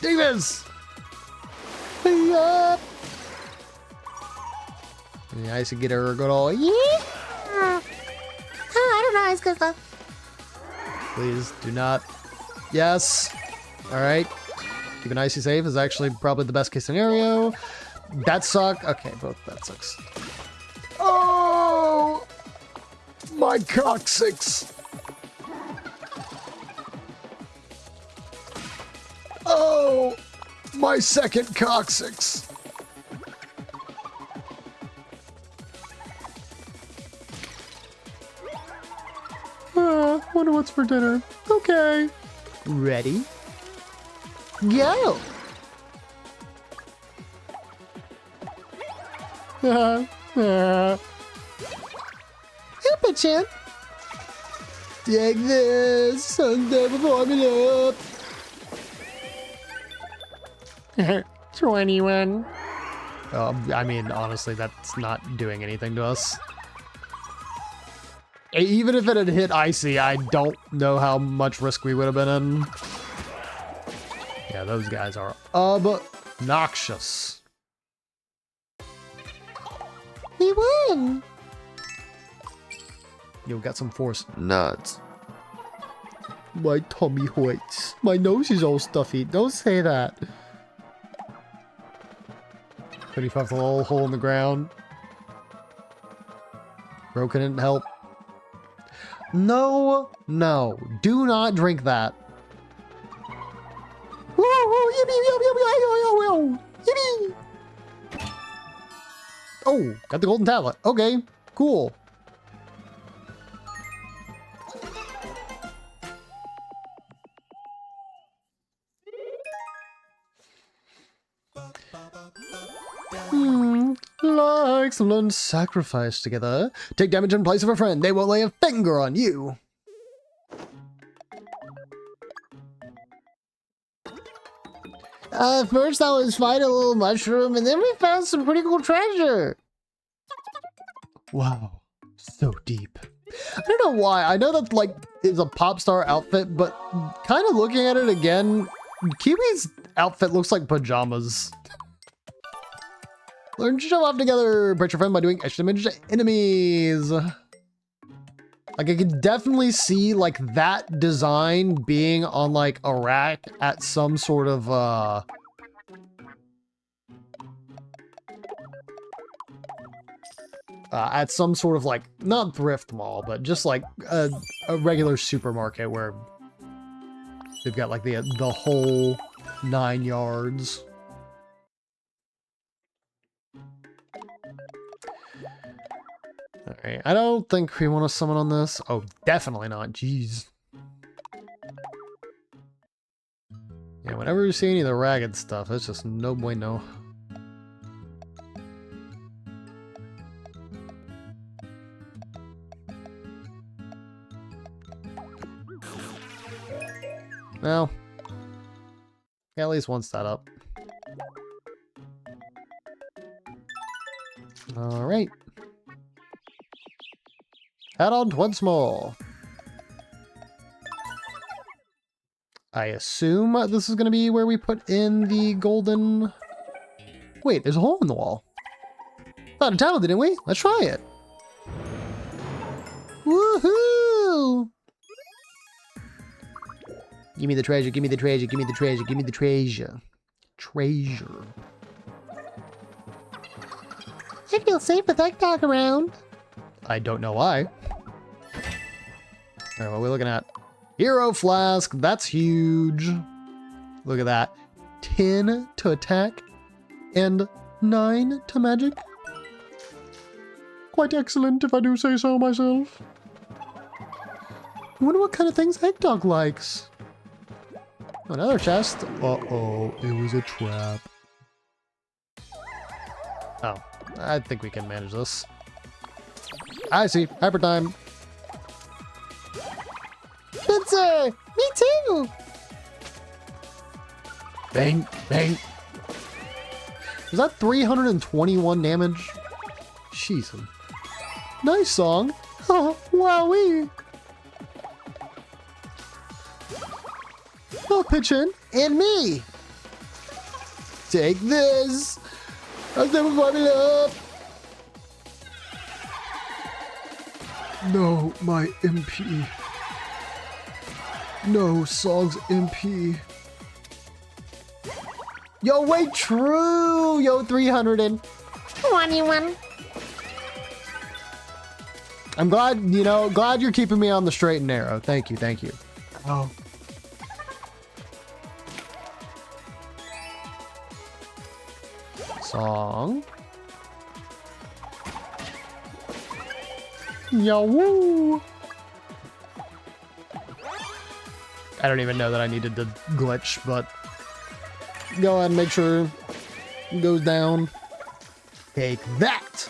Demons! Hey up! Yeah, I should get her a good old yeah. Oh, I don't know. It's good stuff. Please do not. Yes. All right. Keep an icy safe is actually probably the best case scenario. That suck. Okay, both that sucks. Oh! My coccyx! Oh! My second coccyx! Wonder what's for dinner. Okay. Ready? Go. Help it, Chin. Take this. Someday before me up. 21. I mean, honestly, that's not doing anything to us. Even if it had hit icy, I don't know how much risk we would have been in. Yeah, those guys are obnoxious. We won. Yo, got some force. Nuts. My tummy hurts. My nose is all stuffy. Don't say that. 35th little hole in the ground. Broken didn't help. No, no. Do not drink that. Oh, got the golden tablet. Okay, cool. Likes learn sacrifice together. Take damage in place of a friend. They won't lay a finger on you. First I was fighting a little mushroom, and then we found some pretty cool treasure. Wow, so deep. I don't know why. I know that like is a pop star outfit, but kind of looking at it again, Kiwi's outfit looks like pajamas. Learn to show off together. Break your friend by doing extra damage to enemies. Like I could definitely see like that design being on like a rack at some sort of at some sort of like not thrift mall, but just like a regular supermarket where they've got like the whole 9 yards. All right, I don't think we want to summon on this. Oh, definitely not. Jeez. Yeah, whenever you see any of the ragged stuff, it's just no bueno. Well, yeah, at least one stat up. All right. Head on once more. I assume this is going to be where we put in the golden... Wait, there's a hole in the wall. Found a tunnel, didn't we? Let's try it. Woohoo! Give me the treasure, give me the treasure, give me the treasure, give me the treasure. Treasure. I feel safe with that dog around. I don't know why. All right, what are we looking at? Hero Flask, that's huge. Look at that. 10 to attack and 9 to magic. Quite excellent, if I do say so myself. I wonder what kind of things Egg Dog likes. Another chest. Uh-oh, it was a trap. Oh, I think we can manage this. I see. Hyper time. Spencer! Me too! Bang, bang. Was that 321 damage? Jeez. Nice song. Oh, wowee. I'll pitch in. And me! Take this. I'll never warm it up. No, my MP. No, Sog's MP. Yo, wait, true. Yo, 321. I'm glad, you know, glad you're keeping me on the straight and narrow. Thank you, thank you. Oh. Song. Yo-woo. I don't even know that I needed to glitch, but go ahead and make sure it goes down. Take that.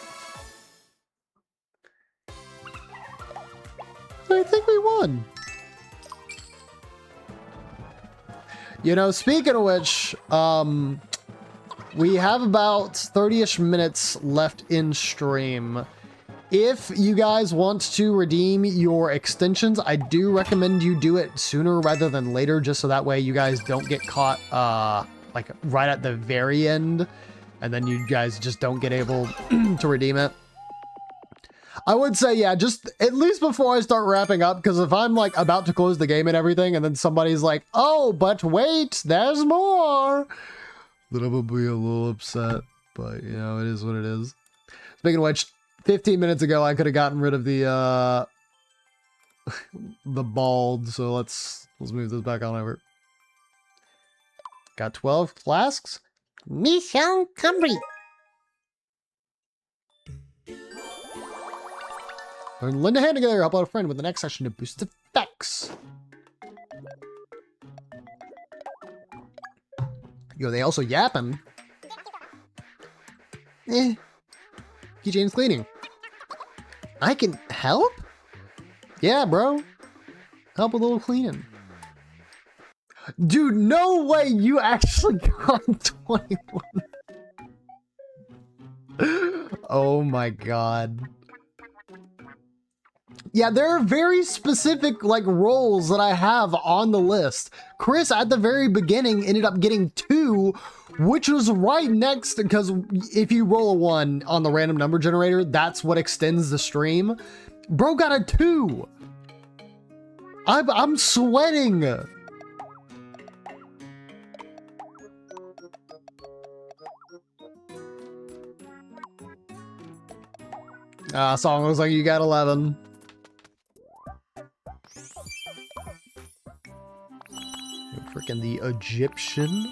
I think we won. You know, speaking of which, we have about 30-ish minutes left in stream. If you guys want to redeem your extensions, I do recommend you do it sooner rather than later, just so that way you guys don't get caught like right at the very end, and then you guys just don't get able to redeem it. I would say, yeah, just at least before I start wrapping up, because if I'm like about to close the game and everything, and then somebody's like, oh, but wait, there's more, Then I'm gonna be a little upset, but you know, it is what it is. Speaking of which, 15 minutes ago, I could have gotten rid of the the bald, so let's move this back on over. Got 12 flasks. Mission complete. Learn lend a hand together, help out a friend with the next session to boost effects. Yo, they also yapping. Keychain's cleaning. I can help? Yeah, bro. Help with a little cleaning. Dude, no way you actually got 21. Oh my god. Yeah, there are very specific like roles that I have on the list. Chris at the very beginning ended up getting 2, which was right next, because if you roll a 1 on the random number generator, that's what extends the stream. Bro got a 2. I'm sweating. Song looks like you got 11. Freaking the Egyptian.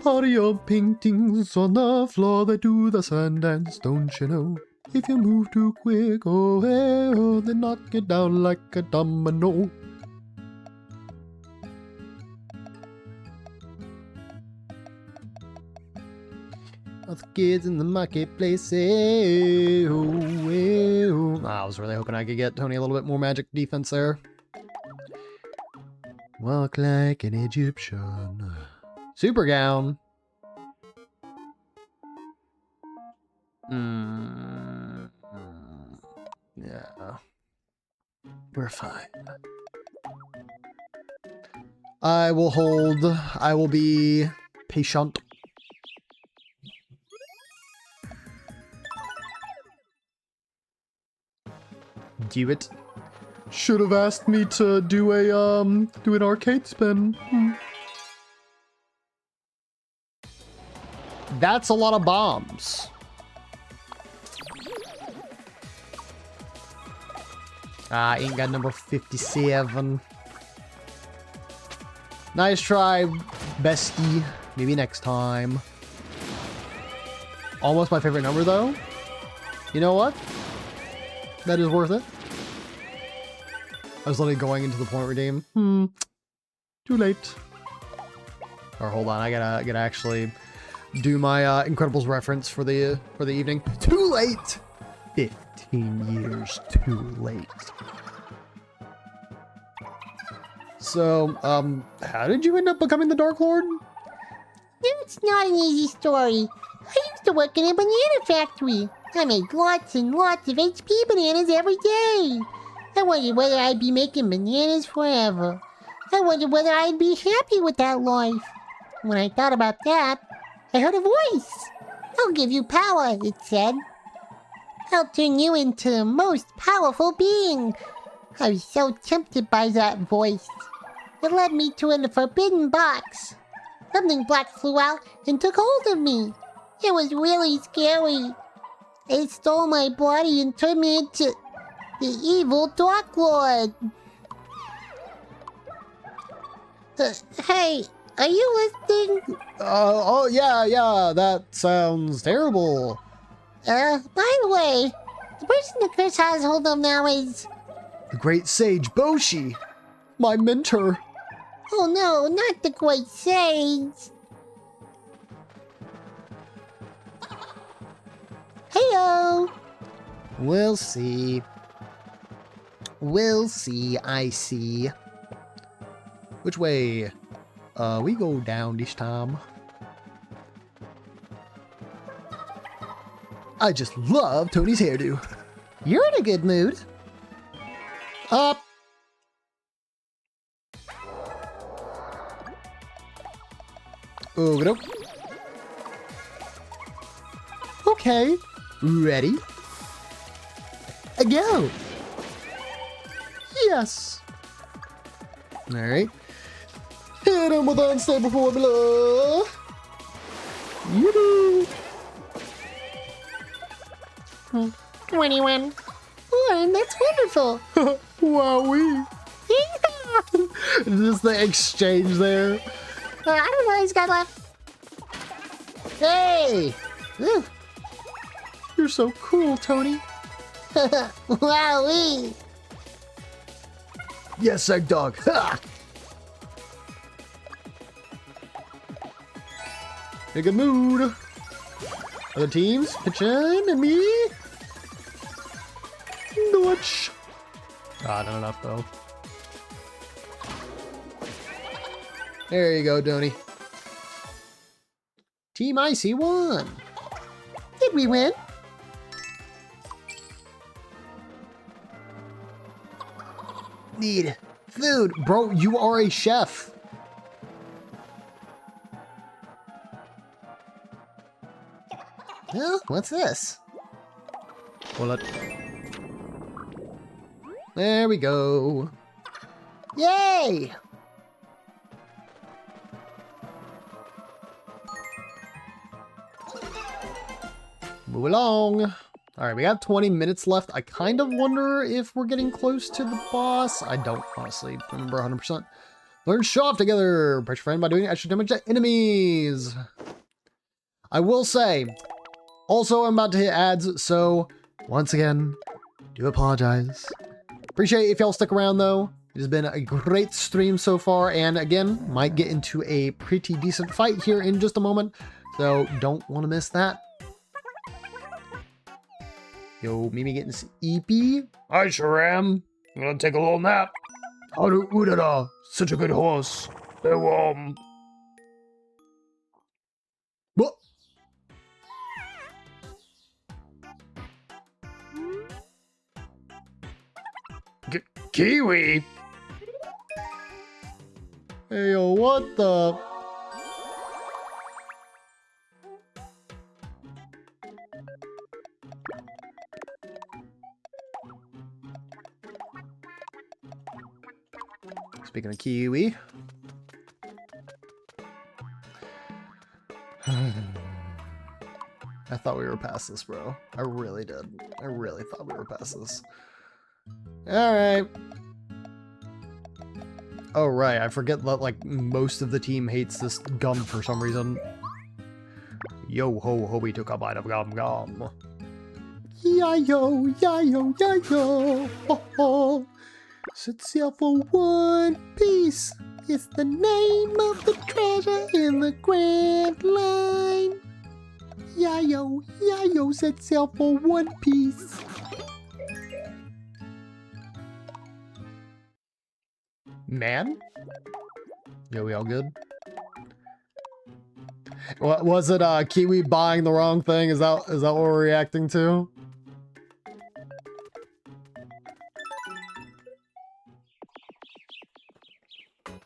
Are your paintings on the floor that do the sun dance, don't you know? If you move too quick, oh hey, oh, they knock it down like a domino. All the kids in the marketplace, hey, oh, hey, oh. I was really hoping I could get Tony a little bit more magic defense there. Walk like an Egyptian. Super gown. Yeah. We're fine. I will hold. I will be patient. Do it. Should have asked me to do an arcade spin. That's a lot of bombs. Ain't got number 57. Nice try, bestie. Maybe next time. Almost my favorite number though. You know what? That is worth it. I was literally going into the point redeem. Too late. Or hold on, I gotta actually do my Incredibles reference for the evening. Too late. 15 years too late. So, how did you end up becoming the Dark Lord? It's not an easy story. I used to work in a banana factory. I made lots and lots of HP bananas every day. I wondered whether I'd be making bananas forever. I wondered whether I'd be happy with that life. When I thought about that, I heard a voice. I'll give you power, it said. I'll turn you into the most powerful being. I was so tempted by that voice. It led me to a forbidden box. Something black flew out and took hold of me. It was really scary. It stole my body and turned me into the evil Dark Lord. Hey, are you listening? Oh yeah, that sounds terrible. By the way, the person that Chris has hold of now is... The great sage Boshi, my mentor. Oh no, not the great sage. Heyo. We'll see. We'll see, I see. Which way? We go down this time. I just love Tony's hairdo. You're in a good mood. Up. Oh, okay. Ready? Go. Yes. All right. Hit him with unstable formula. Yoo-hoo. 21. Oh, that's wonderful. Wowee. Just the exchange there. I don't know, he's got left. Hey! Ooh. You're so cool, Tony. Wowee! Yes, egg dog. Ha! In a good mood. Other teams, pitch in, and me. Notch. Ah, not enough though. There you go, Donnie. Team Icy won. Did we win? Need food. Bro, you are a chef. Oh, what's this? Well, there we go. Yay! Move along. All right, we got 20 minutes left. I kind of wonder if we're getting close to the boss. I don't honestly remember 100%. Learn show off together. Pressure friend by doing extra damage to enemies. I will say, also I'm about to hit ads, so once again, do apologize. Appreciate if y'all stick around though. It has been a great stream so far, and again, might get into a pretty decent fight here in just a moment, so don't want to miss that. Yo, Mimi getting sleepy. I sure am. I'm gonna take a little nap. Haru Urara, such a good horse. What? Kiwi? Hey, yo, what the? Speaking of Kiwi. I thought we were past this, bro. I really did. I really thought we were past this. Alright. Oh, right. I forget that, like, most of the team hates this gum for some reason. Yo ho ho, we took a bite of gum gum. Yayo, yayo, yayo. Ho ho. Sit still for one piece. It's the name of the treasure in the grand line. Yayo, yayo, sit still for one piece. Man? Yo, we all good? What was it? Kiwi buying the wrong thing? Is that what we're reacting to?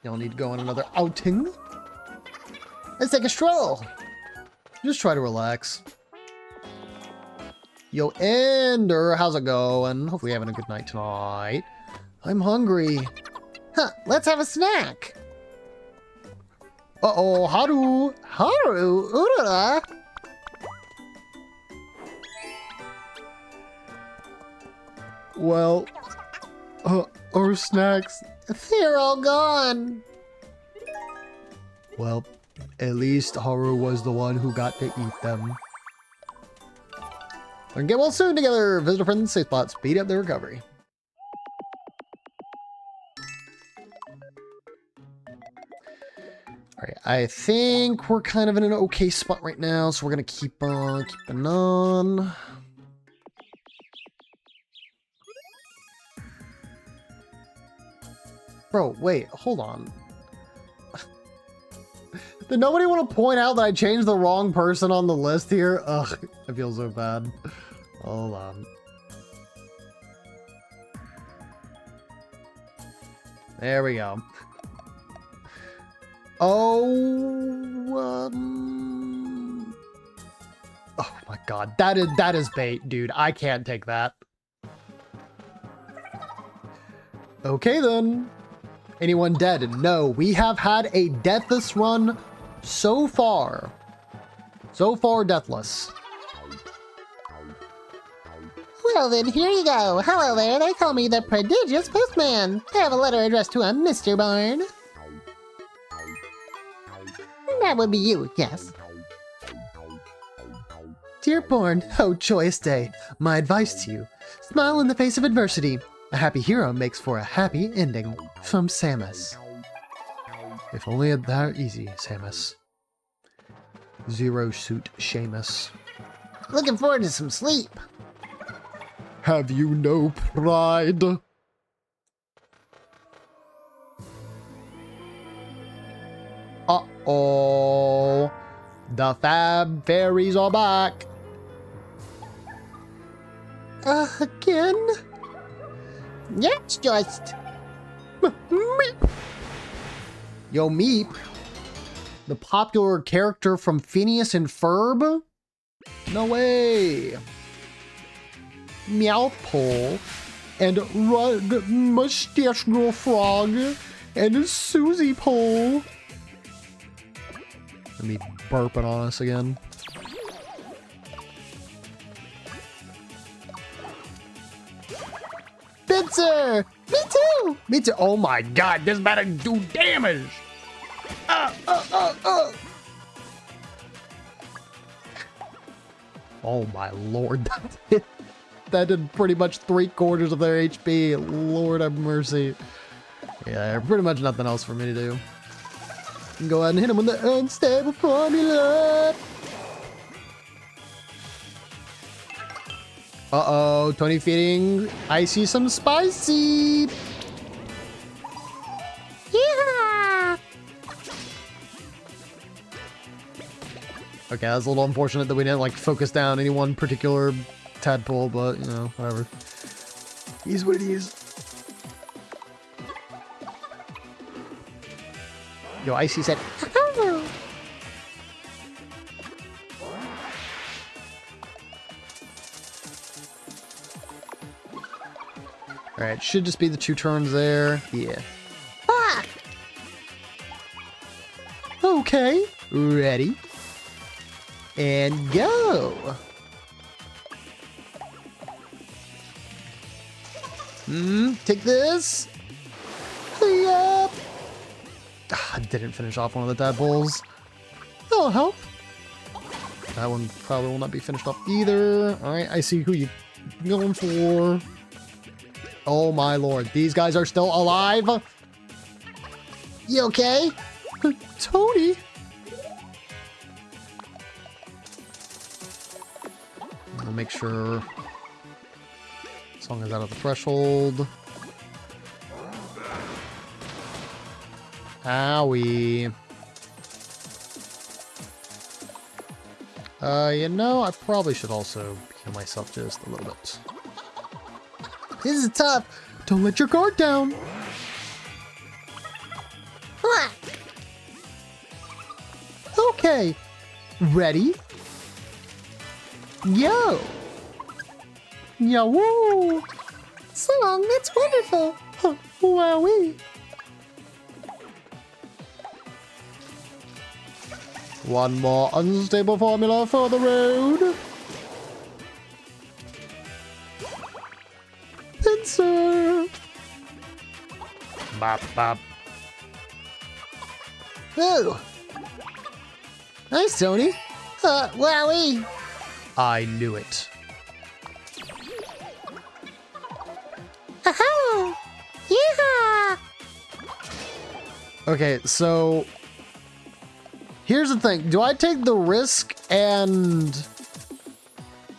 Y'all need to go on another outing. Let's take a stroll. Just try to relax. Yo, Ender, how's it going? Hopefully you're having a good night tonight. I'm hungry. Huh, let's have a snack. Uh-oh, Haru. Haru, Urara. Well, our snacks. They're all gone. Well, at least Haru was the one who got to eat them. We can get well soon together. Visit a friend's safe spot. Speed up their recovery. Alright, I think we're kind of in an okay spot right now, so we're gonna keep on keeping on. Bro, wait, hold on. Did nobody want to point out that I changed the wrong person on the list here? Ugh, I feel so bad. Hold on. There we go. Oh my god, that is bait, dude. I can't take that. Okay then. Anyone dead? No, we have had a deathless run so far. So far, deathless. Well then, here you go. Hello there, they call me the prodigious postman. I have a letter addressed to a Mr. Barn. That would be you, yes. Dear Born, oh joyous day. My advice to you, smile in the face of adversity. A happy hero makes for a happy ending. From Samus. If only it that easy, Samus. Zero Suit Seamus. Looking forward to some sleep. Have you no pride? Uh-oh. The Fab Fairies are back. Again? That's just... Meep. Yo, Meep. The popular character from Phineas and Ferb? No way. Meowpole. And Mustache Girl Frog. And Susie Pole. Let me burping on us again. Spencer! Me too! Me too. Oh my god, this better do damage. Oh my lord. That did pretty much 3/4 of their HP. Lord have mercy. Yeah, pretty much nothing else for me to do. Go ahead and hit him with the unstable formula. Uh-oh, Tony feeding. I see some spicy. Yeah! Okay, that's a little unfortunate that we didn't like focus down any one particular tadpole, but you know, whatever. He's what it is. Yo, Icy said, alright, should just be the 2 turns there. Yeah. Ah! Okay. Ready. And go. Take this. Yup. I didn't finish off one of the tadpoles. That'll help. That one probably will not be finished off either. Alright, I see who you're going for. Oh my lord, these guys are still alive? You okay? Tony? I'll make sure song is out of the threshold. Owie. You know, I probably should also heal myself just a little bit. This is tough. Don't let your guard down. Ah! Okay. Ready? Yo. Yo. Song, that's wonderful. Huh. Wowee. One more unstable formula for the road. Pincer. Bop, bop. Ooh. Nice, Tony. Wowie. I knew it. Aha! Yeah! Okay, so here's the thing. Do I take the risk and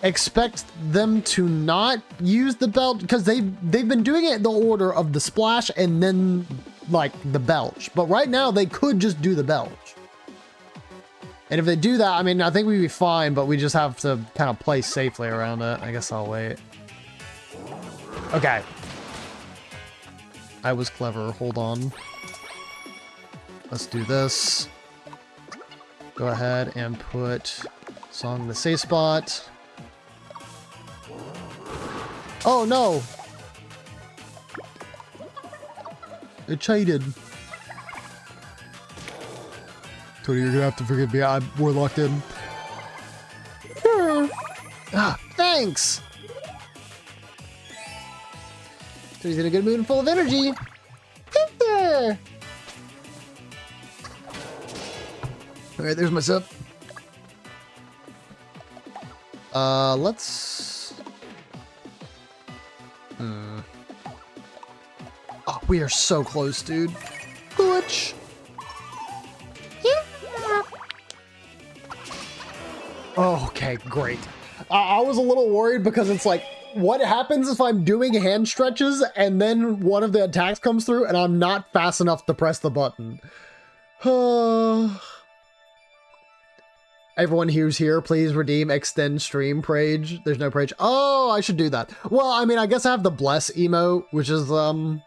expect them to not use the belt? Because they've been doing it in the order of the splash and then like the belch. But right now they could just do the belch. And if they do that, I mean, I think we'd be fine, but we just have to kind of play safely around it. I guess I'll wait. Okay. I was clever. Hold on. Let's do this. Go ahead and put song in the safe spot. Oh no! It cheated. Tony, you're gonna have to forgive me. We're locked in. Ah, thanks! Tony's in a good mood and full of energy. There. Alright, there's my sip. Let's... Oh, we are so close, dude. Glitch. Yeah. Oh, okay, great. I was a little worried because it's like, what happens if I'm doing hand stretches and then one of the attacks comes through and I'm not fast enough to press the button? Everyone who's here, please redeem extend stream Prage. There's no Prage. Oh, I should do that. Well, I mean, I guess I have the bless emote, which is kind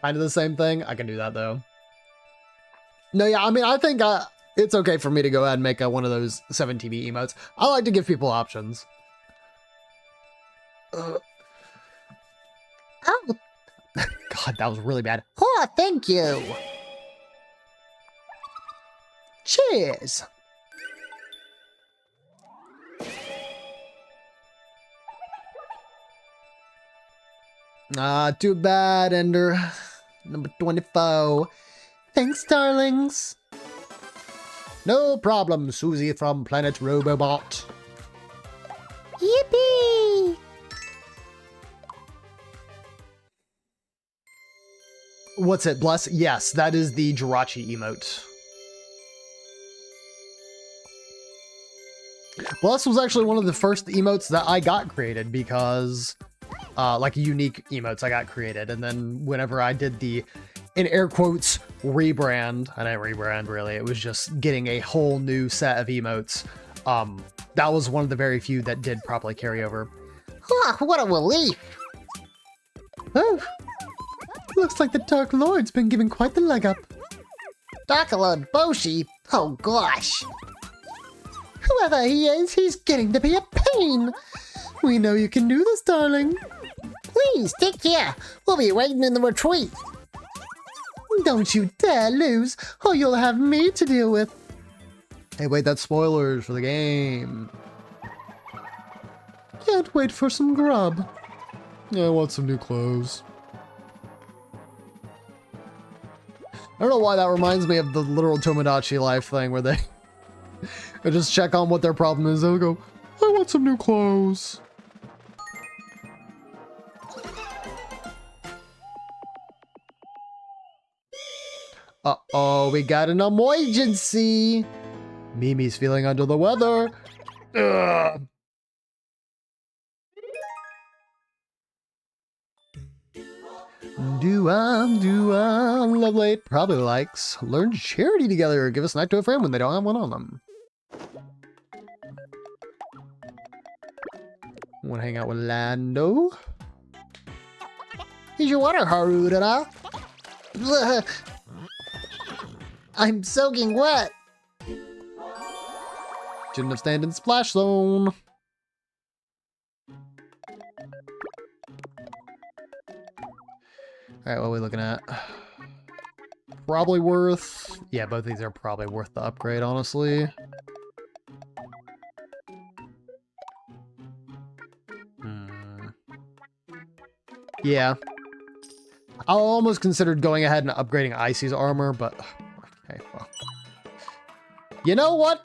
of the same thing. I can do that though. No, yeah, I mean, I think it's okay for me to go ahead and make one of those 7TV emotes. I like to give people options. Oh, God, that was really bad. oh, thank you. Cheers. Too bad, Ender. Number 24. Thanks, darlings. No problem, Susie from Planet Robobot. Yippee! What's it, Bless? Yes, that is the Jirachi emote. Bless was actually one of the first emotes that I got created because, like unique emotes I got created. And then whenever I did the, in air quotes, rebrand, I didn't rebrand really, it was just getting a whole new set of emotes. That was one of the very few that did properly carry over. Oh, what a relief. Oh, looks like the Dark Lord's been given quite the leg up. Dark Lord Boshi? Oh gosh. Whoever he is, he's getting to be a pain. We know you can do this, darling. Please, take care. We'll be waiting in the retreat. Don't you dare lose, or you'll have me to deal with. Hey, wait, that's spoilers for the game. Can't wait for some grub. Yeah, I want some new clothes. I don't know why that reminds me of the literal Tomodachi Life thing where they just check on what their problem is. They'll go, I want some new clothes. uh-oh, we got an emergency. Mimi's feeling under the weather. Ugh. Lovely probably likes learn charity together. Give a snack to a friend when they don't have one on them. Want to hang out with Lando? Here's your water, Harudara. I'm soaking wet. Shouldn't have stayed in splash zone. Alright, what are we looking at? Probably worth... Yeah, both these are probably worth the upgrade, honestly. Yeah. I almost considered going ahead and upgrading Icy's armor, but... Okay, well. You know what?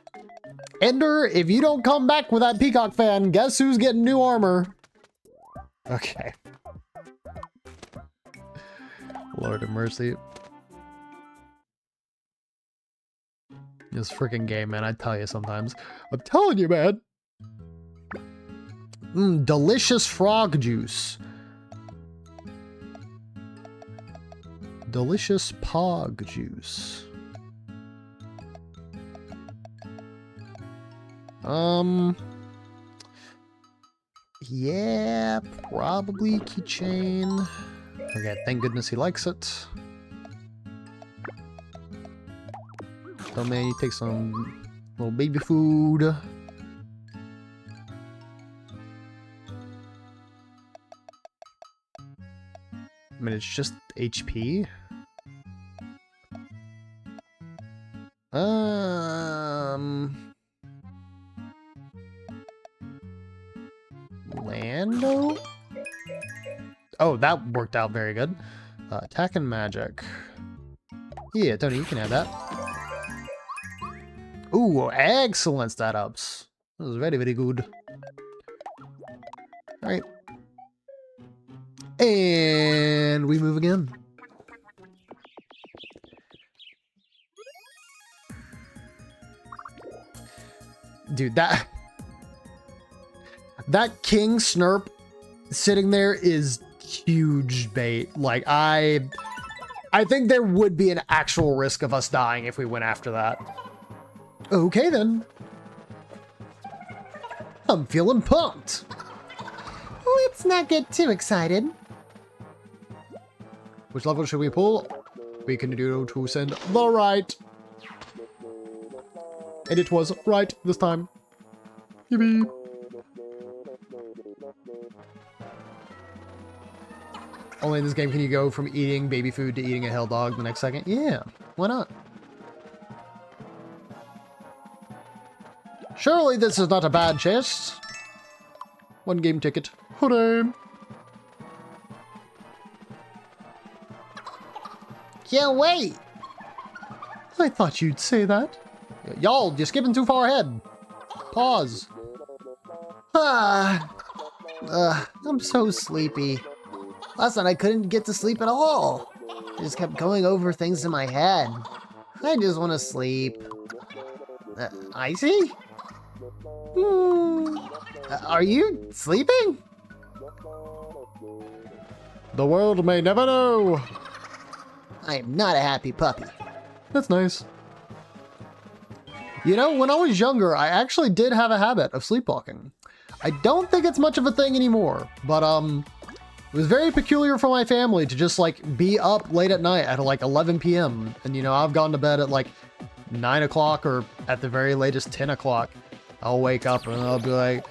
Ender, if you don't come back with that Peacock fan, guess who's getting new armor? Okay. Lord of mercy. This freaking game, man, I tell you sometimes. I'm telling you, man. Delicious frog juice. Delicious pog juice. Yeah, probably keychain. Okay, thank goodness he likes it. So man, you take some little baby food. I mean, it's just HP. Lando? Oh, that worked out very good. Attack and magic. Yeah, Tony, you can have that. Ooh, excellent stat ups. That was very, very good. Alright. And we move again. Dude, that... that king snurp sitting there is huge bait. Like, I think there would be an actual risk of us dying if we went after that. Okay, then. I'm feeling pumped. Let's not get too excited. Which level should we pull? We can do to send the right. And it was right this time. Yippee. Only in this game can you go from eating baby food to eating a hell dog the next second. Yeah, why not? Surely this is not a bad chest. One game ticket. Hooray. Can't wait. I thought you'd say that. Y'all, you're skipping too far ahead. Pause. I'm so sleepy. Last night I couldn't get to sleep at all. I just kept going over things in my head. I just want to sleep. Icy? Are you sleeping? The world may never know. I am not a happy puppy. That's nice. You know, when I was younger, I actually did have a habit of sleepwalking. I don't think it's much of a thing anymore, but it was very peculiar for my family to just like be up late at night at like 11 p.m. And you know, I've gone to bed at like 9 o'clock or at the very latest 10 o'clock. I'll wake up and I'll be like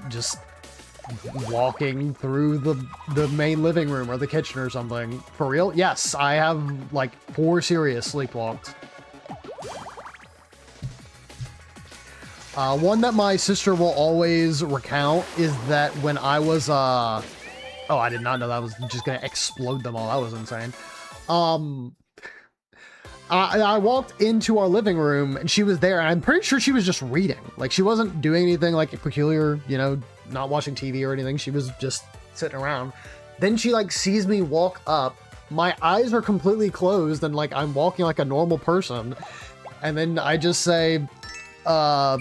just walking through the main living room or the kitchen or something. For real? Yes, I have like 4 serious sleepwalks. One that my sister will always recount is that when I was, oh, I did not know that was just gonna explode them all. That was insane. I walked into our living room and she was there, and I'm pretty sure she was just reading. Like, she wasn't doing anything like peculiar, you know, not watching TV or anything. She was just sitting around. Then she like sees me walk up. My eyes are completely closed and like I'm walking like a normal person. And then I just say, I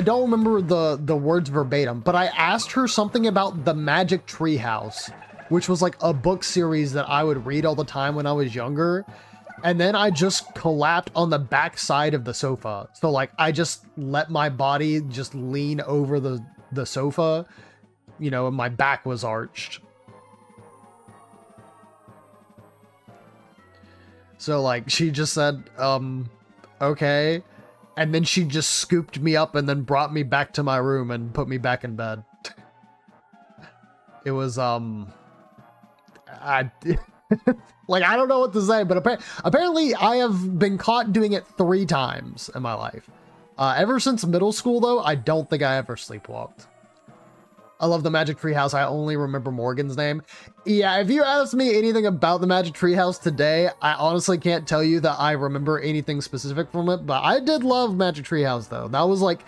don't remember the words verbatim, but I asked her something about the Magic Tree House, which was like a book series that I would read all the time when I was younger. And then I just collapsed on the back side of the sofa. So like I just let my body just lean over the sofa, you know, and my back was arched. So like she just said, okay. And then she just scooped me up and then brought me back to my room and put me back in bed. It was, like, I don't know what to say, but apparently I have been caught doing it 3 times in my life. Ever since middle school, though, I don't think I ever sleepwalked. I love the Magic Tree House. I only remember Morgan's name. Yeah, if you ask me anything about the Magic Tree House today, I honestly can't tell you that I remember anything specific from it, but I did love Magic Tree House, though. That was like,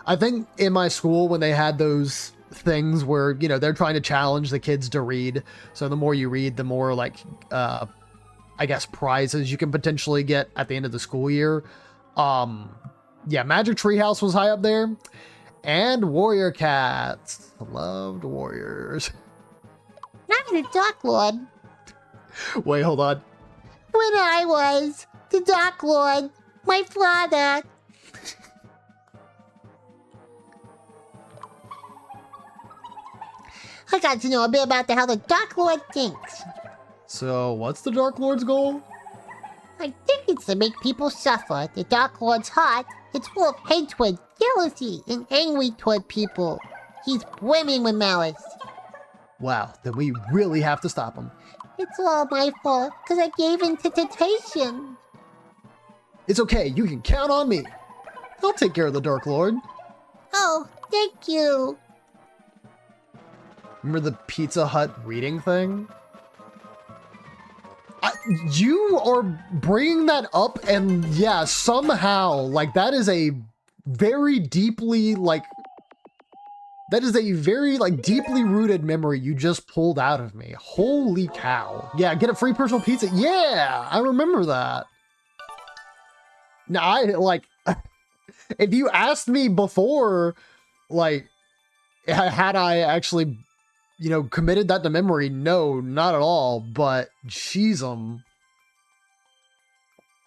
I think in my school when they had those things where, you know, they're trying to challenge the kids to read. So the more you read, the more like, I guess prizes you can potentially get at the end of the school year. Yeah, Magic Tree House was high up there. And Warrior Cats. Loved Warriors. I'm the Dark Lord. Wait, hold on. When I was the Dark Lord, my father. I got to know a bit about how the Dark Lord thinks. So, what's the Dark Lord's goal? I think it's to make people suffer. The Dark Lord's heart, it's full of hatred, jealousy, and angry toward people. He's brimming with malice. Wow, then we really have to stop him. It's all my fault, because I gave in to temptation. It's okay, you can count on me. I'll take care of the Dark Lord. Oh, thank you. Remember the Pizza Hut reading thing? You are bringing that up, and yeah, somehow, like, that is a very deeply, like, deeply rooted memory you just pulled out of me. Holy cow. Yeah, get a free personal pizza. Yeah, I remember that. Now, if you asked me before, like, Had I actually, you know, committed that to memory? No, not at all. But jeez,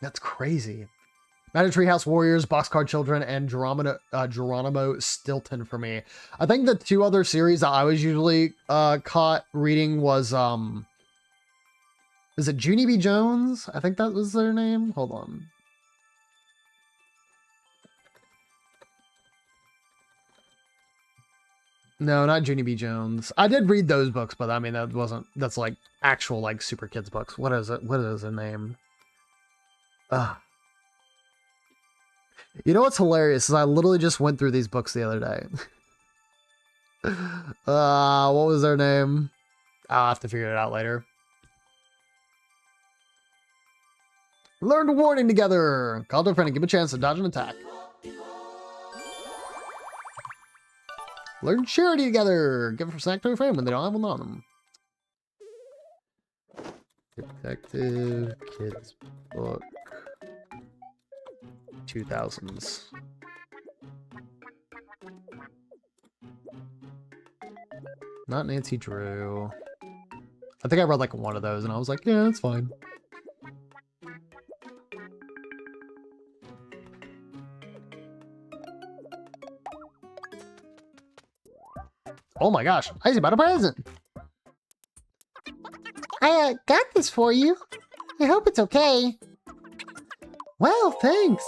that's crazy. Magic Treehouse Warriors, Boxcar Children, and Geronimo Stilton for me. I think the two other series that I was usually caught reading was is it Junie B. Jones? I think that was their name. Hold on. No, not Junie B. Jones. I did read those books, but I mean that's like actual like super kids books. What is it? What is the name? You know what's hilarious is I literally just went through these books the other day. What was their name? I'll have to figure it out later. Learn to warning together. Call to a friend and give a chance to dodge an attack. Learn charity together. Give a snack to a friend when they don't have one on them. Detective Kids Book 2000s. Not Nancy Drew. I think I read like one of those and I was like, yeah, that's fine. Oh my gosh, I see about a present. I got this for you. I hope it's okay. Well, thanks.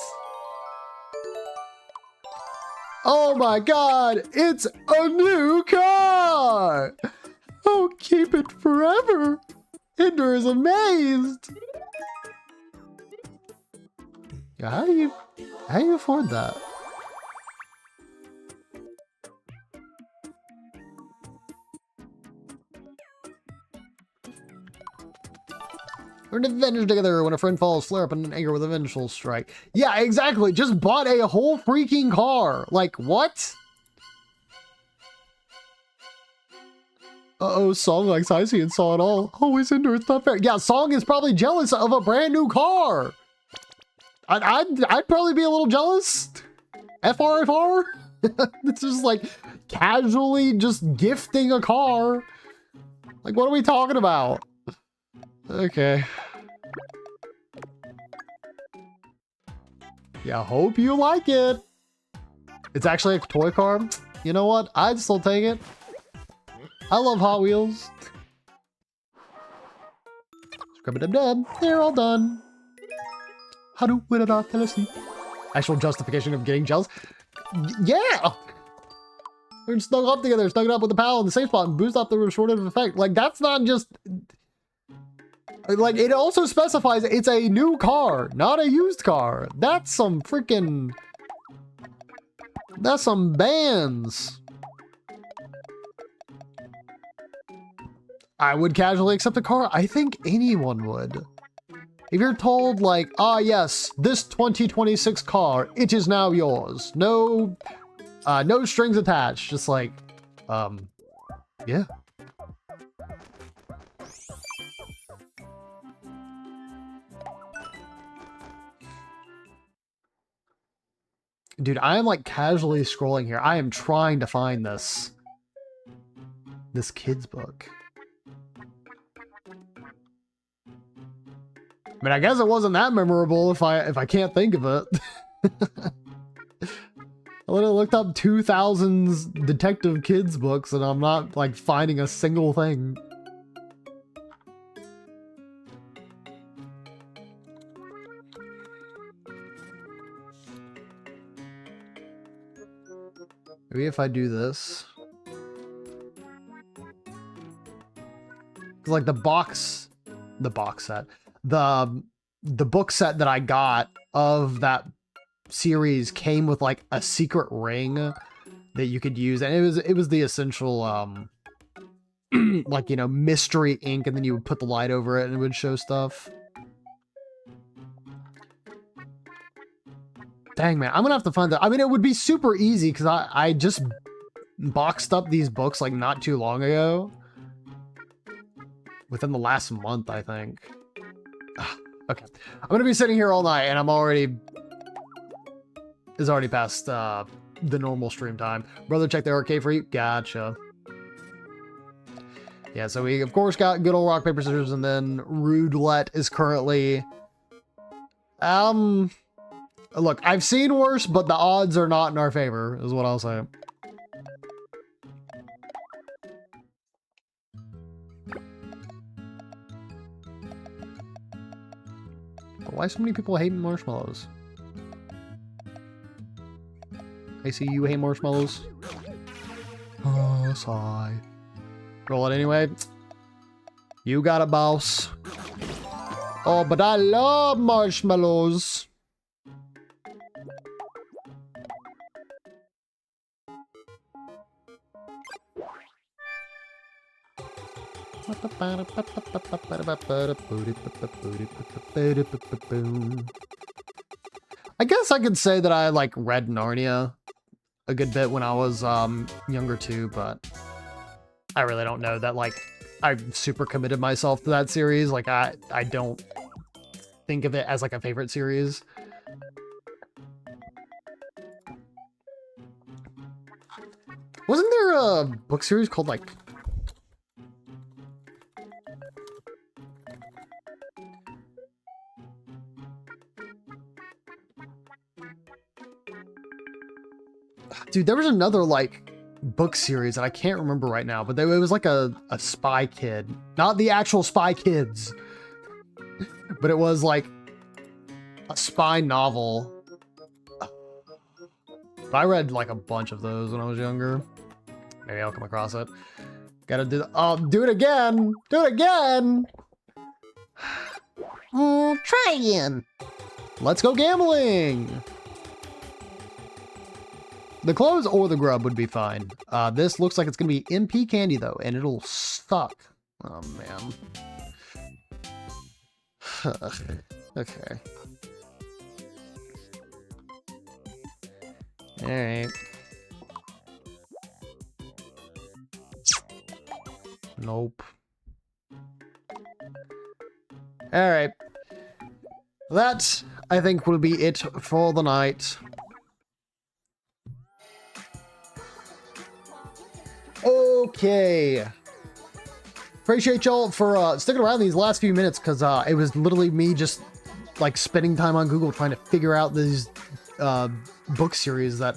Oh my god, it's a new car! Oh, keep it forever. Ender is amazed. Yeah, how do you afford that? Learn to avenge together. When a friend falls, flare up in anger with a vengeful strike. Yeah, exactly. Just bought a whole freaking car. Like, what? Uh-oh, Song likes Icy and saw it all. Always Ender, it's not fair. Yeah, Song is probably jealous of a brand new car. I'd probably be a little jealous. FRFR? It's just like casually just gifting a car. Like, what are we talking about? Okay. Yeah, hope you like it. It's actually a toy car. You know what? I'd still take it. I love Hot Wheels. Scrub-a-dub-dub. They're all done. How do we not tell us? Actual justification of getting jealous? Yeah! We're snug up together, snug it up with the pal in the safe spot and boost up the restorative effect. Like, that's not just... Like, it also specifies it's a new car, not a used car. That's some freaking... That's some bands. I would casually accept a car. I think anyone would. If you're told, like, ah, yes, this 2026 car, it is now yours. No, no strings attached. Just like, yeah. Dude, I am like casually scrolling here. I am trying to find this kid's book. I mean, I guess it wasn't that memorable if I can't think of it. I literally looked up 2000s detective kids books and I'm not like finding a single thing. Maybe if I do this. Like the box set. The book set that I got of that series came with like a secret ring that you could use, and it was the essential like, you know, mystery ink, and then you would put the light over it and it would show stuff. Dang, man, I'm gonna have to find that. I mean, it would be super easy because I just boxed up these books like not too long ago. Within the last month, I think. Okay. I'm gonna be sitting here all night and I'm already... It's already past the normal stream time. Brother, check the arcade for you. Gotcha. Yeah, so we of course got good old rock, paper, scissors, and then roulette is currently... Look, I've seen worse, but the odds are not in our favor, is what I'll say. But why so many people hate marshmallows? I see you hate marshmallows. Oh, sigh. Roll it anyway. You got a boss. Oh, but I love marshmallows. I guess I could say that I like read Narnia a good bit when I was younger too, but I really don't know that like I super committed myself to that series. Like I don't think of it as like a favorite series. Wasn't there a book series called like dude, there was another like book series that I can't remember right now, but it was like a Spy Kid, not the actual Spy Kids, but it was like a spy novel. But I read like a bunch of those when I was younger. Maybe I'll come across it. Gotta do oh, do it again. Do it again. Try again. Let's go gambling. The clothes or the grub would be fine. This looks like it's gonna be MP candy though, and it'll suck. Oh man. Okay. Alright. Nope. Alright. That, I think, will be it for the night. Okay. Appreciate y'all for sticking around these last few minutes, because it was literally me just like spending time on Google trying to figure out these book series that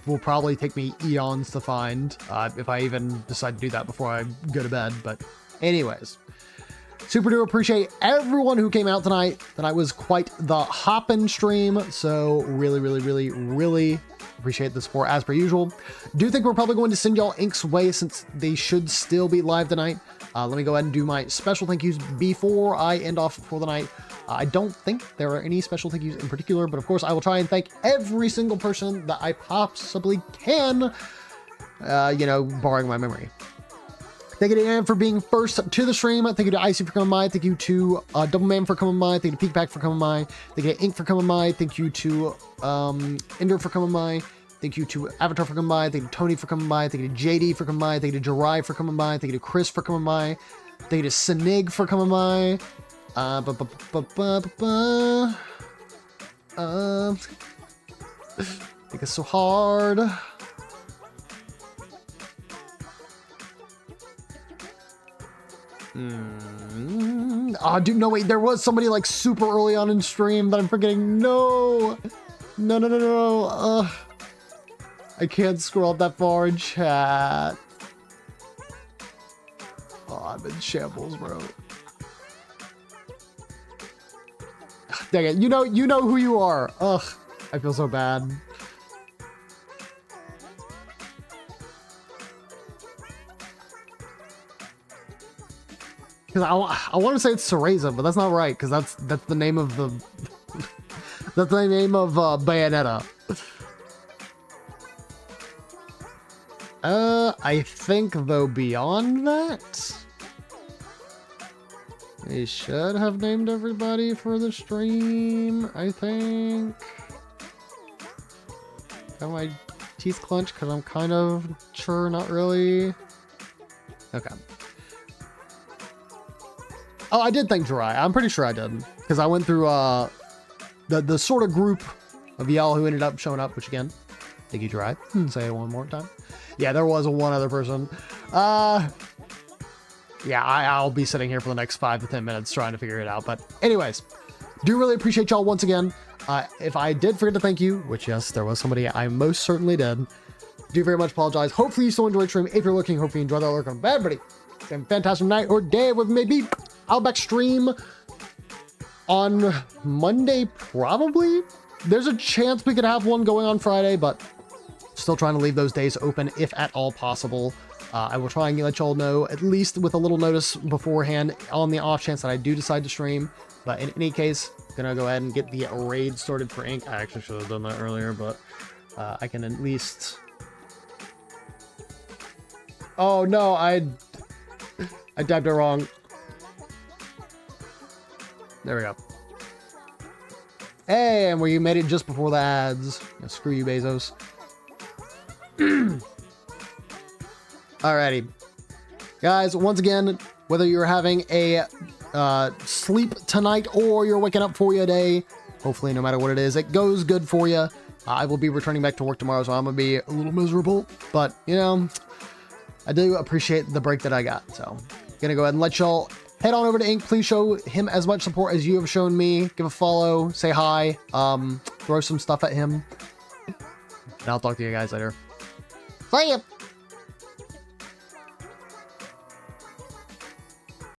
will probably take me eons to find if I even decide to do that before I go to bed. But anyways, super do appreciate everyone who came out tonight. Tonight was quite the hoppin' stream, so really appreciate the support as per usual. Do think we're probably going to send y'all Ink's way since they should still be live tonight. Let me go ahead and do my special thank yous before I end off for the night. I don't think there are any special thank yous in particular, but of course I will try and thank every single person that I possibly can, you know, barring my memory. Thank you to Aaron for being first to the stream. Thank you to Icy for coming by. Thank you to Double Man for coming by. Thank you to Peak Pack for coming by. Thank you to Ink for coming by. Thank you to Ender for coming by. Thank you to Avatar for coming by. Thank you to Tony for coming by. Thank you to JD for coming by. Thank you to Jirai for coming by. Thank you to Chris for coming by. Thank you to Sinig for coming by. Think it's so hard. Oh, dude, no, wait, there was somebody like super early on in stream that I'm forgetting. No. I can't scroll up that far in chat. Oh, I'm in shambles, bro. Dang it, you know who you are. Ugh, I feel so bad. Because I want to say it's Cereza, but that's not right, because that's the name of the that's the name of Bayonetta. I think though beyond that, they should have named everybody for the stream. I think. Got my teeth clenched because I'm kind of sure, not really. Okay. Oh, I did thank Jirai. I'm pretty sure I did. Because I went through the sort of group of y'all who ended up showing up, which again, Think you try? Say it one more time. Yeah, there was one other person. Yeah, I'll be sitting here for the next 5 to 10 minutes trying to figure it out. But anyways, do really appreciate y'all once again. If I did forget to thank you, which yes, there was somebody I most certainly did, do very much apologize. Hopefully you still enjoyed the stream. If you're looking, hopefully you enjoyed that lurk on bad, buddy. Have a fantastic night or day with maybe. I'll back stream on Monday, probably. There's a chance we could have one going on Friday, but still trying to leave those days open if at all possible. I will try and let y'all know, at least with a little notice beforehand, on the off chance that I do decide to stream. But in any case, gonna go ahead and get the raid started for Ink. I actually should have done that earlier, but I can at least... Oh no, I typed it wrong. There we go. Hey, and you made it just before the ads. Yeah, screw you, Bezos. Alrighty. Guys, once again, whether you're having a sleep tonight or you're waking up for your day, hopefully no matter what it is, it goes good for you. I will be returning back to work tomorrow, so I'm going to be a little miserable. But, you know, I do appreciate the break that I got. So, gonna go ahead and let y'all head on over to Ink. Please show him as much support as you have shown me. Give a follow, say hi, throw some stuff at him. And I'll talk to you guys later. See ya.